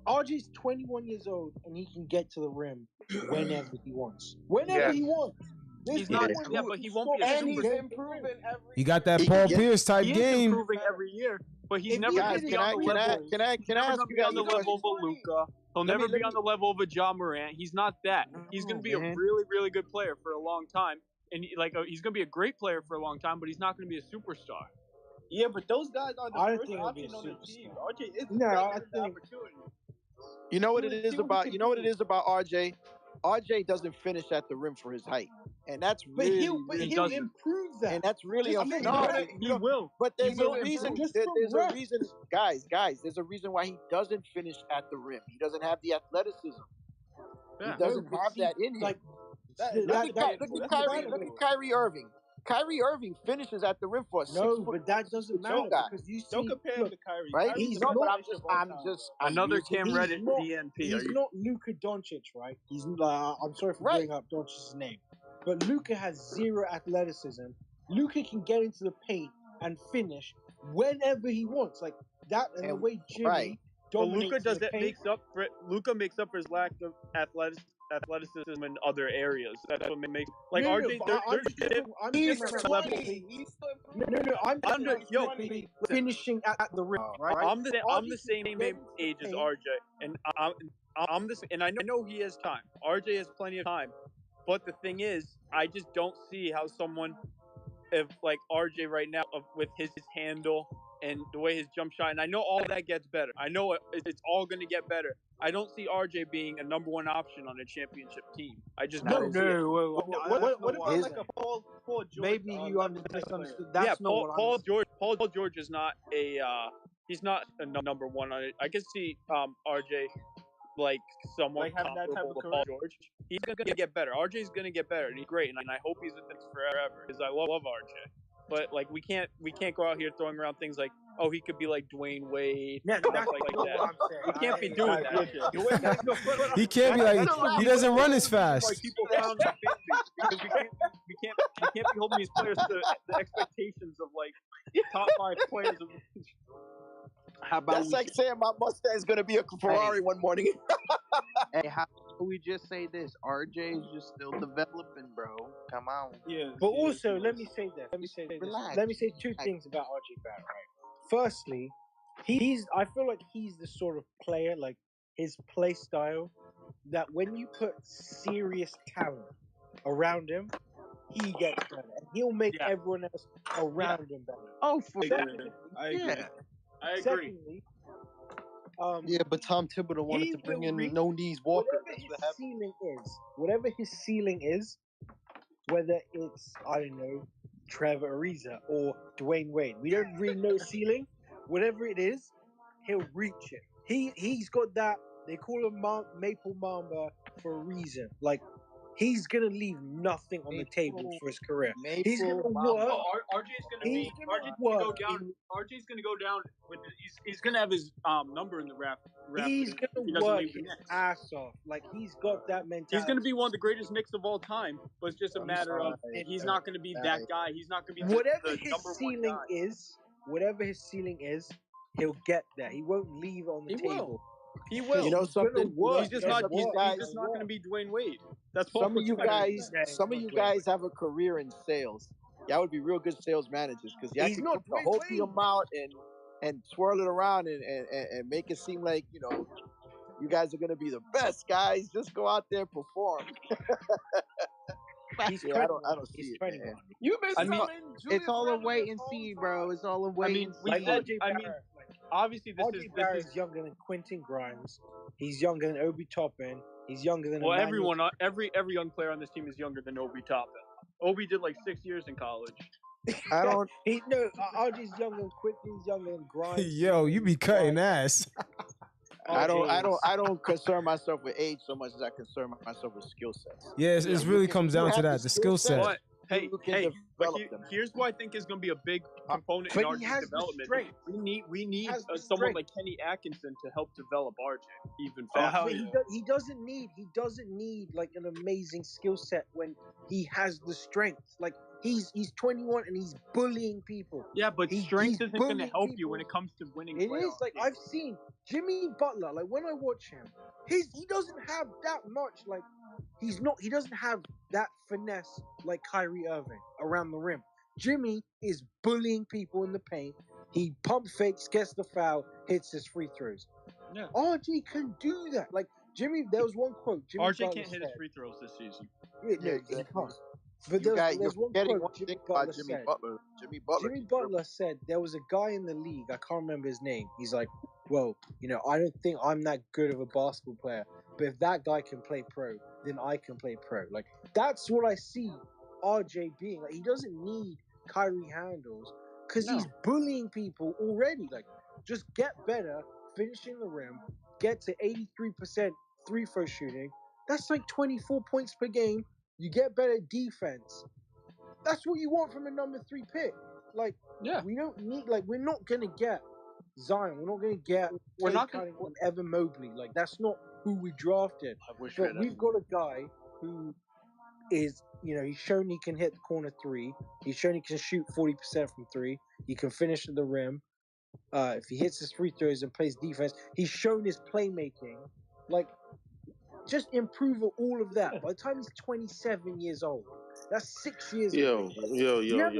RJ's 21 years old, and he can get to the rim whenever he wants. Whenever he wants. He's not. Yeah, but he won't be. And he's improving every. He got that Paul Pierce type game. He's improving every year, but he's never going to be on the level. Can I ask you guys on the level of a Luka? He'll never be on the level of a John Morant. He's not that. He's going to be a really, really good player for a long time, and he's going to be a great player for a long time, but he's not going to be a superstar. Yeah, but those guys are the first option on the team. RJ is the opportunity. You know what it is about RJ? RJ doesn't finish at the rim for his height, and that's really. He'll improve that, and that's really unfortunate. He will. But there's a reason. There's a reason, guys. There's a reason why he doesn't finish at the rim. He doesn't have the athleticism. Yeah. He doesn't have that in him. Look at Kyrie Irving. Kyrie Irving finishes at the rim for a 6 foot. No, but that doesn't matter because you don't compare him to Kyrie. Right? Kyrie's He's not. I'm just another Cam Reddish DNP. He's not Luka Doncic, right? He's. I'm sorry for bringing up Doncic's name, but Luka has zero athleticism. Luka can get into the paint and finish whenever he wants, like that. And the way Jimmy. Right. But Luka makes up for his lack of athleticism in other areas. That's what makes RJ. I'm finishing at the rim. Right? I'm the same age as RJ, and I'm this, and I know he has time. RJ has plenty of time, but the thing is, I just don't see how someone, if like RJ right now, with his handle and the way his jump shot, and I know all that gets better. I know it's all going to get better. I don't see RJ being a number one option on a championship team. I just don't. What about like a Paul George? Maybe you misunderstood. That's Paul George is not a. He's not a number one on it. I can see RJ like somewhat comparable to Paul George. He's gonna get better. RJ's gonna get better, and he's great, and I hope he's with us forever because I love RJ. But like we can't go out here throwing around things like, oh, he could be like Dwayne Wade, stuff like that. We can't be doing that. He can't be like he doesn't run as fast. Like people found because we can't be holding these players to the expectations of like top 5 players. How about that's like saying my Mustang's gonna be a Ferrari one morning. Hey, how about we just say this? RJ is just still developing, bro. Come on. Yeah. But also, let me say Relax. Let me say 2 things about RJ Barrett. Right. Firstly, I feel like he's the sort of player, like his play style, that when you put serious talent around him, he gets better, and he'll make everyone else around him better. Oh, for sure. I agree. Secondly, but Tom Thibodeau wanted to bring in no knees Walker. Whatever his ceiling is, whether it's, I don't know, Trevor Ariza or Dwayne Wade. We don't really know ceiling. Whatever it is, he'll reach it. He's got that. They call him Maple Mamba for a reason. Like, he's gonna leave nothing on the table for his career. He's gonna work. RJ's gonna go down with. He's gonna have his number in the draft. He's gonna work his ass off. Like, he's got that mentality. He's gonna be one of the greatest Knicks of all time, but it's just a matter of he's not gonna be that guy. He's not gonna be whatever the his number ceiling one guy. is. Whatever his ceiling is, he'll get there. He won't leave it on the table. He will. You know something? He's just not going to be Dwayne Wade. That's some of you guys have a career in sales. Y'all would be real good sales managers because y'all can put the whole team out and swirl it around and make it seem like, you know, you guys are going to be the best guys. Just go out there and perform. He's I don't see it, man. You've been it's all a wait and see, bro. It's all a wait and see. Obviously, this is younger than Quentin Grimes. He's younger than Obi Toppin. He's younger than every young player on this team is younger than Obi Toppin. Obi did like 6 years in college. RJ's younger than Quentin. He's younger than Grimes. Yo, you be cutting ass. I don't concern myself with age so much as I concern myself with skill sets. Yeah, it really comes down to that, the skill set. But, here's what I think is going to be a big component in RJ's development. We need someone like Kenny Atkinson to help develop RJ even faster. He doesn't need like an amazing skill set when he has the strength. Like, he's 21 and he's bullying people. Yeah, but strength isn't going to help you when it comes to winning. It is. Like, I've seen Jimmy Butler. Like, when I watch him, he doesn't have that much. Like, he doesn't have that finesse like Kyrie Irving around the rim. Jimmy is bullying people in the paint. He pump fakes, gets the foul, hits his free throws. Yeah. RJ can do that. Like, Jimmy, there was one quote. Jimmy RJ Butler can't hit said, his free throws this season. He can't. But there's one quote Jimmy Butler said there was a guy in the league, I can't remember his name. He's like, well, you know, I don't think I'm that good of a basketball player, but if that guy can play pro, then I can play pro. Like, that's what I see RJ being. Like, he doesn't need Kyrie handles because he's bullying people already. Like, just get better, finishing the rim, get to 83% three-throw shooting. That's like 24 points per game. You get better defense. That's what you want from a number 3 pick. Like, we don't need, like, we're not going to get Zion. We're not going to get Evan Mobley. Like, that's not who we drafted. But we've got a guy who is, you know, he's shown he can hit the corner 3. He's shown he can shoot 40% from 3. He can finish at the rim. If he hits his free throws and plays defense, he's shown his playmaking. Like, just improve all of that. By the time he's 27 years old, that's 6 years. Yo. Man, you know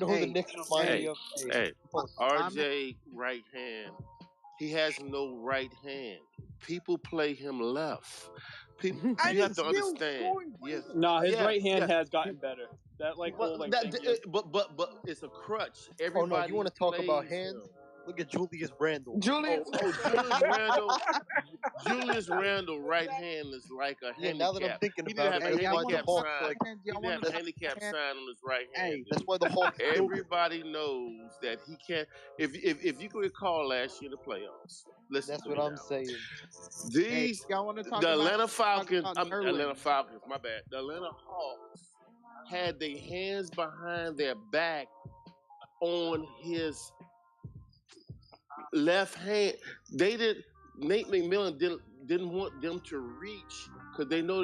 who the Knicks remind me of? Hey, RJ right hand. He has no right hand. People play him left. People, you have to understand. Yes. No, his right hand has gotten better. That but it's a crutch. Everybody. You want to talk about hands? Look at Julius Randle. Julius Randle, right hand is like a handicap. Now that I'm thinking about it, he didn't have a handicap sign on his right hand. Hey, that's why the Hawks. Everybody knows that he can't. If you could recall last year in the playoffs, that's what I'm saying. Y'all want to talk about Atlanta Falcons? Atlanta Falcons. My bad. The Atlanta Hawks had their hands behind their back on his left hand. Nate McMillan didn't want them to reach because they know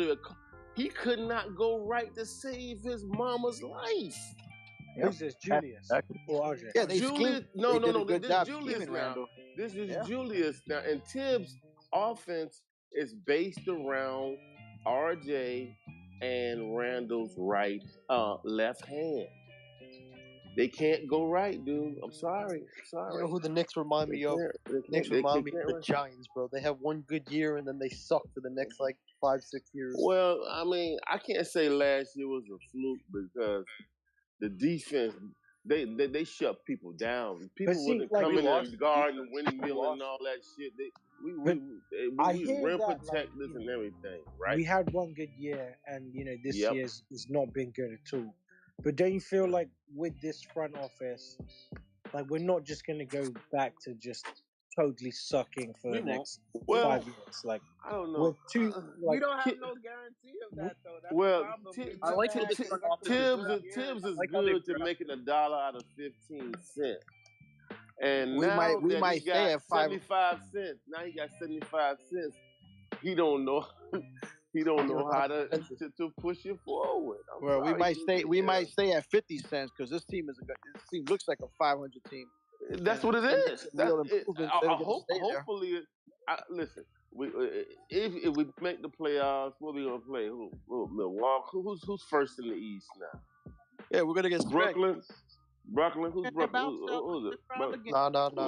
he could not go right to save his mama's life. Who's this, Julius or RJ? Yeah, Julius. No. This is Julius now. This is Julius now, and Tibbs' offense is based around RJ and Randall's left hand. They can't go right, dude. I'm sorry. You know who the Knicks remind me of? The Knicks remind me of the Giants, bro. They have one good year and then they suck for the next 5-6 years. Well, I mean, I can't say last year was a fluke because the defense they shut people down. People wouldn't come in and guard and windmill and all that shit. I hear rim that, protectors and everything, right? We had one good year, and this year's it's not been good at all. But don't you feel like with this front office, like we're not just gonna go back to just totally sucking for the next 5 years? Like I don't know. With two, We don't have no guarantee of that though. That's well, the problem. Tibbs is good to making $1 out of 15 cents. And we now might he stay got at 5 75 cents. Now he got 75 cents. He don't know. He don't know how to push it forward. We might stay at 50 cents because this team looks like a 500 team. That's what it is. Hopefully, listen. If we make the playoffs, what we gonna play? Who? Milwaukee. Who's first in the East now? Yeah, we're gonna get Brooklyn. Who's Brooklyn? Who's it? No.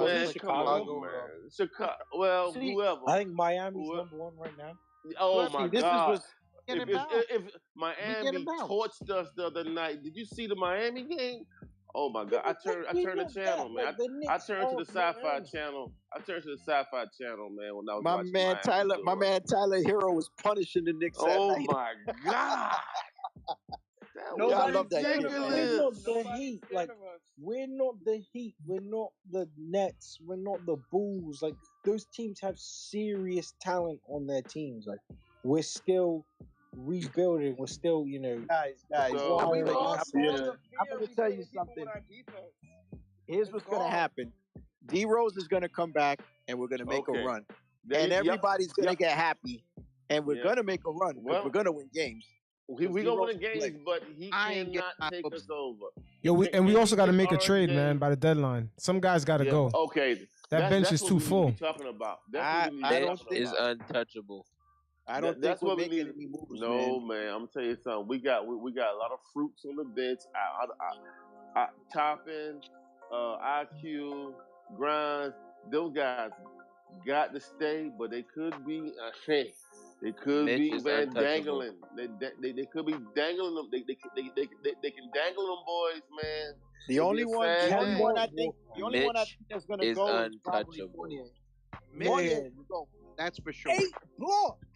Man, Chicago. man. Chicago. Well, whoever. I think Miami's #1 right now. Oh my God! If Miami torched us the other night, did you see the Miami game? Oh my God! I turned the channel, man. I turned to the Sci-Fi channel. Man. When I was watching Miami. My man Tyler Hero was punishing the Knicks. Oh my God! I love that kid. We're not the Heat. Like we're not the Heat. We're not the Nets. We're not the Bulls. Like those teams have serious talent on their teams. Like we're still rebuilding. We're still, guys. I'm gonna tell you something. Here's what's gonna happen. D Rose is gonna come back, and we're gonna make a run, and everybody's gonna get happy, and we're gonna make a run. We're gonna win games. We're gonna win games, but he cannot take us over. Yo, we also got to make a trade, man, by the deadline. Some guys got to go. Okay, that bench is too full. Talking about bench is untouchable. I don't think we're making any moves. No, man. I'm gonna tell you something. We got a lot of fruits on the bench. Toppin, IQ, Grimes. Those guys got to stay, but they could be They could be dangling. They could be dangling them. They can dangle them boys, man. The only one I think that's gonna go is probably Mitch. That's for sure. 8 blocks.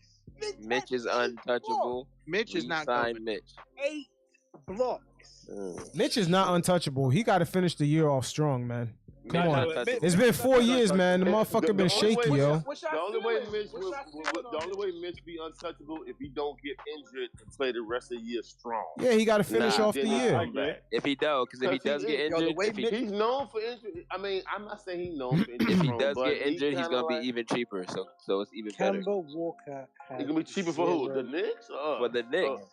Mitch is untouchable. Mitch is not signed Mitch. 8 blocks. Mitch is not untouchable. He got to finish the year off strong, man. Come on. It's been 4 years, man. The motherfucker been shaky, yo. The only way Mitch be untouchable if he don't get injured and play the rest of the year strong. Yeah, he got to finish off the year. If he does get injured, he's known for injury. I mean, I'm not saying he's known for injury. If he does get injured, he's gonna be even cheaper. So it's even better. Kemba Walker. He's gonna be cheaper for who? The Knicks? For the Knicks.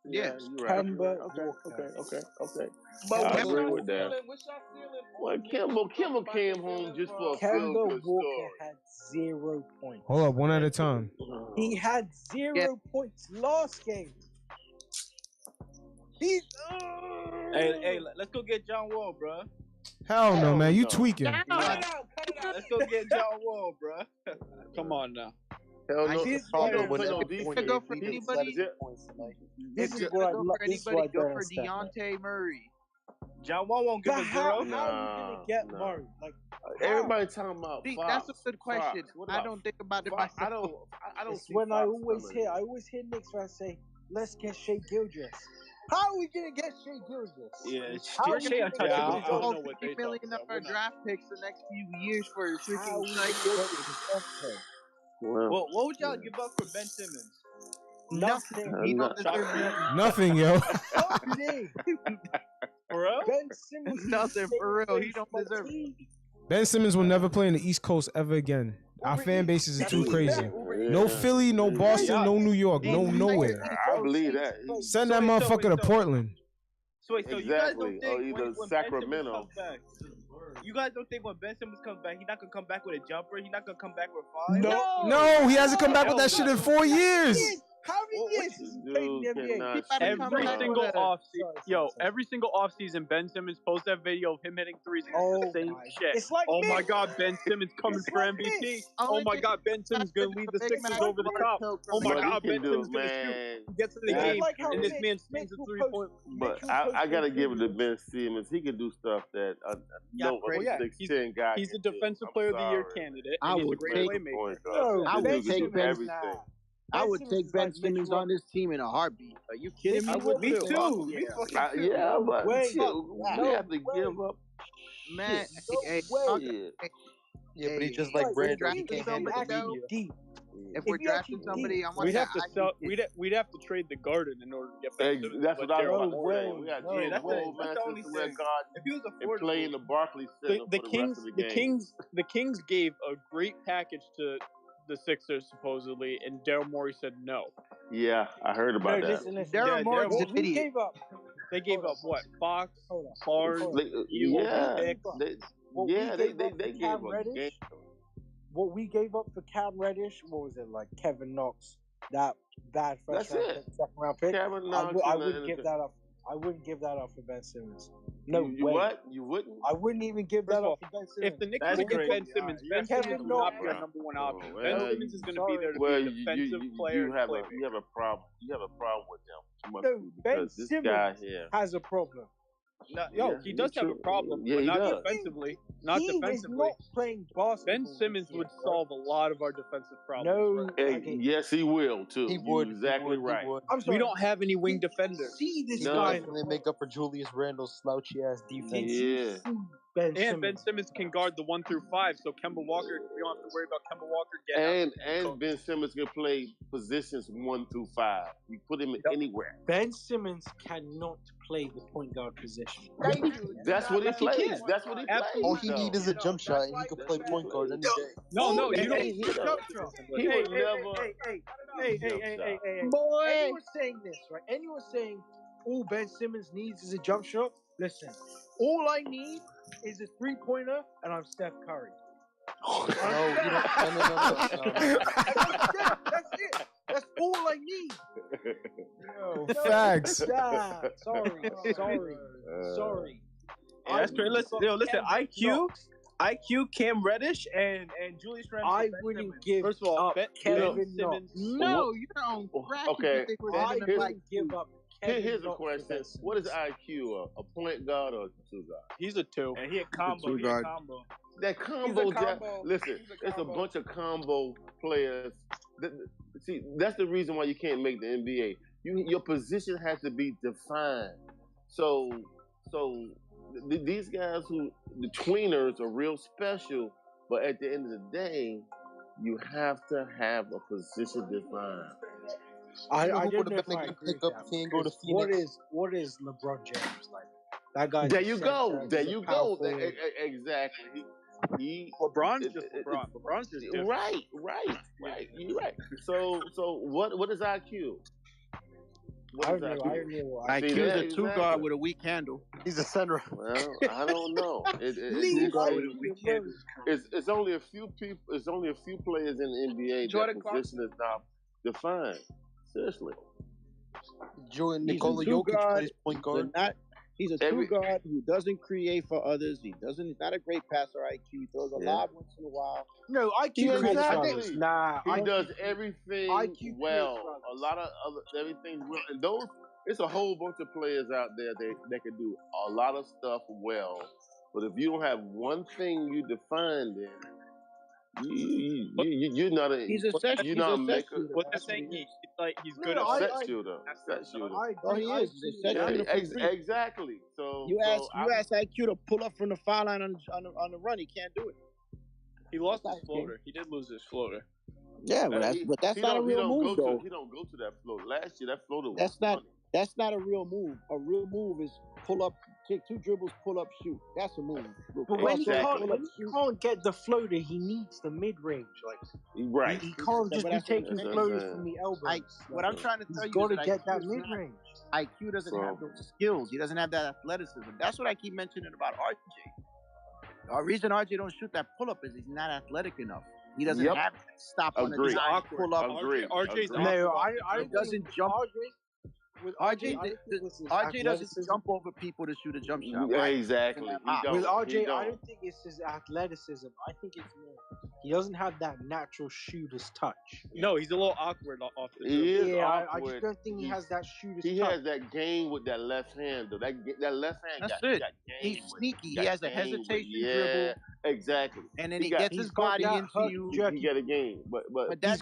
Yeah, you're right. Okay. But I agree with that. Well, Kemba came home just for a Kemba Walker had 0 points. Hold up, one at a time. He had 0 points last game. Hey, let's go get John Wall, bro. Hell no, man. You tweaking. Let's go get John Wall, bro. Come on now. Hell no. This is what I love. Go for Dejounte Murray. John Wall won't give a 0. How are you gonna get Murray? Like everybody talking about. That's a good question. I don't think about it myself. I don't. When I always hear Knicks fans say, "Let's get Shea Gilgeous." How are we gonna get Shea Gilgeous? Yeah, Shea untouchable. I don't know what they million of our draft picks the next few years for freaking Shea. Well, what would y'all give up for Ben Simmons? Nothing. He don't deserve nothing, yo. For real? Ben Simmons. Nothing for real. He don't deserve it. Ben Simmons will never play in the East Coast ever again. Our fan bases are too crazy. No Philly, no Boston, no New York, no nowhere. I believe that. Send that motherfucker to Portland. So you guys don't think either when Sacramento. You guys don't think when Ben Simmons comes back, he's not gonna come back with a jumper? He's not gonna come back with 5? No, he hasn't come back with that shit in 4 years. How many years has he played in the NBA? Every single offseason, Ben Simmons posts that video of him hitting threes and it's the same shit. It's like my God, Ben Simmons coming for MVP. Oh my God, Ben Simmons gonna lead the Sixers over the top. Oh my God, Ben Simmons gonna shoot. He gets to the game and this man spins a 3-point. But I gotta give it to Ben Simmons. He can do stuff that no other 6'10" guy. He's a Defensive Player of the Year candidate. I would take Ben Simmons. I would take Ben Simmons on this team in a heartbeat. Are you kidding me? Me too. Yeah, but we have to give up. Man, yeah, but he's just like Brandon. He can't handle the deep. If we're drafting somebody, I want we'd have to sell. We'd have to trade the Garden in order to get Ben Simmons. That's what I was about to say. We got to trade the whole Manchester Square Garden if he was and play in the Barclays Center for the rest of the game. The Kings gave a great package to the Sixers supposedly, and Daryl Morey said no. Yeah, I heard about that. Listen. Daryl Morey's an idiot. They gave up what? Fox, Barnes, they gave up Reddish. What we gave up for Cam Reddish, what was it, like Kevin Knox? That bad second round pick. Kevin Knox I wouldn't give that up. I wouldn't give that up for Ben Simmons. No you way. What? You wouldn't? I wouldn't even give that up for Ben Simmons. If the Knicks were to get Ben Simmons, Ben Simmons would not be our number one option. Ben Simmons is going to be there to be a defensive player. You have a problem. You have a problem with him. No, Ben Simmons has a problem. He does have a problem, but not defensively. Not defensively. He is not playing basketball. Ben Simmons would solve a lot of our defensive problems. Yes, he will too. He would. You're exactly right. I'm sorry. We don't have any wing defenders. See this guy. They make up for Julius Randle's slouchy ass defense. Yeah. Ben Simmons can guard the 1 through 5, so Kemba Walker, we don't have to worry about Kemba Walker getting and Ben Simmons can play positions 1 through 5. You put him anywhere. Ben Simmons cannot play the point guard position. That's what he plays. That's what he plays. All he needs is a jump shot, and he can play point guard any day. No, you don't. He would never. Hey, boy. Anyone saying this, right? Anyone saying all Ben Simmons needs is a jump shot? Listen, all I need is a 3-pointer, and I'm Steph Curry. No. That's it. That's all I need. Facts. Sorry. That's great. Listen, IQ, Cam Reddish, and Julius Randle. I wouldn't give First of all, Kevin Simmons. No, you don't. Okay. I wouldn't give up. Here's a question. What is IQ? A point guard or a 2 guard? He's a 2. And he a combo. That combo. Listen, it's a bunch of combo players. See, that's the reason why you can't make the NBA. Your position has to be defined. So these guys the tweeners are real special, but at the end of the day, you have to have a position defined. I don't know if I agree with that. What is LeBron James like? That guy. There you go. Exactly. LeBron's just LeBron. LeBron's just different. Right. You're right. So what is IQ? I don't know. IQ's a 2 guard with a weak handle. He's a center. Well, I don't know. It's only a few people. It's only a few players in the NBA that position is not defined. Seriously. Nikola Jokic plays point guard. He's a 2 guard who doesn't create for others. He's not a great passer IQ. He throws a lob once in a while. No, IQ creates others. Nah, he does everything well. A lot of everything well. And it's a whole bunch of players out there that can do a lot of stuff well. But if you don't have one thing you define, then you're not a. He's a set. You're not a maker. What they're saying, he's good at set shooter. Oh, he is. He's a set shooter. Exactly. So you ask IQ to pull up from the foul line on the run. He can't do it. He lost his floater. He did lose his floater. Yeah, but that's not a real move, though. He don't go to that floater. Last year, that floater was That's not a real move. A real move is pull up, take 2 dribbles, pull up, shoot. That's a move. But when he can't get the floater, he needs the mid-range. Right. He can't just be taking floaters from the elbow. What I'm trying to tell you is got to get that mid-range. IQ doesn't have those skills. He doesn't have that athleticism. That's what I keep mentioning about RJ. The reason RJ don't shoot that pull-up is he's not athletic enough. He doesn't have to stop on a dime, pull up. RJ's No, I doesn't jump. With RJ, RJ doesn't jump over people to shoot a jump shot. Right? Exactly. With RJ, I don't think it's his athleticism. I think it's more he doesn't have that natural shooter's touch. No, he's a little awkward off the He is awkward. I just don't think he has that shooter's touch. He has that game with that left hand, though. That left hand. That's it. Got game He's sneaky. He has a hesitation dribble. dribble. Exactly. And then he gets his body into you. He got a game. But that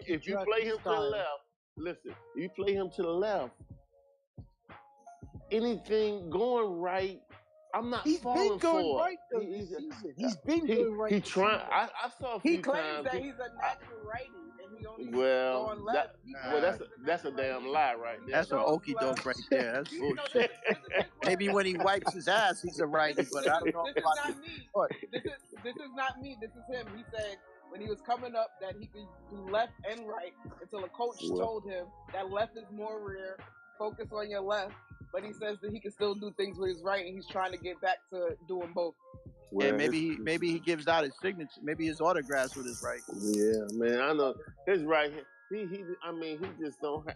if you play him to the left, listen, if you play him to the left, anything going right, I'm not falling for. He's been going right though this season. He's been going right. He trying. I saw a few He claims times. that he's a natural righty and he only going left. That's a damn lie right there. That's an okie doke right there. That's bullshit. Maybe when he wipes his ass, he's a righty, but I don't know about this is not me. This is him. He said when he was coming up that he could do left and right until a coach told him that left is more rare. Focus on your left. But he says that he can still do things with his right, and he's trying to get back to doing both. Yeah, maybe he gives out his signature, maybe his autographs with his right. Yeah, man, I know his right. He just don't.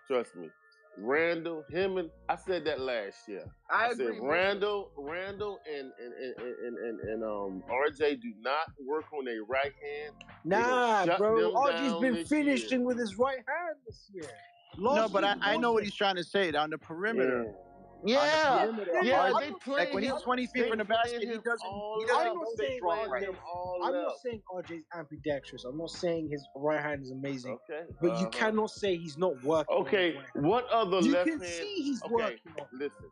Trust me, Randall, him and I said that last year. I said agree. Randall, and RJ do not work on their right hand. Nah, bro, RJ's been finishing with his right hand this year. No, but I know what he's trying to say. On the perimeter. Yeah. They play like when he's 20 feet from the basket, he doesn't stay strong right. I'm not saying RJ's ambidextrous. I'm not saying his right hand is amazing. Okay. But you cannot say he's not working. Okay. What other you left can hand? see he's working.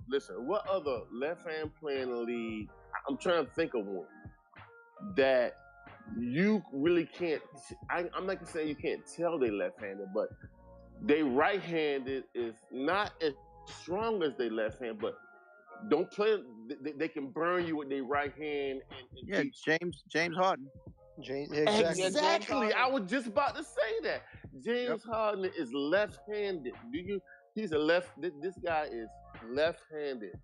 Listen. What other left hand player in the league? I'm trying to think of one that you really can't. I'm not gonna say you can't tell they left-handed, but they right-handed is not as strong as they left-hand, but don't play. They can burn you with their right hand. James Harden. Exactly. I was just about to say that. James Harden is left-handed. He's a left. This guy is left-handed,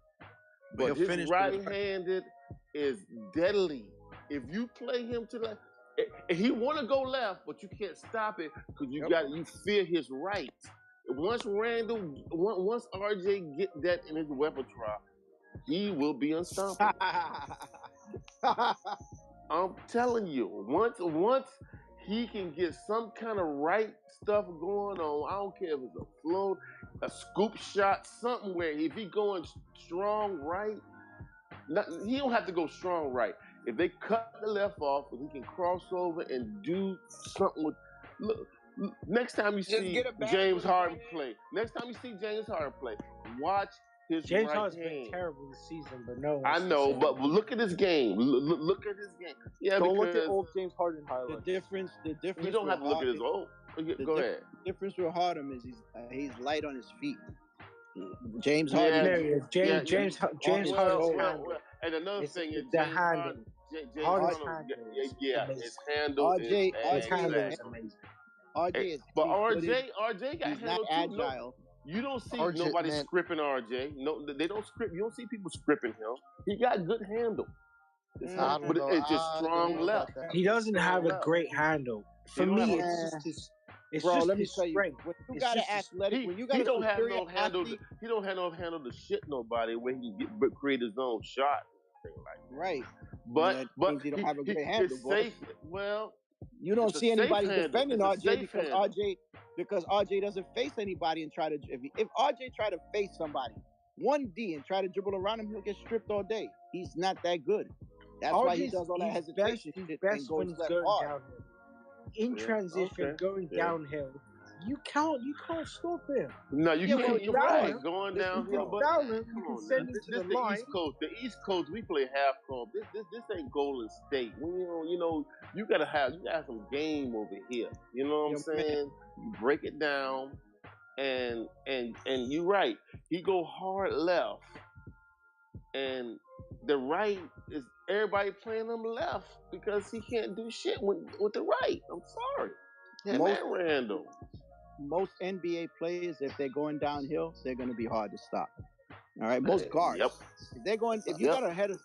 but his right-handed is deadly. If you play him to left, he want to go left, but you can't stop it because you fear his right. Once RJ get that in his repertoire, he will be unstoppable. I'm telling you, once he can get some kind of right stuff going on, I don't care if it's a float, a scoop shot, something where if he going strong right, he don't have to go strong right. If they cut the left off, and he can cross over and do something with. Look, next time you see James Harden play, watch his James right Harden's hand. been terrible this season, but no. I know, but look at his game. Look at his game. Yeah, don't look at old James Harden highlights. The difference. You don't have to look at his old. Go ahead. The difference with Harden is he's light on his feet. James Harden. James Harden. And another thing is the handle. Harden's his handle is amazing. RJ got he's not agile. You don't see nobody scripting RJ. No, they don't script. You don't see people scripting him. He got good handle. But it's just strong left. He doesn't have a great handle. For me, it's just his. It's bro, just let me his tell you. strength. You got to athletic. When you got he don't have no handle. He don't have no handle to shit nobody when he create his own shot. Right. But you don't have a great handle. Safe. Well, you don't see anybody defending RJ because RJ doesn't face anybody and try to. If RJ try to face somebody 1D and try to dribble around him, he'll get stripped all day. He's not that good. That's why he does all that hesitation. He's best when he's going downhill. In transition, going downhill, you can't stop him. No, you can't. You're right. Going downhill, but come on, this is the East Coast. The East Coast, we play half court. This ain't Golden State. You gotta have some game over here. You know what I'm saying? You break it down, and you're right. He go hard left, and the right is everybody playing him left because he can't do shit with the right. I'm sorry. Randall. Most NBA players, if they're going downhill, they're going to be hard to stop. All right, most guards. If they're going, if you got a head of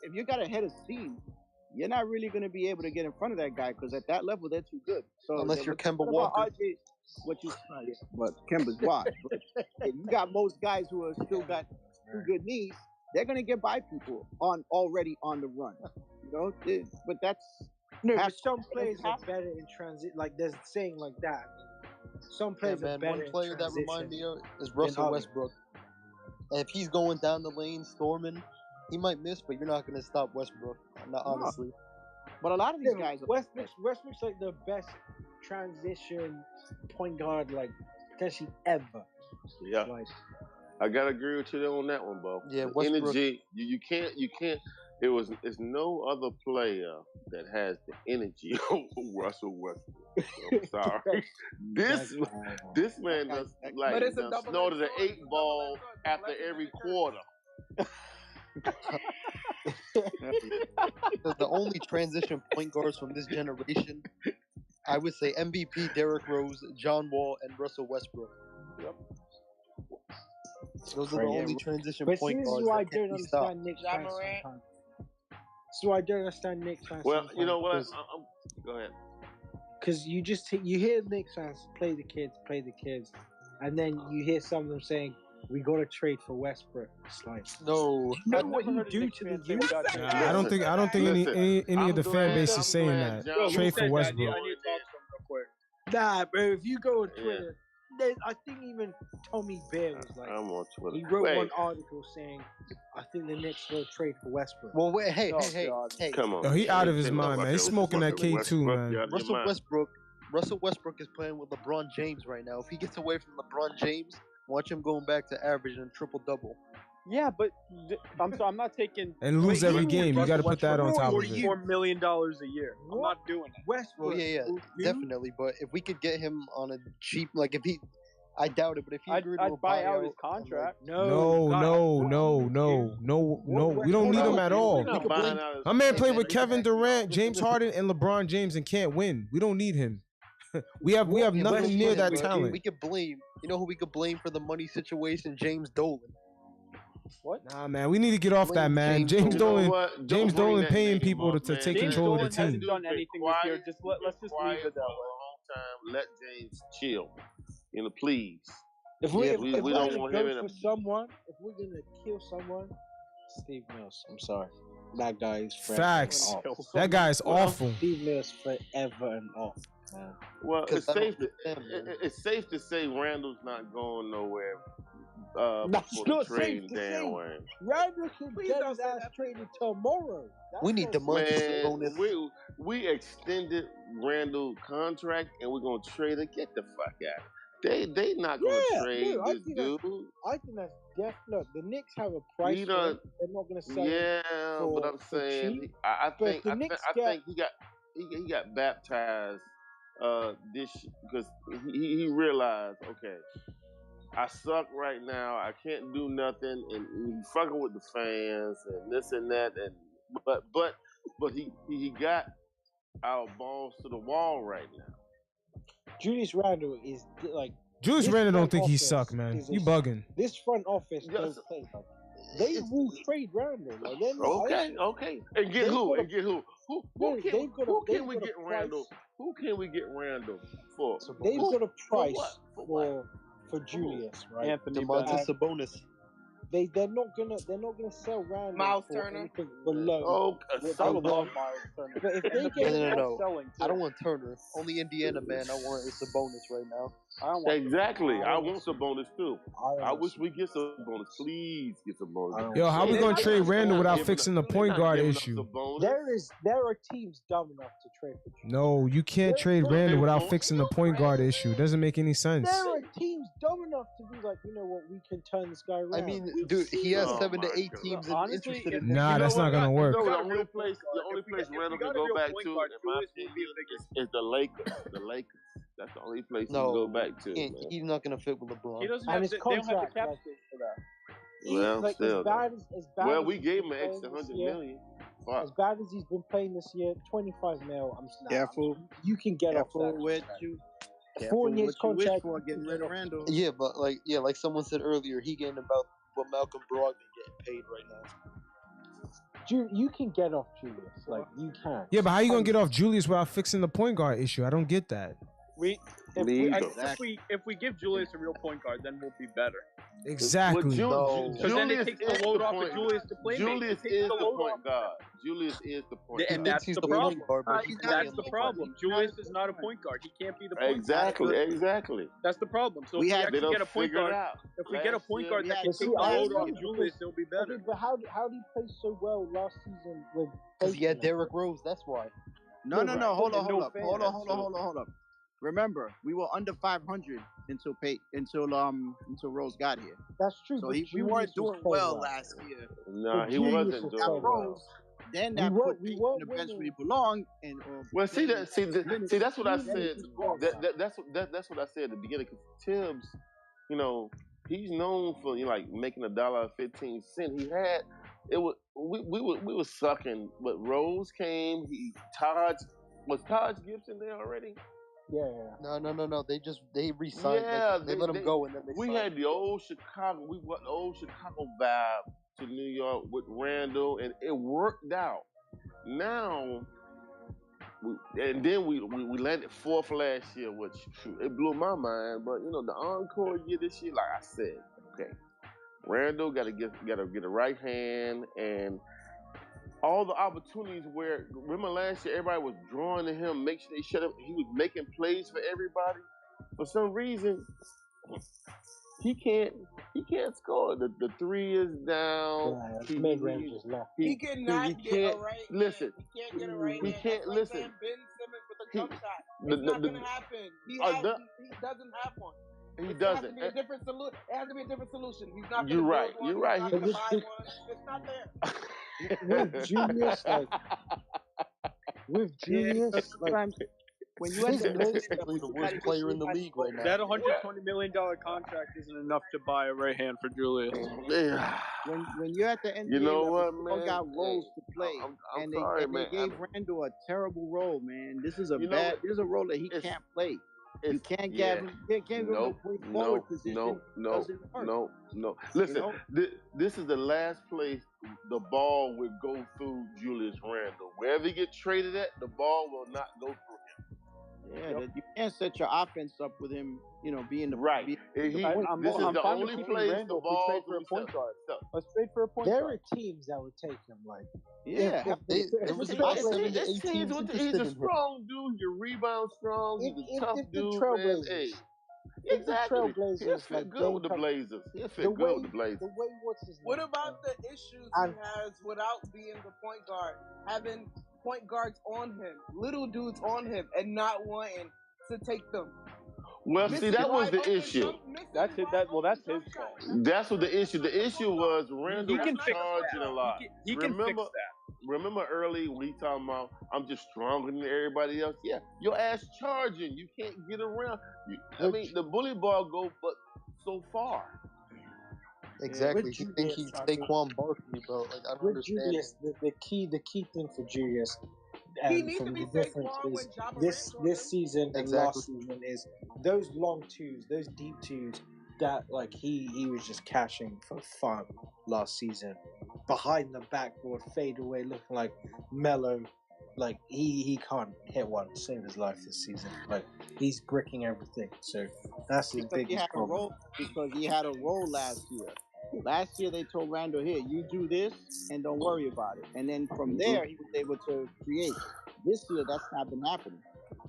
steam, you're not really going to be able to get in front of that guy because at that level they're too good. So unless you're Kemba what about Walker. RJ, what you yeah, but Kemba's wide. But if you got most guys who are still got two good knees, they're going to get by people already on the run. You know, but that's no. But some players are better in transit. Like there's a saying like that. Some players are better. One player that reminds me of is Russell Westbrook. And if he's going down the lane storming, he might miss, but you're not going to stop Westbrook. Not honestly. But a lot of these guys, Westbrook's like the best transition point guard, like potentially ever. Yeah, like, I gotta agree with you on that one, Bo. Yeah, energy. You can't. It's no other player that has the energy of Russell Westbrook. I'm sorry. this man does snorted an 8-ball after every quarter. The only transition point guards from this generation, I would say MVP Derrick Rose, John Wall, and Russell Westbrook. Yep. Those are the only transition point guards. This is why I don't understand Knicks fans sometimes. So I don't understand Knicks fans. Well, you know what? Go ahead. Because you hear Knicks fans play the kids, and then you hear some of them saying, "We got to trade for Westbrook." It's like, no, you know what you do to the youth? I don't think any of the fan base is saying that. Trade for Westbrook. I need to talk to him real quick. Nah, bro. If you go on Twitter. I think even Tommy Bear was like, I'm on Twitter. He wrote one article saying, "I think the Knicks will trade for Westbrook." Well, wait, hey, come on! Yo, he out of his mind, man. He's smoking that K2, man. Russell Westbrook is playing with LeBron James right now. If he gets away from LeBron James, watch him going back to averaging triple-double. Yeah, but I'm not taking and lose every game. You got to put that on top of it. $44 million a year. I'm not doing it. Westbrook, yeah, definitely. But if we could get him on a cheap, like if he, I doubt it. But if he agreed to buy out his contract, no. We don't need him at all. My man played with Kevin Durant, James Harden, and LeBron James, and can't win. We don't need him. we have nothing near that talent. We could blame. You know who we could blame for the money situation? James Dolan. What? Nah, man, we need to get off that, man. James Dolan paying people to take control of the team. Hasn't done anything this year. Let's just leave it that way. Let James chill. Please. If we don't want him for someone, if we're gonna kill someone, Steve Mills. I'm sorry, that guy is facts. That guy is awful. Steve Mills forever and off. Man. Well, it's safe to say Randall's not going nowhere. That's not safe to say. Randall can get his ass traded tomorrow. We need the money. We extended Randall's contract and we're gonna trade it. Get the fuck out. They not gonna trade this dude. I think that's definitely. The Knicks have a price. They're not gonna sell. Yeah, but I'm saying I think he got baptized this because he realized, okay, I suck right now. I can't do nothing, and he's fucking with the fans and this and that, and but he got our balls to the wall right now. Julius Randle is like. Julius Randle don't think he suck, man. You bugging. This front office does play. They will trade Randle. Like, okay. And get who? Who can we get Randle? Who can we get Randle for? They've got a price for Julius, right? Anthony Sabonis. They're not gonna sell Randle. Miles Turner below. I would love Miles Turner. But if they get no. I don't want Turner. Only Indiana man. I want is Sabonis right now. Exactly. I want Sabonis too. I wish we get Sabonis. Please get Sabonis. Yo, how we gonna trade Randle without fixing the point guard issue? There are teams dumb enough to trade for Julius. No, you can't trade Randle without fixing the point guard issue. It doesn't make any sense. There are teams dumb enough to be like, you know what, we can turn this guy around. I mean, dude, he has 7 to 8 teams interested in him. Nah, that's not gonna work. The only place Randle can go back to, in my opinion, is the Lakers. The Lakers. That's the only place he can go back to. He's not going to fit with LeBron. He doesn't have they don't have the cap space for that. Well, like, still. As bad we gave him an extra $100 million. As bad as he's been playing this year, $25 million. I'm just careful. You can get off that. With you. 4 years contract for getting rid of Randle. Yeah, but like someone said earlier, he getting about what Malcolm Brogdon getting paid right now. You can get off Julius, like you can. Yeah, but how you gonna get off Julius without fixing the point guard issue? I don't get that. If we give Julius a real point guard, then we'll be better. Exactly. Because then it takes the load off of Julius to play. Julius is the point guard. Julius is the point guard. And that's the problem. That's the problem. Julius is not a point guard. He can't be the point guard. Exactly. That's the problem. So if we actually get a point guard, if we get a point guard that can take the load off Julius, it'll be better. Okay, but how did he play so well last season with? Because he had Derrick Rose. That's why. No. Hold up. Remember, we were under 500 until Rose got here. That's true. So we weren't doing well last year. No, he wasn't doing well. Then that put Peyton on the bench where he belonged. And well, see, that's what I said. That's what I said at the beginning. Because Tibbs, he's known for like making $1.15. He had it was we were sucking, but Rose came. Was Taj Gibson there already? Yeah. No. They re-signed. Yeah, they let him go, and then we had the old Chicago. We got the old Chicago vibe to New York with Randall, and it worked out. Now, we landed fourth last year, which it blew my mind. But the encore year this year, like I said, okay, Randall got to get a right hand and. All the opportunities where remember last year everybody was drawing to him, make sure they shut up. He was making plays for everybody. For some reason, he can't score. The three is down. Mid-range is left. He cannot get a right hand. Listen. He can't get a right hand. He can't listen. Like Ben Simmons with a jump shot. It's not gonna happen. He doesn't have one. He doesn't. It has to be a different solution. It has to be a different solution. He's not. You're right. You're right. He's not gonna buy one. It's not there. With Julius, when you had the worst player in the league right now. That $120 million contract isn't enough to buy a right hand for Julius. When you're at the end, man, got roles to play, they gave Randall a terrible role, man. This is a role that he can't play. You can't get him. Can't give him a point forward position. No. Listen, this is the last place the ball would go through Julius Randle. Wherever he get traded at, the ball will not go through him. Yeah, you can't set your offense up with him. Being the right. This is the only place the ball for a point guard. Let's trade for a point guard. There are teams that would take him. It was about 7 to 8 teams. He's a strong dude. He rebound strong. He's a tough dude, man. Hey. Exactly. He'll fit good with the Blazers. What about the issues he has without being the point guard? Having point guards on him, little dudes on him, and not wanting to take them. Well, see, that was the issue. That's it. That's his fault. That's what the issue. The issue was Randall was charging a lot. He can fix that. Remember early when he talking about I'm just stronger than everybody else? Yeah, your ass charging. You can't get around. The bully ball go but so far. Exactly. You think he's Saquon Barkley, bro? I don't understand. Julius, the key thing for Julius. From the difference is this season and last season is those long twos, those deep twos that he was just cashing for fun last season. Behind the backboard, fade away, looking like Melo. He can't hit one to save his life this season. He's bricking everything. So that's his biggest problem. Because he had a role last year. Last year they told Randall, here, you do this and don't worry about it. And then from there he was able to create. This year that's not been happening.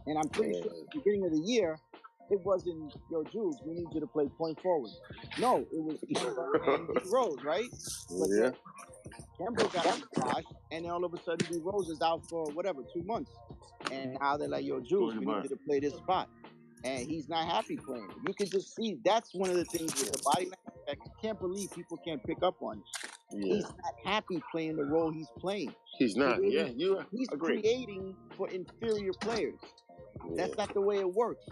And I'm pretty sure at the beginning of the year it wasn't, Jules, we need you to play point forward. No, it was and D Rose, right? But Kemba got squashed, and then all of a sudden D Rose is out for 2 months. And now they're like, Jules, we need you to play this spot. And he's not happy playing. You can just see that's one of the things with the body language that you can't believe people can't pick up on. Yeah. He's not happy playing the role he's playing. He's not. He's creating for inferior players. Yeah. That's not the way it works.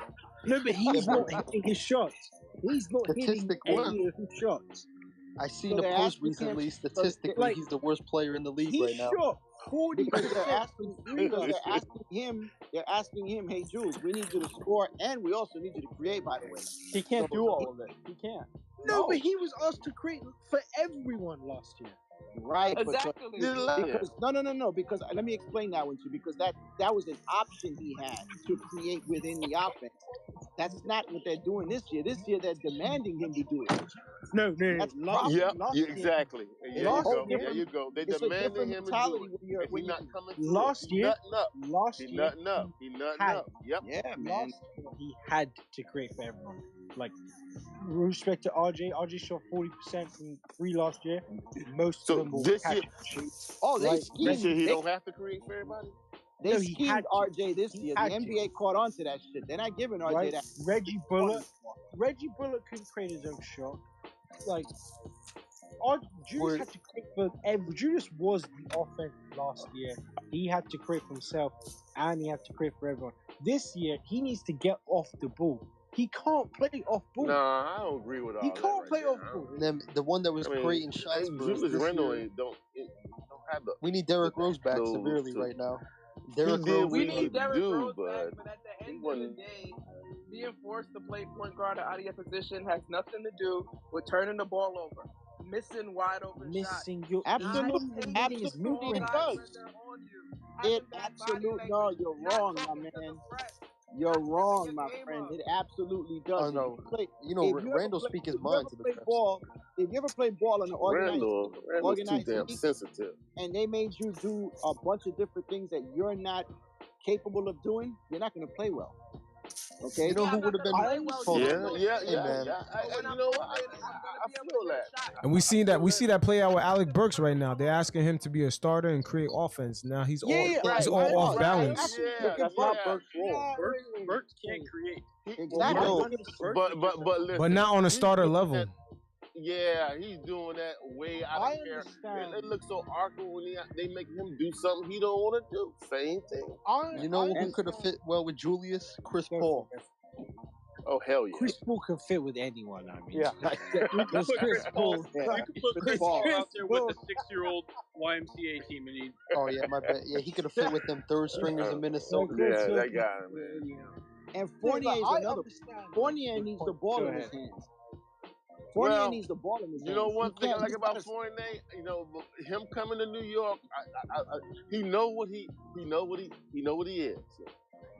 No, but he's not hitting his shots. He's not hitting any of his shots. I seen a post recently. Statistically, he's the worst player in the league right now. Shot 40 because they're asking him, hey Jules, we need you to score and we also need you to create, by the way. He can't do all of it. He can't. No, but he was asked to create for everyone last year. Right, Exactly. because no. Because let me explain that one to you. Because that was an option he had to create within the offense. That's not what they're doing this year. This year they're demanding him to do it. No. That's Last exactly. There you go. They it's a demanding different him to do mentality it. when He's you not coming to last it. year. He nutting up. He nutting up. Yep. Yeah, man. Last year, he had to create for everyone. Like, with respect to RJ, RJ shot 40% from three last year. Most of them were this catch year, and shoot. Oh, they Right? schemed. This year he don't have to create for everybody. They schemed RJ this year. The NBA caught on to that shit. They're not giving RJ that. Reggie Bullock couldn't create his own shot. Like, Julius had to create for every. Julius was the offense last year. He had to create for himself, and he had to create for everyone. This year, he needs to get off the ball. He can't play off ball. No, I don't agree with all that. He can't play off ball. And then the one that was creating shots for us Julius this Randle year. don't have the. We need Derrick Rose back severely right now. Derrick did Rose. We need Derrick Rose but back, but at the end of the day, being forced to play point guard out of your position has nothing to do with turning the ball over, missing wide open shots. Absolutely it does. It absolutely no. You're wrong, my man. You're wrong, my friend. It absolutely does. Oh no, Randall speak his mind to the press. If you ever play ball in an organized too damn league, sensitive, and they made you do a bunch of different things that you're not capable of doing, you're not going to play well. Okay, you know who would have been? Yeah. Man. You know what? I feel that. And we see that play out with Alec Burks right now. They're asking him to be a starter and create offense. Now he's all off balance. That's not Burks' role. Burks can't create. Exactly. But not on a starter level. Yeah, he's doing that way out of here. It looks so awkward when they make him do something he don't want to do. Same thing. You know who could have fit well with Julius? Chris Paul. Oh hell yeah! Chris Paul can fit with anyone. I mean, you could put Chris Paul out there with the 6-year-old YMCA team, and he. Oh yeah, my bad. Yeah, he could have fit with them third stringers in Minnesota. Yeah, that guy, man. And Fournier needs the ball in his hands. Fournier needs the ball in his hands. You know one thing I like about Fournier, him coming to New York, he know what he is.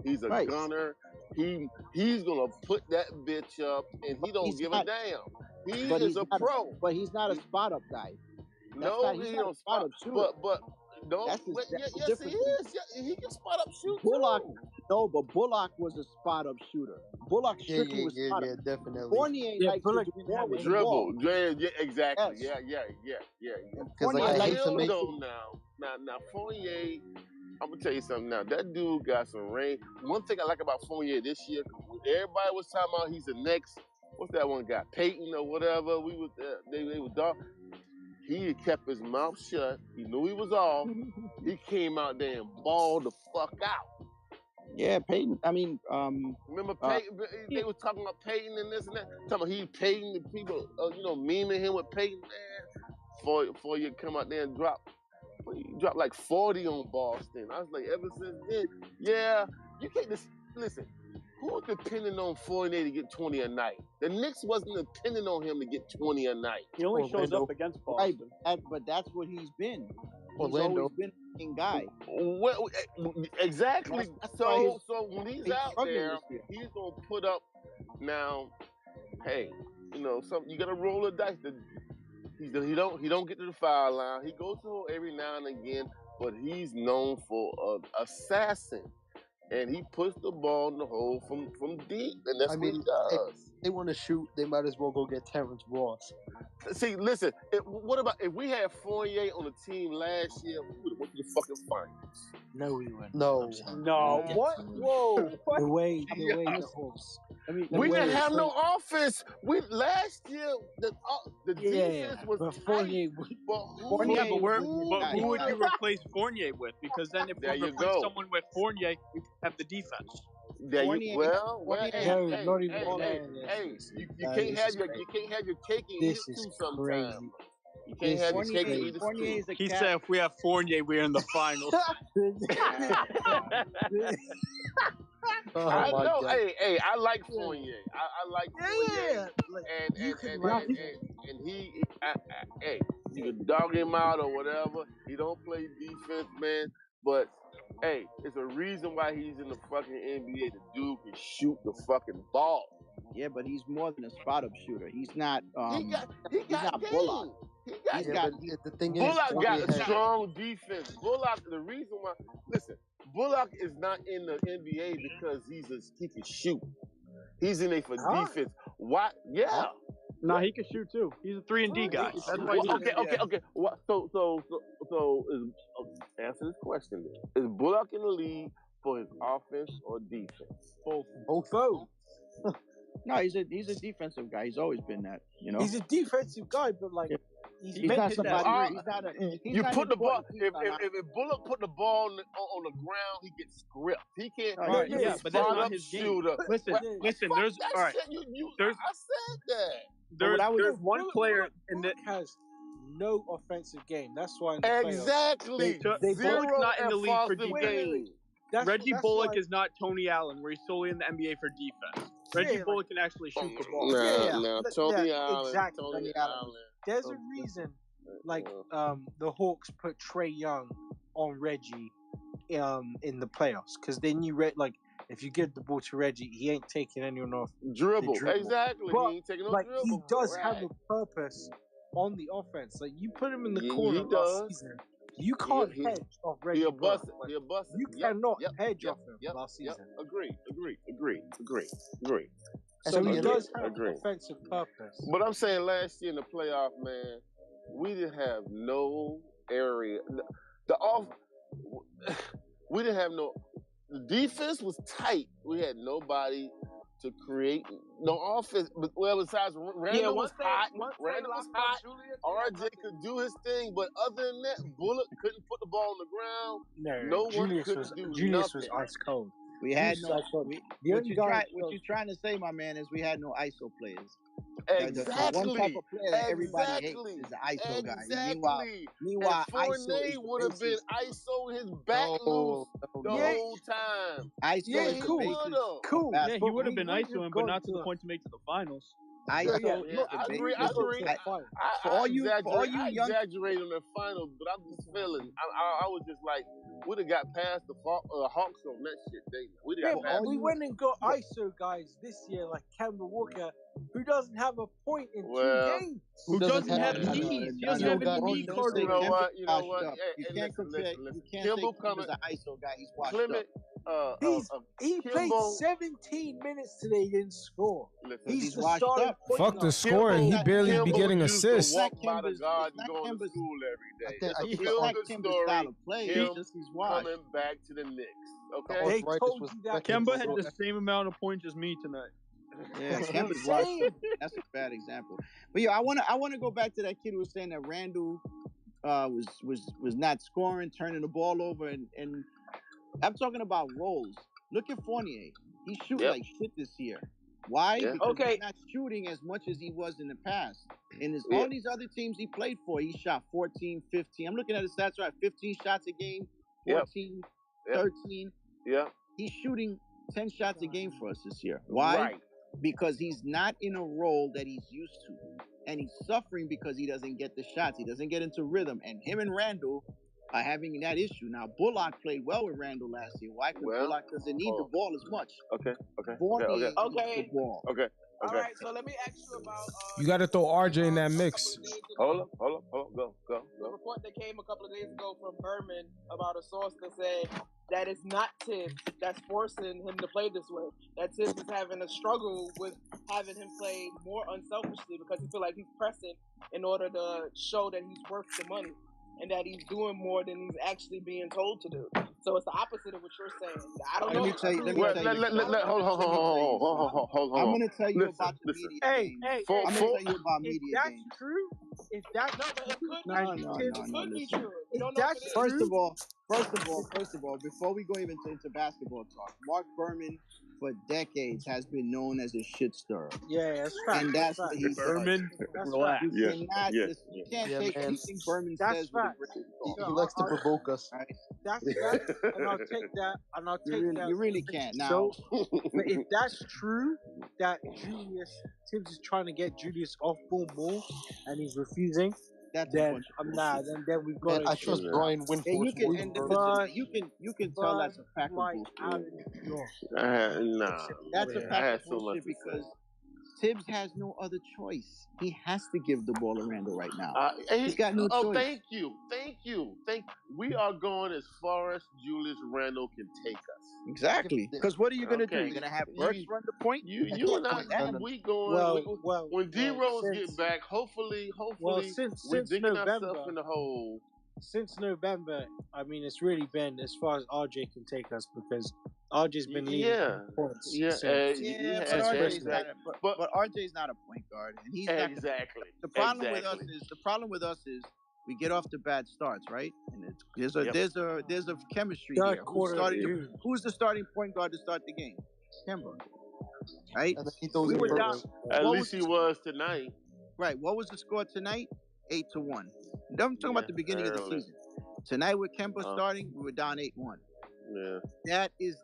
He's a gunner. He's gonna put that bitch up, and he don't give a damn. He is a pro, but he's not a spot up guy. He's not a spot up shooter. But no, yes, he is. Yeah, he can spot up shoot. Bullock, no, but Bullock was a spot up shooter. Bullock strictly was spot up. Definitely. Fournier likes to do more with dribble. Yeah, exactly. Yes. Yeah. Because I hate to make now Fournier. I'm gonna tell you something now. That dude got some range. One thing I like about Fournier this year, everybody was talking about he's the next. What's that one guy? Peyton or whatever. We was they was dark. He kept his mouth shut. He knew he was off. He came out there and balled the fuck out. Yeah, Peyton. I mean, remember Peyton? They was talking about Peyton and this and that. Talking about he Peyton, the people, memeing him with Peyton, man. Before you come out there and drop like 40 on Boston. I was like, ever since then, you can't just listen. Who was depending on Fournier to get 20 a night? The Knicks wasn't depending on him to get 20 a night. He only shows up against Boston. Right, but that's what he's been. He's always been a king guy. Well, exactly. So when he's out there, he's gonna put up. Now, hey, you gotta roll the dice. He don't get to the foul line. He goes to every now and again, but he's known for assassin. And he puts the ball in the hole from deep, and that's what he does. If they want to shoot, they might as well go get Terrence Ross. See, listen. What about if we had Fournier on the team last year? We would have went to the fucking finals. No, we wouldn't. No. What? Whoa! What? The way the horse. We didn't have no offense. Last year the defense was Fournier. Who would you replace Fournier with? Because then if we replace someone with Fournier, we have the defense. Hey, you can't have your cake and eat it too sometimes. You can't have your cake and eat it too. He said if we have Fournier, we're in the finals. I know. God. Hey, I like Fournier. I like Fournier. And he, You can dog him out or whatever. He don't play defense, man. But hey, it's a reason why he's in the fucking NBA. The dude can shoot the fucking ball. Yeah, but he's more than a spot up shooter. He's not. He got game. Bullock. The thing Bullock is, got a strong defense. Bullock, the reason why, listen, Bullock is not in the NBA because he can shoot. He's in there for defense. Why? Yeah. No, he can shoot too. He's a 3-and-D guy. That's why Okay. What? So, answer this question. Is Bullock in the league for his offense or defense? Both. No, he's a defensive guy. He's always been that. You know. He's a defensive guy, but like he's not somebody. You put the ball. If Bullock put the ball on the ground, he gets script. He can't. But that's not his shooter. Listen. There's all right. I said that. There's one player that has no offensive game. That's why. Exactly. Bullock's not in the league for defense. Reggie Bullock is not Tony Allen, where he's solely in the NBA for defense. Reggie Bullock can actually shoot the ball. No, Tony Allen. Exactly. Tony Allen. There's a reason, like the Hawks put Trae Young on Reggie, in the playoffs because they knew like if you give the ball to Reggie, he ain't taking anyone off. Dribble. Exactly. But, he ain't taking no dribble. He does right. have a purpose on the offense. Like you put him in the corner last season. You can't hedge off Reggie. He'll bust it. You cannot hedge off him last season. Agree. So he does have an offensive purpose. But I'm saying last year in the playoff, man, we didn't have no area. We didn't have no. The defense was tight. We had nobody to create no offense. Well, besides Randall was hot. RJ could do his thing, but other than that, Bullock couldn't put the ball on the ground. No one could do Julius nothing. was ice cold. We had no. What you're trying to say, my man, is we had no ISO players. Exactly. The one type of player that everybody hates is the ISO guy. Meanwhile, Fournier would have been ISO his back loose the whole time. ISO he would have. Cool. Yeah, he would have been ISOing, but not to the point to make to the finals. I agree. For all you young, exaggerating the finals, but I'm just feeling. I was just like, we'd have got past the Hawks on that shit. We went and got ISO guys this year, like Kemba Walker, who doesn't have a point in 2 games. Who doesn't have knees? He doesn't have any knee card. You know what? You You can't say Kemba's an ISO guy. He's washed up. He played 17 minutes today. He didn't score. He's washed up. Fuck the scoring. He barely be getting assists. Walk by the God, you going to school every day. It's a real good story. Him coming back to the Knicks. Okay. They told you that. Kemba had the same amount of points as me tonight. Yeah, Kemba's washed up. That's a bad example. But yeah, I wanna go back to that kid who was saying that Randall was not scoring, turning the ball over, and I'm talking about roles. Look at Fournier. He's shooting like shit this year. Why? Because he's not shooting as much as he was in the past. And all these other teams he played for, he shot 14, 15. I'm looking at his stats right. 15 shots a game, 14, 13. Yeah. He's shooting 10 shots a game for us this year. Why? Right. Because he's not in a role that he's used to. And he's suffering because he doesn't get the shots. He doesn't get into rhythm. And him and Randall are having that issue. Now, Bullock played well with Randall last year. Why? Because Bullock doesn't need the ball as much. Okay. Fournier needs the ball. Okay. All right, so let me ask you about. You got to throw RJ in that mix. Hold up. Go. The report that came a couple of days ago from Berman about a source that said that it's not Tibbs that's forcing him to play this way. That Tibbs is having a struggle with having him play more unselfishly because he feel like he's pressing in order to show that he's worth the money and that he's doing more than he's actually being told to do. So it's the opposite of what you're saying. I don't know. Let me tell you. Hold on. I'm going to tell you about the media game. I'm going to tell you about media that's game. True, if that's true, First of all, before we go even into basketball talk, Mark Berman for decades has been known as a shit stirrer. Yeah, that's right. And that's what he's Berman. Relax. You can't take anything Berman says with a grain of salt. He likes to provoke us. Right? That's and I'll take that. And I'll take that. You really can't now. So, but if that's true, that Tibbs is trying to get Julius off ball more, and he's refusing, then we've got to. I trust Brian Windhorst. You can tell that's a pack of bullshit. That's a pack of bullshit because Tibbs has no other choice. He has to give the ball to Randall right now. He's got no choice. Thank you. We are going as far as Julius Randle can take us. Exactly. Because what are you going to do? You're going to have Burks run the point? You and I, we going. When D Rose get back, hopefully, we're digging ourselves in the hole. Since November, I mean, it's really been as far as RJ can take us because RJ's been leading points. But RJ's not a point guard, and he's not exactly. The problem with us is we get off to bad starts, right? And there's a chemistry here. Who's the starting point guard to start the game? Kemba, right? We were down. At least he was tonight. Right. What was the score tonight? 8-1. I'm talking about the beginning of the season. Tonight with Kemba starting, we were down 8-1. Yeah. That is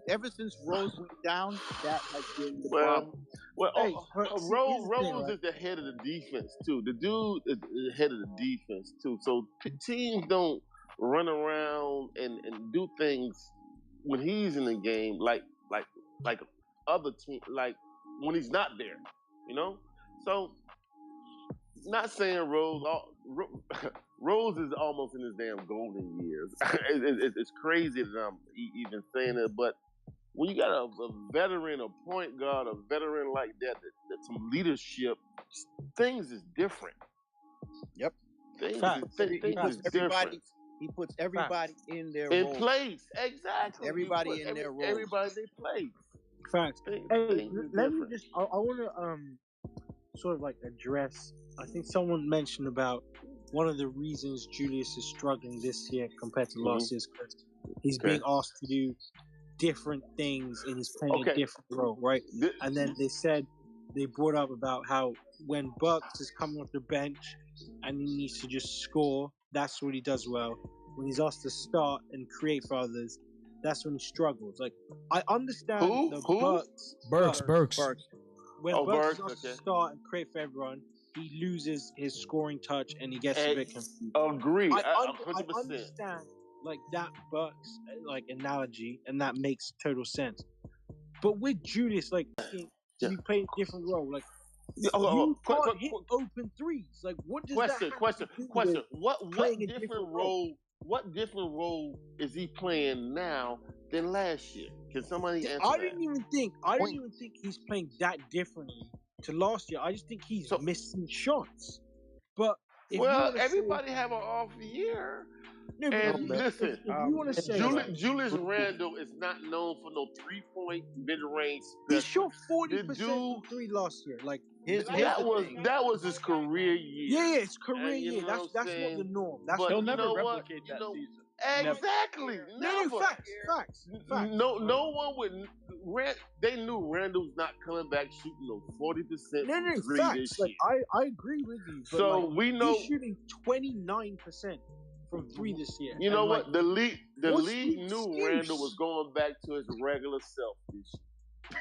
ever since Rose went down, that has been the problem. Rose is the head of the defense too. The dude is the head of the defense too. So teams don't run around and do things when he's in the game like other teams, like when he's not there, you know? So not saying Rose is almost in his damn golden years. It's crazy that I'm even saying it, but when you got a veteran, a point guard, a veteran like that some leadership, things is different. Yep. Things is different. He puts everybody in their in role. place. Exactly. Everybody in their role. Everybody in their place. Facts. Hey, let me just. I want to sort of like address. I think someone mentioned about one of the reasons Julius is struggling this year compared to last year's because he's being asked to do different things and he's playing a different role, right? And then they brought up about how when Bucks is coming off the bench and he needs to just score, that's what he does well. When he's asked to start and create for others, that's when he struggles. Like, I understand Burks. When Burks is asked to start and create for everyone, he loses his scoring touch and he gets a bit confused. Agreed. I understand like that Bucks like analogy, and that makes total sense. But with Julius, like he playing a different role. Like you can't hit open threes. Like what does that have to do with What different role is he playing now than last year? Can somebody answer I didn't even think he's playing that differently to last year. I just think he's missing shots. But everybody have an off year. No, and listen, if you want to say Julius Randle is not known for no 3-point mid-range. He shot 40% from three last year. Like that was his career year. Yeah, it's career year. That's not the norm. He'll never replicate that season. Exactly. No, facts. No one would. They knew Randall's not coming back shooting no 40% from three facts. this year. I agree with you. But so we know he's shooting 29% from three this year. You know what? The league knew Randall was going back to his regular self this year.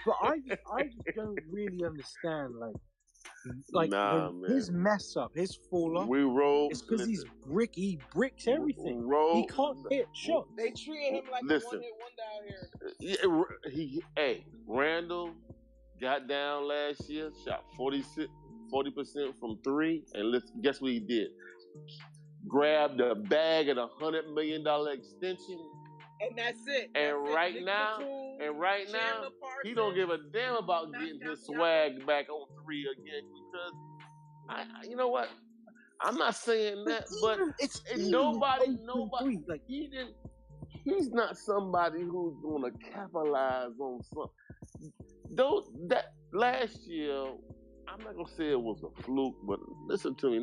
But I just don't really understand his mess up, his fall off. We roll. It's because he bricks everything. He can't hit shots. They treated him like a one-hit wonder out here. Randall got down last year, shot 40% from three, and guess what he did? Grabbed a bag at $100 million extension. And that's it. And right now, he don't give a damn about getting his swag back on three again because you know what? I'm not saying that, but nobody. Like he's not somebody who's gonna capitalize on something. That last year, I'm not gonna say it was a fluke, but listen to me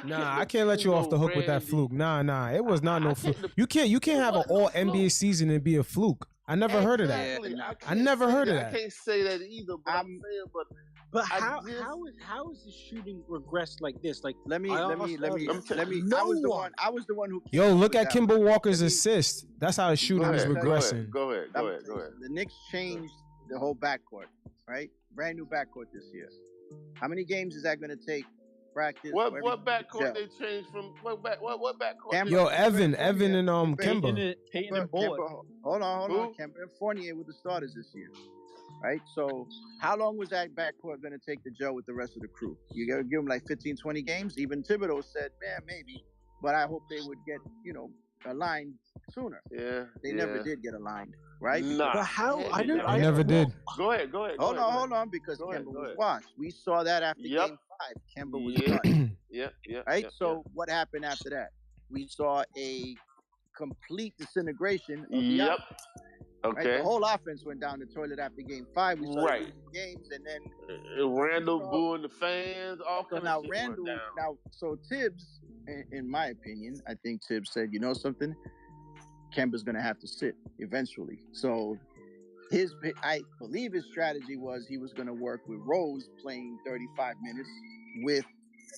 now. I can't let you off the hook with that fluke. Nah, it was not no fluke. You can't have an all NBA season and be a fluke. I never heard of that. I never heard of that. I can't say that either, but I'm saying, but how is the shooting regressed like this? Like let me. I was the one who. Yo, look at Kemba Walker's assist. That's how his shooting is regressing. Go ahead. The Knicks changed the whole backcourt, right? Brand new backcourt this year. How many games is that going to take practice. What backcourt they changed from? What backcourt? Yo, Evan and Kemba. Peyton and Boyd. Hold on. Kemba and Fournier were the starters this year, right? So how long was that backcourt going to take to gel with the rest of the crew? You got to give them like 15, 20 games. Even Thibodeau said, man, maybe, but I hope they would get aligned sooner. Yeah, they never did get aligned, right? Nah. But how? I never did. Go ahead. Hold on, because Kemba was washed. We saw that after Game 5. Kemba was done. Yeah. Right? So what happened after that? We saw a complete disintegration of the offense. Okay. Right? The whole offense went down the toilet after Game 5. We saw games, and then Randall booing the fans. All so kinds now of shit Randall. went down. Now, so Tibbs, in my opinion, I think Tibbs said, you know something, Kemba's going to have to sit eventually. So I believe his strategy was he was going to work with Rose playing 35 minutes with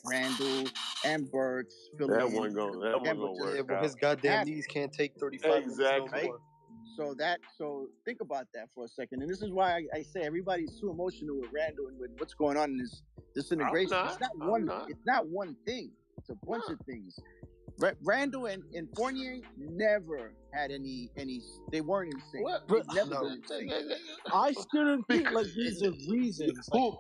Randall and Burks. That wasn't going to work. But his goddamn knees can't take 35 minutes no more. So think about that for a second. And this is why I say everybody's too emotional with Randall and with what's going on in this integration. It's not one thing. It's a bunch of things. Randall and Fournier never had any. They weren't insane. I still don't think like these are reasons. Who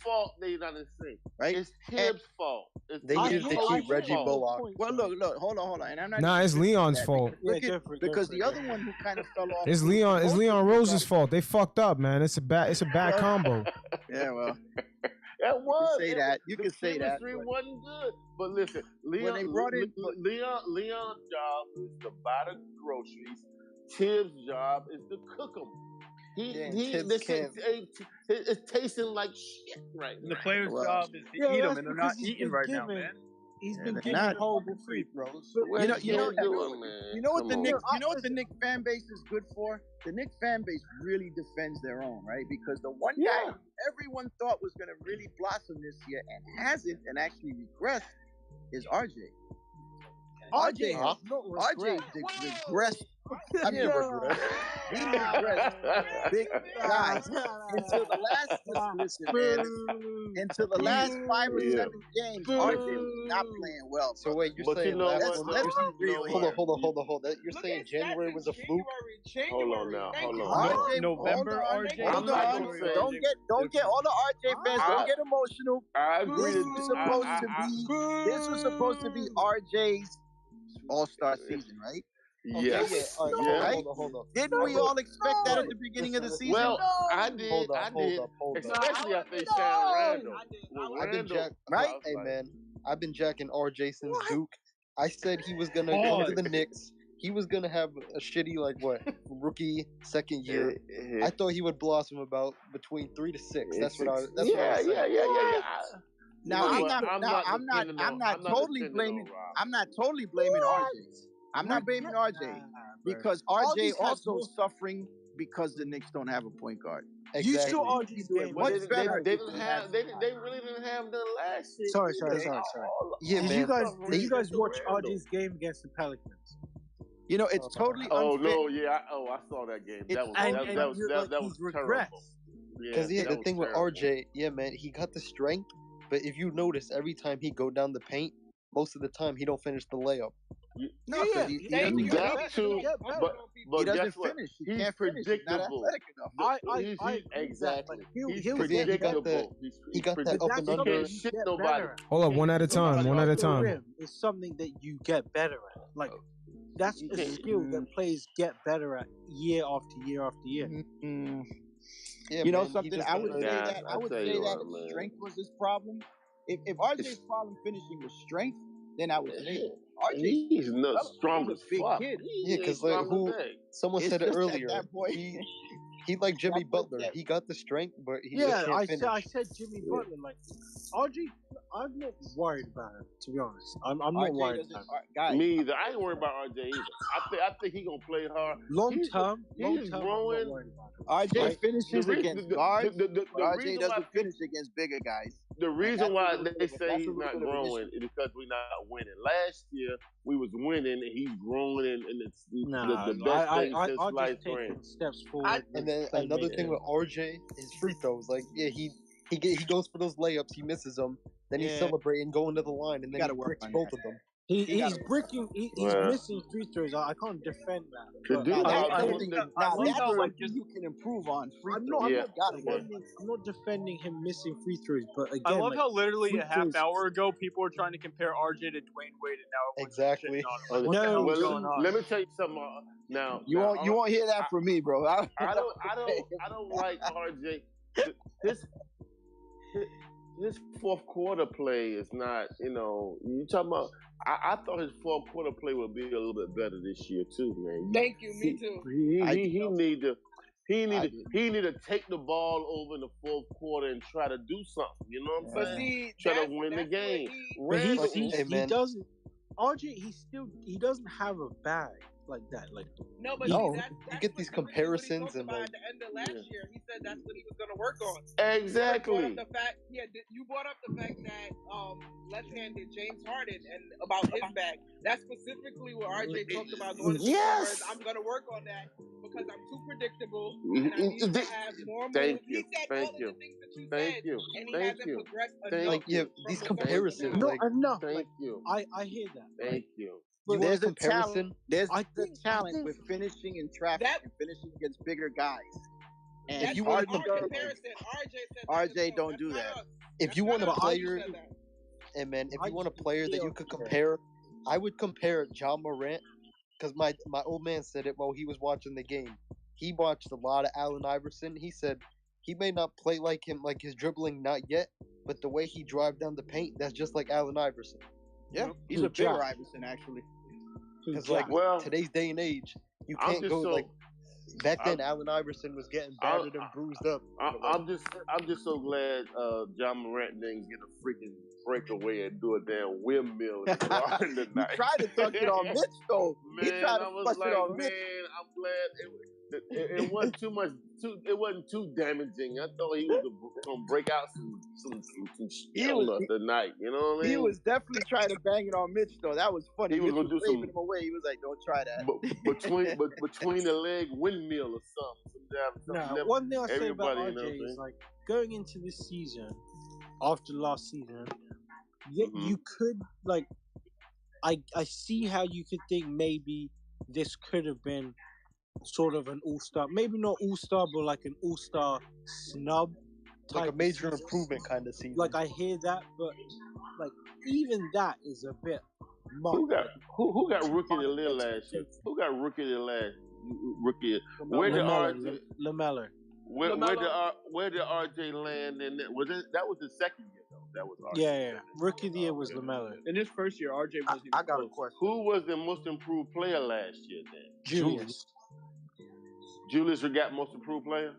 fault they not insane? Right? It's Tibbs' fault. They needed to keep Reggie Bullock. Well, look, hold on. And I'm not. Nah, it's Leon's fault. Because the other one who kind of fell off. It's Leon Rose's fault. They fucked up, man. It's a bad combo. Yeah, well. That was. You can say that. The chemistry wasn't good. But listen, Leon's job is to buy the groceries. Tibbs' job is to cook them. It's tasting like shit right now. The player's job is to eat them, and they're not eating right now, man. He's been given horrible free throws. You know what the Knicks fan base is good for? The Knicks fan base really defends their own, right? Because the one guy everyone thought was going to really blossom this year and hasn't and actually regressed is RJ. RJ regressed. I mean, he regressed big guys until the last 5 or 7 games. RJ was not playing well. So wait, you're saying let's be real. Hold on. You're saying January was a fluke? Hold on now. November, RJ. Hold on. Don't get all the RJ fans. Don't get emotional. This was supposed to be RJ's All-Star season, right? Yes. Hold on. Didn't we all expect that at the beginning of the season? Well, I did. Especially after they signed Randall. Right? Hey, man, I've been jacking RJ since Duke. I said he was going to go to the Knicks. He was going to have a shitty, rookie second year. I thought he would blossom about between 3 to 6. That's what I was saying. Now I'm not totally blaming RJ. I'm not blaming RJ because RJ also suffering because the Knicks don't have a point guard. Exactly. You saw RJ's game. Much better. They really didn't have the last year. Sorry. Yeah, did you guys watch RJ's game against the Pelicans? You know, it's totally unfit. I saw that game. That was terrible. Because the thing with RJ, man, he got the strength, but if you notice, every time he go down the paint, most of the time he don't finish the layup. He doesn't finish. He can't finish. He's not athletic enough. Exactly. He's predictable. He got that up and under. Hold up, one at a time. It's something that you get better at. That's a skill that players get better at year after year after year. Yeah, you know something? I would say that strength was his problem. If RJ's problem finishing was strength, then I would say it. RJ, he's not strong as fuck. Yeah, because someone said it earlier. He like Jimmy Butler. He got the strength, but he just can't finish. I said Jimmy Butler. RJ, I'm not worried about him, to be honest. I'm not worried about him. Me either. I ain't worried about RJ either. I think he gonna play hard. Long term, he's growing. RJ finishes against guards. RJ doesn't finish against bigger guys. The reason why they say he's not growing is because we're not winning. Last year we was winning, and he's growing, and it's the best thing since sliced bread. Steps forward. And then another thing with RJ is free throws. He goes for those layups, he misses them. Then he's celebrating, going to the line, and then he bricks both of them. He's bricking. He's missing free throws. I can't defend that. That's something you can improve on. I'm not defending him missing free throws, but again, I love how literally a half hour ago people were trying to compare RJ to Dwayne Wade, and now exactly. Let me tell you something. Now you won't hear that from me, bro. I don't like RJ. His fourth quarter play is not, you talking about. I thought his fourth quarter play would be a little bit better this year too, man. Thank you, me too. He need to take the ball over in the fourth quarter and try to do something. You know what I'm saying? Try to win the game. He doesn't. RJ, he doesn't have a bag like that. Like but you get these comparisons and at the end of last year, he said that's what he was going to work on. Exactly. You brought up the fact that left-handed James Harden and about his bag. That's specifically what RJ talked about going to I'm going to work on that because I'm too predictable and I need to have more moves. He said all of the things that you said, and he hasn't progressed enough. These comparisons. Not enough. Thank you. I hear that. Thank you. But there's a talent. There's the talent with finishing in traffic and finishing against bigger guys. And if you want to RJ don't do that. If you want a player, if you want a player that you could compare, I would compare John Morant because my old man said it while he was watching the game. He watched a lot of Allen Iverson. He said he may not play like him, like his dribbling not yet, but the way he drive down the paint, that's just like Allen Iverson. Yeah, he's a bigger Iverson actually. Because today's day and age, you can't go back then. Allen Iverson was getting battered and bruised up. I'm just so glad John Morant didn't get a freaking breakaway and do a damn windmill in the garden tonight. He tried to tuck it on Mitch though. Man, he tried to fuss it on Mitch. I'm glad it wasn't too much. It wasn't too damaging. I thought he was gonna break out some steel tonight. You know what I mean? He was definitely trying to bang it on Mitch though. That was funny. He was gonna do some him away. He was like, "Don't try that." Between the leg windmill or something. One thing I say about RJ is like going into this season, after last season, you could I see how you could think maybe this could have been sort of an all-star, maybe not all-star, but like an all-star snub type, like a major improvement kind of season. Like I hear that, but like even that is a bit much. Who got rookie of the year last year? Who got rookie of the last rookie? Where did RJ? LaMelo. Where did RJ land? And that was his second year though. That was RJ. Yeah. Rookie of the year was LaMelo. In his first year, RJ wasn't. I got a question. Who was the most improved player last year then? Julius. Julius got most improved player?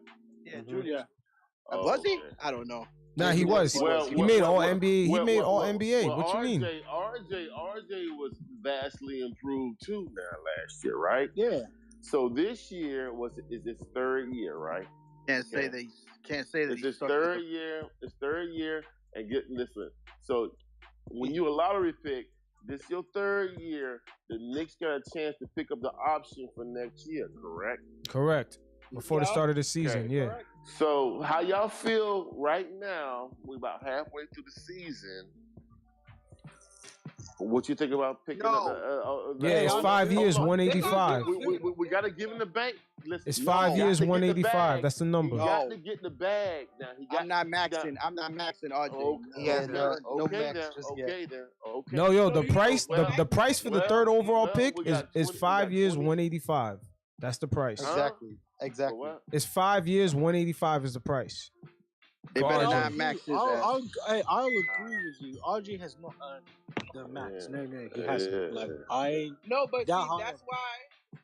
Yeah, Julius. Was he? I don't know. Nah, he was. He made all NBA. He made all NBA. What you mean? RJ was vastly improved too now last year, right? Yeah. So this year is his third year, right? Can't say that. It's his third year. It's third year, and listen. So when you a lottery pick, this your third year. The Knicks got a chance to pick up the option for next year, correct? Correct. Before the start of the season, yeah. Correct. So how y'all feel right now? We're about halfway through the season. What you think about picking up? It's 5 years, 185. We got to give him the bank. Listen, it's 5 years, 185. That's the number. He got to get the bag. Now, I'm not maxing RJ. Okay. No, the price, the price for the third overall pick is 5 years, 185. That's the price. Exactly. It's 5 years, 185 is the price. They better not max his I'll agree with you. RJ has not earned the max. No, he hasn't. Like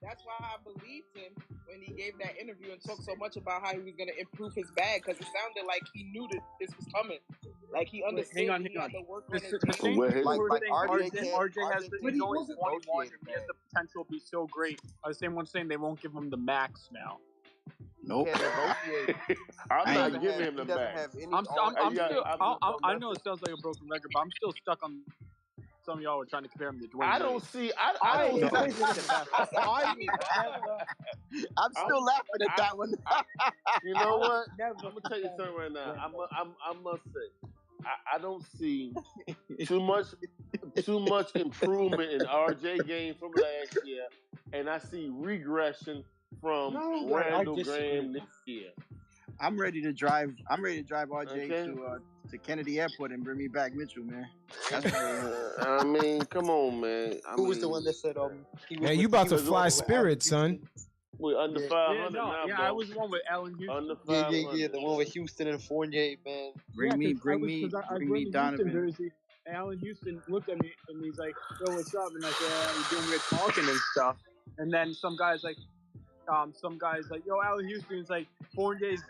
that's why I believed him when he gave that interview and talked so much about how he was going to improve his bag because it sounded like he knew that this was coming. Like he understood. Hang on. To work on his RJ has he's only 21 and he has the potential to be so great. I was saying one saying they won't give him the max now. Nope. I'm not giving him the max. I know it sounds like a broken record, but I'm still stuck on. Some of y'all are trying to compare him to Dwayne. I don't see. I don't. I'm still laughing at that one. You know what? I'm gonna tell you something right now. I must say, I don't see too much improvement in RJ game from last year, and I see regression from Randall Graham this year. I'm ready to drive RJ to Kennedy Airport and bring me back Mitchell, man. I mean, come on, man. Who was the one that said Man, you about to fly Spirit, son. We're under 500 now, bro. I was the one with Allen Houston. Under 500. Yeah, the one with Houston and Fournier, man. Bring me Donovan. Jersey. Allen Houston looked at me and he's like, "Yo, what's up?" And I said, "We're doing good talking and stuff." And then some guys like, "Yo, Allen Houston's like, Fournier's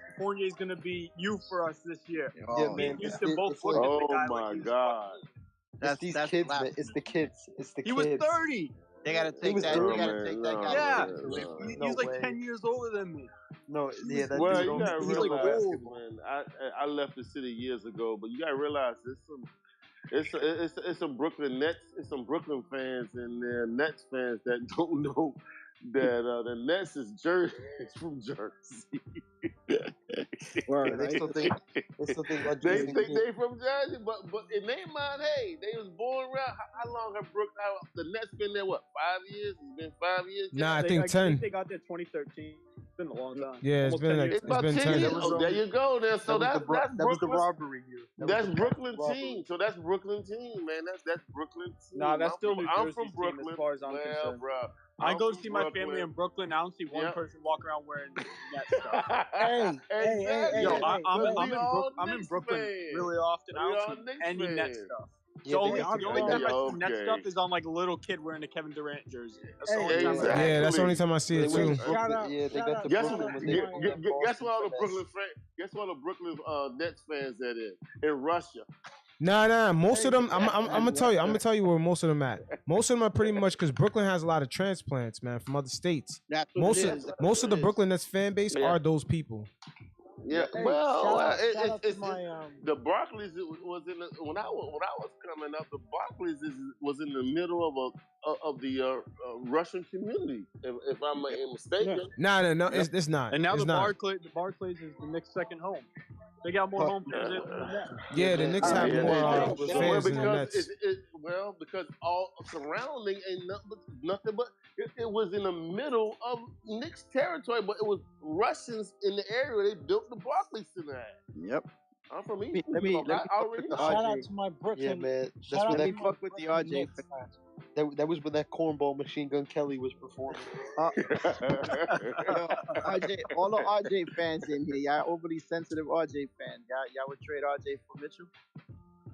gonna be you for us this year." Yeah, man. Houston both looked at the guy like he was God. That's these kids, man. It's the kids. He was 30. They gotta take that. They gotta take that guy. Yeah, he's like 10 years older than me. No, yeah, that's well, you gotta realize, man. I left the city years ago, but you gotta realize it's some Brooklyn Nets, it's some Brooklyn fans and Nets fans that don't know that the Nets is from Jersey. Right, they still think they from Jersey, but in their mind, hey, they was born around. How long have the Nets been there? What, 5 years? It's been 5 years. Nah, I think 10. They got there 2013. It's been a long time. Yeah, it's been like, it's been 10 years. Oh, there you go. There, so that was the robbery year. That's Brooklyn team. So that's Brooklyn team, man. That's Brooklyn team. Nah, that's still New I'm Jersey's from Brooklyn. Team as far as I'm concerned. Bro. I go see my family in Brooklyn. I don't see one person walk around wearing that stuff. I'm in Brooklyn really often. I don't see any net stuff. The only time I see net stuff is on like a little kid wearing a Kevin Durant jersey. That's the only time. Yeah, that's the only time I see it too. Yeah, they got the Brooklyn. Guess what all the Brooklyn Nets fans that is in Russia. Nah. Most of them, I'm gonna tell you where most of them at. Most of them are pretty much because Brooklyn has a lot of transplants, man, from other states. Most of the Brooklyn Nets fan base are those people. Yeah, well, it's the Barclays was in when I was coming up. The Barclays was in the middle of the Russian community, if I'm mistaken. No, it's not. And now it's the Barclays is the Knicks' second home. They got more home fans than the Nets. Yeah, the Knicks have more fans than the Nets. Because all surrounding ain't nothing but it was in the middle of Knicks territory, but it was Russians in the area. They built the Barclays Center at. Yep. I'm from East. Let me I already know. Shout out to my Brooklyn. Yeah, man. That's where they fuck with the RJ. That was when that cornball Machine Gun Kelly was performing. RJ, all the RJ fans in here, y'all overly sensitive RJ fans. Y'all would trade RJ for Mitchell?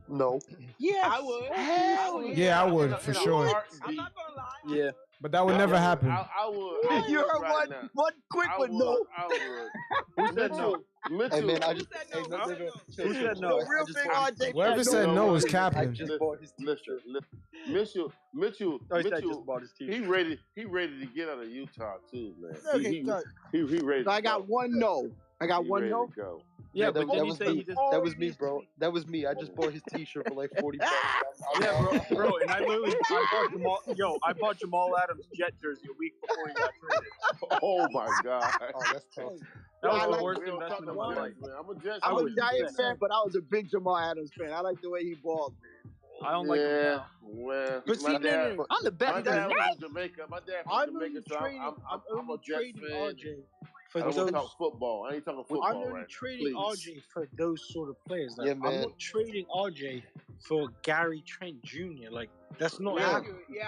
No. Yeah, I would. Yeah, I would for sure. I'm not gonna lie. Yeah. But that would never happen. I would. You heard one quick one, no. I would. Who said no? Mitchell. Hey, man, Who said no? Real big RJ. Whoever said no is capping. I just bought his t-shirt. Mitchell. Just bought his t-shirt. He ready to get out of Utah too, man. Okay, he ready. So I got one no. I got one no. Go. Yeah, that was me, bro. That was me. I just bought his t-shirt for like $40. Yeah, bro. And I bought Jamal Adams' Jet jersey a week before he got traded. Oh my God. Oh, that's tough. That was the worst investment of my life. I'm a Giant fan, but I was a big Jamal Adams fan. I like the way he balled. I don't like him now. Well, but see, I'm the best. My dad was from Jamaica. My dad from Jamaica, so I'm a Jets fan. RJ for I those. don't talk football. I ain't talking football. I'm only trading RJ for those sort of players. Like, yeah, man. I'm not trading RJ for Gary Trent Jr. Like that's not. Yeah,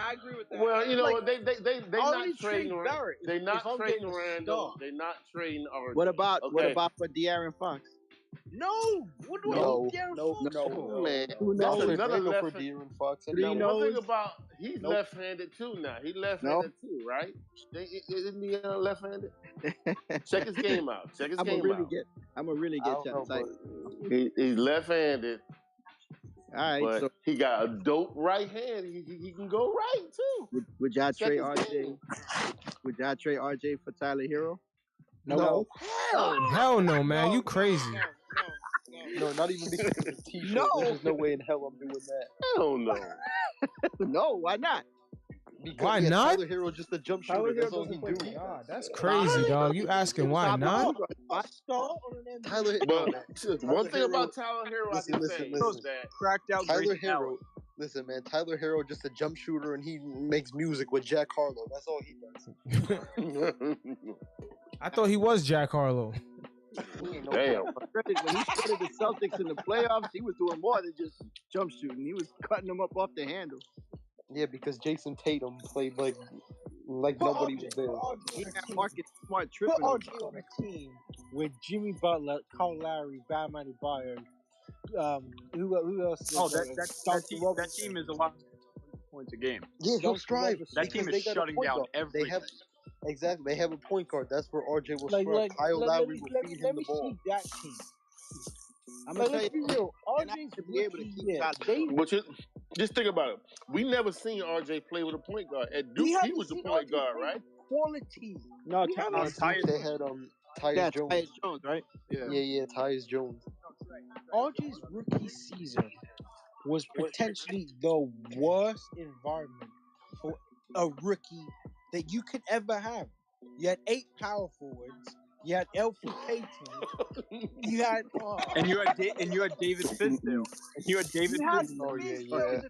I agree with that. Well, you know what? They not trading trading. Barrett. They not trading Randall. They not trading RJ. What about for De'Aaron Fox? No, what do no, man. That's another left for De'Aaron Fox. Now, one thing about he's left-handed too. Now he left-handed too, right? Isn't he left-handed? Check his game out. Check his game out. I'm gonna really get you. He's left-handed. All right, but so he got a dope right hand. He can go right too. Would y'all trade RJ? Would y'all trade RJ for Tyler Hero? No. Hell no, man. You crazy. No, not even because of the t-shirt. There's no way in hell I'm doing that. Hell no. No, why not? Why not? Tyler Hero just a jump shooter. That's all he do. God, that's crazy, dog. You asking why not? Tyler, but no, one thing about Tyler Hero I can say is that cracked out Tyler Grayson Hero. Allen. Listen, man, Tyler Hero just a jump shooter, and he makes music with Jack Harlow. That's all he does. I thought he was Jack Harlow. Damn. When he started the Celtics in the playoffs, he was doing more than just jump shooting. He was cutting them up off the handle. Yeah, because Jason Tatum played like nobody was there. He had Marcus Smart tripping. Put RJ on a team with Jimmy Butler, Kyle Lowry, Bam Adebayo. Who else? That team is a lot of points a game. Yeah, he'll strive. That team is shutting down everything. They have a point guard. That's where RJ will strive. Kyle Lowry will feed him the ball. That team. I'm gonna tell you, RJ's to be able to keep But just think about it. We never seen RJ play with a point guard. At Duke, he was a point guard, right? Quality. No, they had Tyus Jones. Tyus Jones, right? Yeah, Tyus Jones. RJ's rookie season was potentially the worst environment for a rookie that you could ever have. You had 8 power forwards. You had Elfrid Payton. You had and you had David Fizdale. Oh yeah.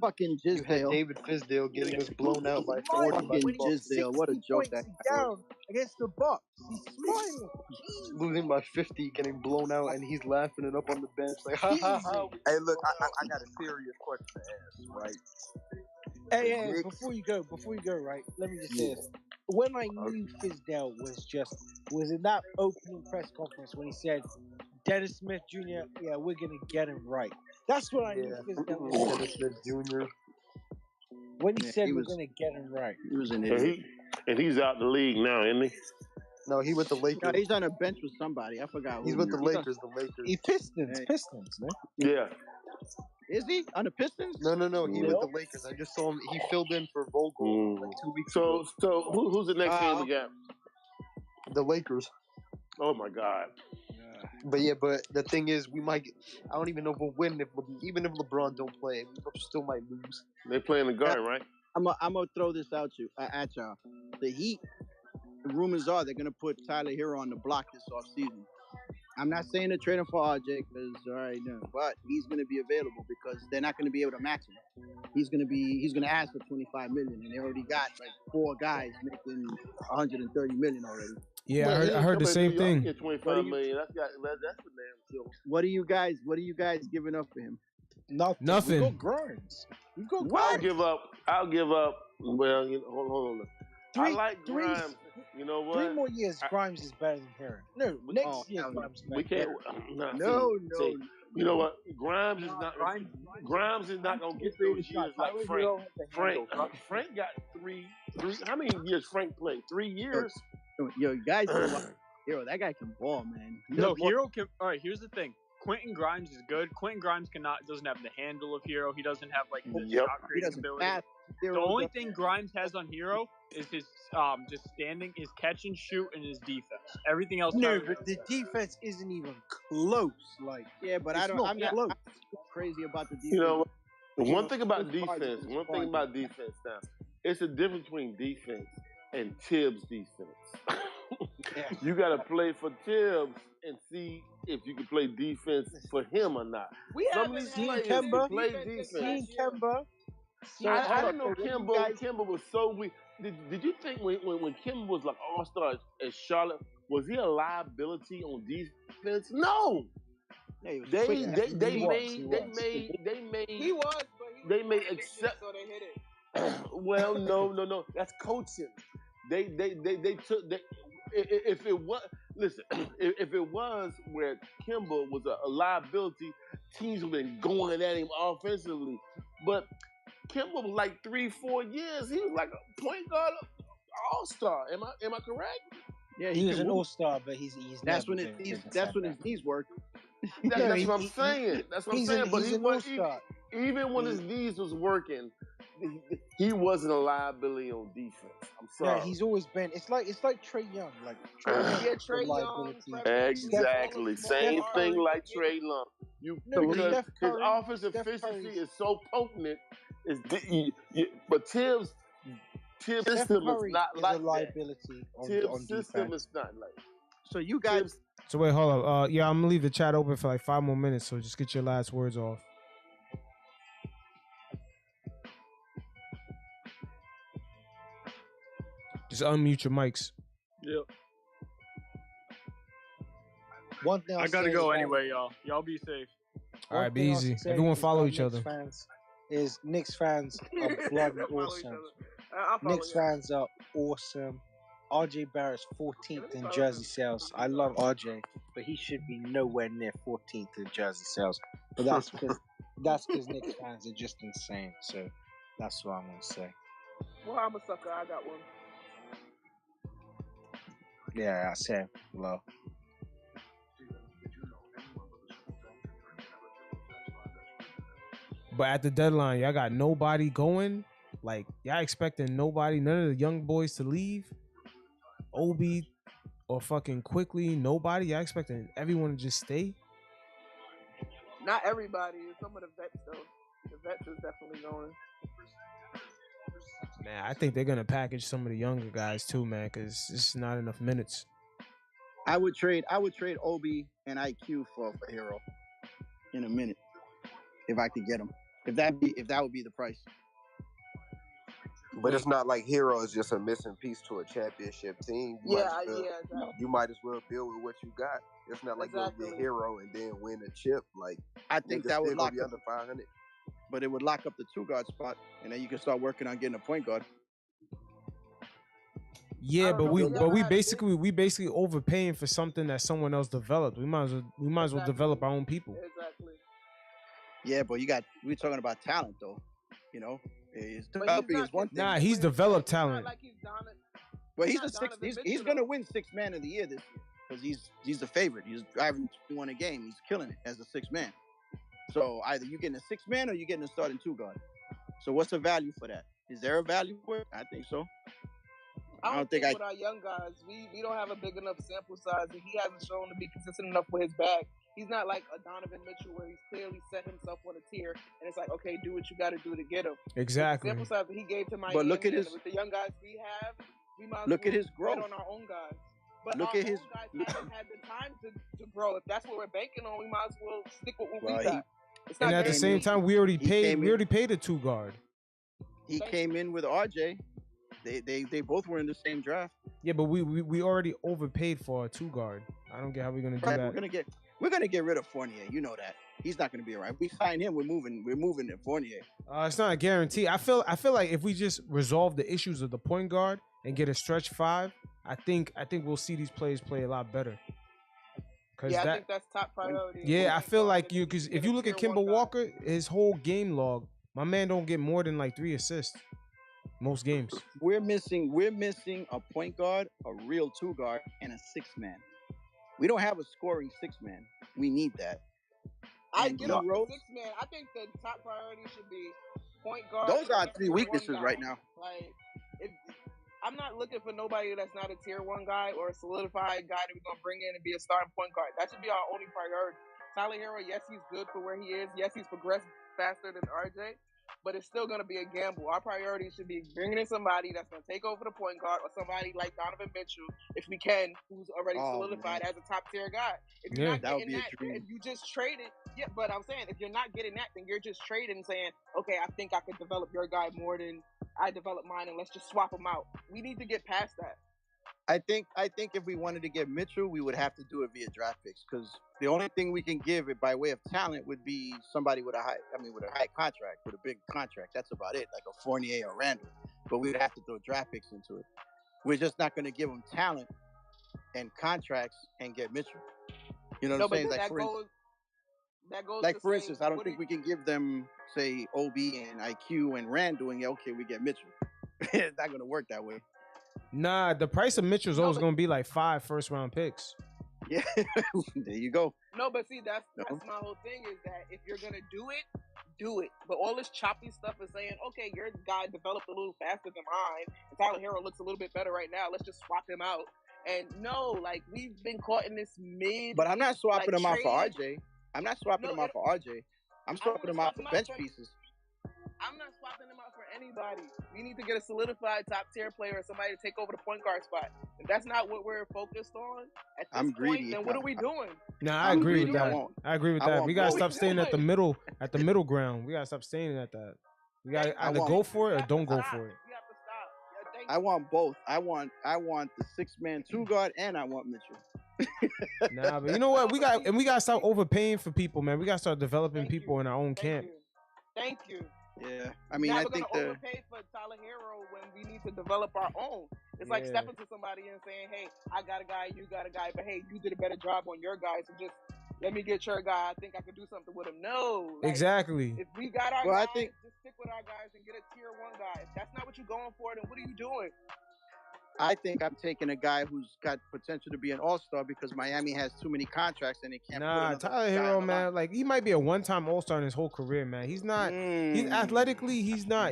Fucking Jizdale. You had David Fizdale getting us blown out by 40. Fucking Jizdale. What a joke that down against the Bucks. He's smiling. Losing by 50, getting blown out, and he's laughing it up on the bench like, ha ha ha. Hey, look, I got a serious question to ask, right? Hey, before you go, right? Let me just say this. When I knew Fizdale was in that opening press conference when he said, Dennis Smith Jr., yeah, we're going to get him right. That's when I knew Fizdale was Dennis Smith Jr. When he said we're going to get him right. He was an idiot. And he's out the league now, isn't he? No, he with the Lakers. No, he's on a bench with somebody. I forgot. He's with the Lakers. He Pistons, man. Yeah. Is he on the Pistons? No. He with the Lakers. I just saw him. He filled in for Vogel like 2 weeks ago. So who's the next game we got? The Lakers. Oh my God. But the thing is, we might. I don't even know if we'll win even if LeBron don't play. We still might lose. They playing the guard, right? I'm gonna throw this at y'all. The Heat. The rumors are they're gonna put Tyler Hero on the block this offseason. I'm not saying to trade him for RJ because but he's gonna be available because they're not gonna be able to match him. He's gonna ask for $25 million, and they already got like 4 guys making $130 million already. Yeah, I heard the same thing. $25 million. That's the damn deal. What are you guys giving up for him? Nothing. We got Grimes. I'll give up. Well, hold on. I like Grimes. You know what? 3 more years, Grimes is better than Herring. No, next year, Grimes is better. We can't. No. You know what? Grimes is not gonna get those years like Frank. Frank got three. How many years Frank played? 3 years. Yo, guys, Hero, that guy can ball, man. No, Hero can. All right, here's the thing. Quentin Grimes is good. Quentin Grimes doesn't have the handle of Hero. He doesn't have like the shot creating ability. The only thing Grimes has on Hero is his just standing, his catch and shoot, and his defense. Everything else. No, but the defense isn't even close. Like, but I'm not crazy about the defense. You know, one thing about defense now, it's a difference between defense and Tibbs defense. You got to play for Tibbs and see if you can play defense for him or not. Some of these players can play defense. Kemba. I didn't know Kemba was so weak. Did you think when Kemba was like all-star at Charlotte, was he a liability on defense? No. He made except. Well, no. That's coaching. They took. If it was, listen, if it was where Kemba was a liability, teams would have been going at him offensively. But Kemba was like 3-4 years. He was like a point guard all-star. Am I correct? Yeah, he was an all-star, but he's that's when his knees work. That's what I'm saying. But even when his knees was working, he wasn't a liability on defense. I'm sorry. Yeah, he's always been. It's like Trae Young. Like Trae Young. Exactly. Same thing like Trae Young. Because his offensive efficiency is so potent. But Tibbs Tibbs' Steph system is Curry not is like a liability that. on Tibbs' defense. system is not like. So you guys. So wait, hold up. Yeah, I'm gonna leave the chat open for like 5 more minutes. So just get your last words off. Just unmute your mics. Yep. One thing I gotta go anyway, y'all. Y'all be safe. All right, be easy. Everyone follow each other. Knicks fans are bloody awesome. Knicks fans are awesome. RJ Barrett's 14th in jersey sales. I love RJ, but he should be nowhere near 14th in jersey sales. But that's because Knicks fans are just insane. So that's what I'm gonna say. Well, I'm a sucker. I got one. Yeah, I said low. But at the deadline, y'all got nobody going. Like, y'all expecting nobody, none of the young boys to leave. Obi or fucking Quickly, nobody. Y'all expecting everyone to just stay? Not everybody. Some of the vets, though. The vets is definitely going. Man, I think they're gonna package some of the younger guys too, man, because it's not enough minutes. I would trade Obi and IQ for Hero in a minute if I could get him. If that would be the price. But it's not like Hero is just a missing piece to a championship team. Exactly. You might as well build with what you got. It's not like you'll get Hero and then win a chip. Like, I think that would lock be under 500. But it would lock up the 2-guard spot, and then you can start working on getting a point guard. Yeah, but we basically overpaying for something that someone else developed. We might as well develop our own people. Exactly. Yeah, but we're talking about talent though. You know, developing is one thing. Nah, he's developed talent. Well, he's gonna win 6th man of the year this year because he's the favorite. He's driving 21 a game. He's killing it as a 6th man. So either you're getting a 6th man or you're getting a starting 2-guard. So what's the value for that? Is there a value for it? I think so. I don't think with our young guys, we don't have a big enough sample size, and he hasn't shown to be consistent enough with his bag. He's not like a Donovan Mitchell where he's clearly set himself on a tier, and it's like, okay, do what you got to do to get him. Exactly. The sample size that he gave to Miami, but look at with the young guys we have, we might look at his growth on our own guys. But look our at his own guys haven't had the time to grow. If that's what we're banking on, we might as well stick with what we got. And at the same time, we already paid a 2-guard. He came in with RJ. They both were in the same draft. Yeah, but we already overpaid for a 2-guard. I don't get how we're gonna do that. We're gonna get rid of Fournier. You know that. He's not gonna be around. We sign him. We're moving to Fournier. It's not a guarantee. I feel like if we just resolve the issues of the point guard and get a stretch 5, I think we'll see these players play a lot better. Yeah, I think that's top priority. Yeah, I feel like because if you look at Kemba Walker, his whole game log, my man don't get more than like 3 assists most games. We're missing a point guard, a real 2-guard, and a 6th man. We don't have a scoring 6th man. We need that. I get a 6th man. I think the top priority should be point guard. Those are 3 weaknesses right now. Like, I'm not looking for nobody that's not a tier 1 guy or a solidified guy that we're gonna bring in and be a starting point guard. That should be our only priority. Tyler Hero, yes, he's good for where he is. Yes, he's progressed faster than RJ, but it's still going to be a gamble. Our priority should be bringing in somebody that's going to take over the point guard, or somebody like Donovan Mitchell, if we can, who's already solidified as a top tier guy. If you're not getting that, if you just trade it, but I'm saying if you're not getting that, then you're just trading, saying, okay, I think I could develop your guy more than I develop mine, and let's just swap them out. We need to get past that. I think if we wanted to get Mitchell, we would have to do it via draft picks, because the only thing we can give it by way of talent would be somebody with a high contract, with a big contract. That's about it, like a Fournier or Randall. But we'd have to throw draft picks into it. We're just not going to give them talent and contracts and get Mitchell. You know what I'm saying? For instance, I don't think we can give them, say, OB and IQ and Randall, and okay, we get Mitchell. It's not going to work that way. Nah, the price of Mitchell's always going to be like 5 first-round picks. Yeah, there you go. No, but see, that's my whole thing is that if you're going to do it. But all this choppy stuff is saying, okay, your guy developed a little faster than mine, and Tyler Hero looks a little bit better right now. Let's just swap him out. And no, like, we've been caught in this mid. But I'm not swapping him out for RJ. I'm swapping him out for bench pieces. I'm not swapping him out for anybody. We need to get a solidified top tier player or somebody to take over the point guard spot. If that's not what we're focused on at this point, then what are we doing? Nah, I agree with that. I agree with that. We gotta stop staying at the middle ground. We gotta stop staying at that. We gotta either go for it or don't go for it. I want both. I want the 6-man 2 guard, and I want Mitchell. Nah, but you know what? We gotta stop overpaying for people, man. We gotta start developing people in our own camp. Thank you. Yeah, I mean, I think we're gonna overpay for Tyler Hero when we need to develop our own. It's like stepping to somebody and saying, "Hey, I got a guy, you got a guy, but hey, you did a better job on your guy, so just let me get your guy. I think I could do something with him." No, exactly. If we got our guys, just stick with our guys and get a tier 1 guy. If that's not what you're going for, then what are you doing? I think I'm taking a guy who's got potential to be an all-star because Miami has too many contracts and they can't. Nah, Tyler Hero, man, like he might be a one-time all-star in his whole career, man. He's not. He's athletically, he's not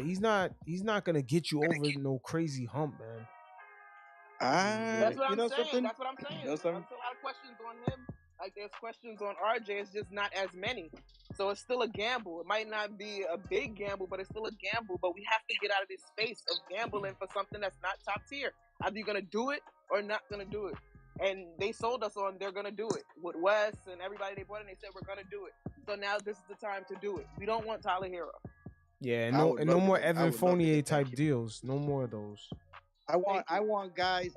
gonna get you over no crazy hump, man. That's what I'm saying. That's what I'm saying. There's a lot of questions on him. Like there's questions on RJ. It's just not as many. So it's still a gamble. It might not be a big gamble, but it's still a gamble. But we have to get out of this space of gambling for something that's not top tier. Either you're going to do it or not going to do it. And they sold us on they're going to do it. With Wes and everybody they brought in, they said we're going to do it. So now this is the time to do it. We don't want Tyler Hero. Yeah, no more Evan Fournier type deals. No more of those. I want guys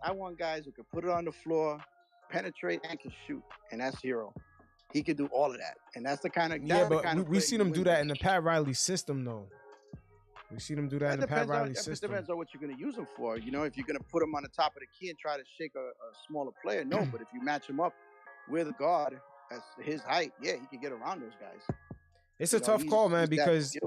who can put it on the floor, penetrate, and can shoot. And that's Hero. He can do all of that. And that's the kind of we seen him do that in the Pat Riley system, though. We see them do that in the Pat Riley system. It depends on what you're going to use him for. You know, if you're going to put him on the top of the key and try to shake a smaller player, no. But if you match him up with a guard at his height, yeah, he can get around those guys. It's a tough call, man, because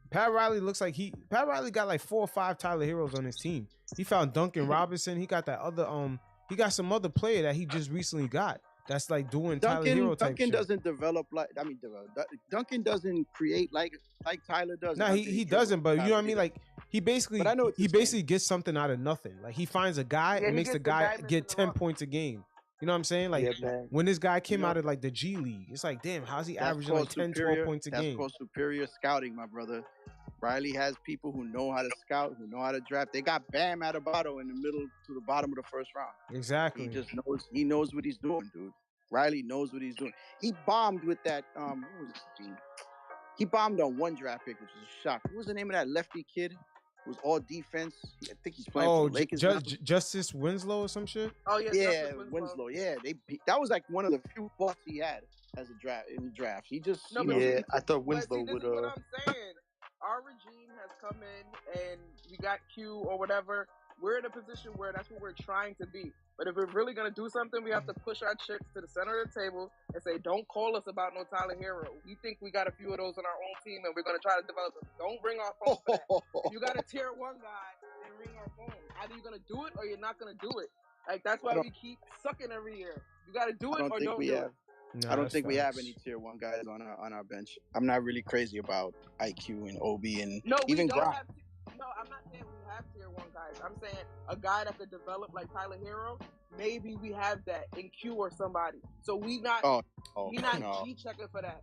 Pat Riley looks like Pat Riley got like 4 or 5 Tyler Heroes on his team. He found Duncan Robinson. He got that other he got some other player that he just recently got. That's like doing Tyler Hero type Duncan shit. Doesn't develop Duncan doesn't create like Tyler does. Nah, he doesn't, but you know what I mean? Like he basically gets something out of nothing. Like he finds a guy and makes the guy get 10 points a game. You know what I'm saying? Like when this guy came out of like the G League, it's like, damn, how's he averaging like 10, 12 points a game? That's called superior scouting, my brother. Riley has people who know how to scout, who know how to draft. They got Bam Adebayo in the middle to the bottom of the first round. Exactly. He knows what he's doing, dude. Riley knows what he's doing. He bombed with that. What was his team? He bombed on one draft pick, which was a shock. What was the name of that lefty kid? Who was all defense. I think he's playing for the Lakers. Justice Winslow or some shit. Oh yeah, yeah, Winslow. Yeah, that was like one of the few busts he had as a draft in the draft. He just I thought Winslow would. This is what I'm saying. Our regime has come in and we got Q or whatever. We're in a position where that's what we're trying to be. But if we're really going to do something, we have to push our chips to the center of the table and say, don't call us about no Tyler Hero. We think we got a few of those on our own team, and we're going to try to develop them. Don't ring our phone for that. If you got a tier 1 guy, then ring our phone. Either you're going to do it or you're not going to do it. Like, that's why we keep sucking every year. You got to do it or don't do it. No, I don't think we have any tier 1 guys on our bench. I'm not really crazy about IQ and OB and even Grind. No, I'm not saying we have tier 1 guys. I'm saying a guy that could develop like Tyler Hero. Maybe we have that in Q or somebody. So we not G checking for that.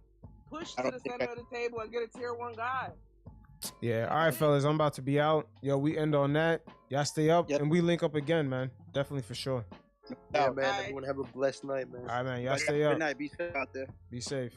Push to the center of the table and get a tier 1 guy. Yeah, all right, fellas. I'm about to be out. Yo, we end on that. Y'all stay up and we link up again, man. Definitely for sure. Yeah, man. Everyone have a blessed night, man. All right, man. Y'all stay up. Good night. Be safe out there. Be safe.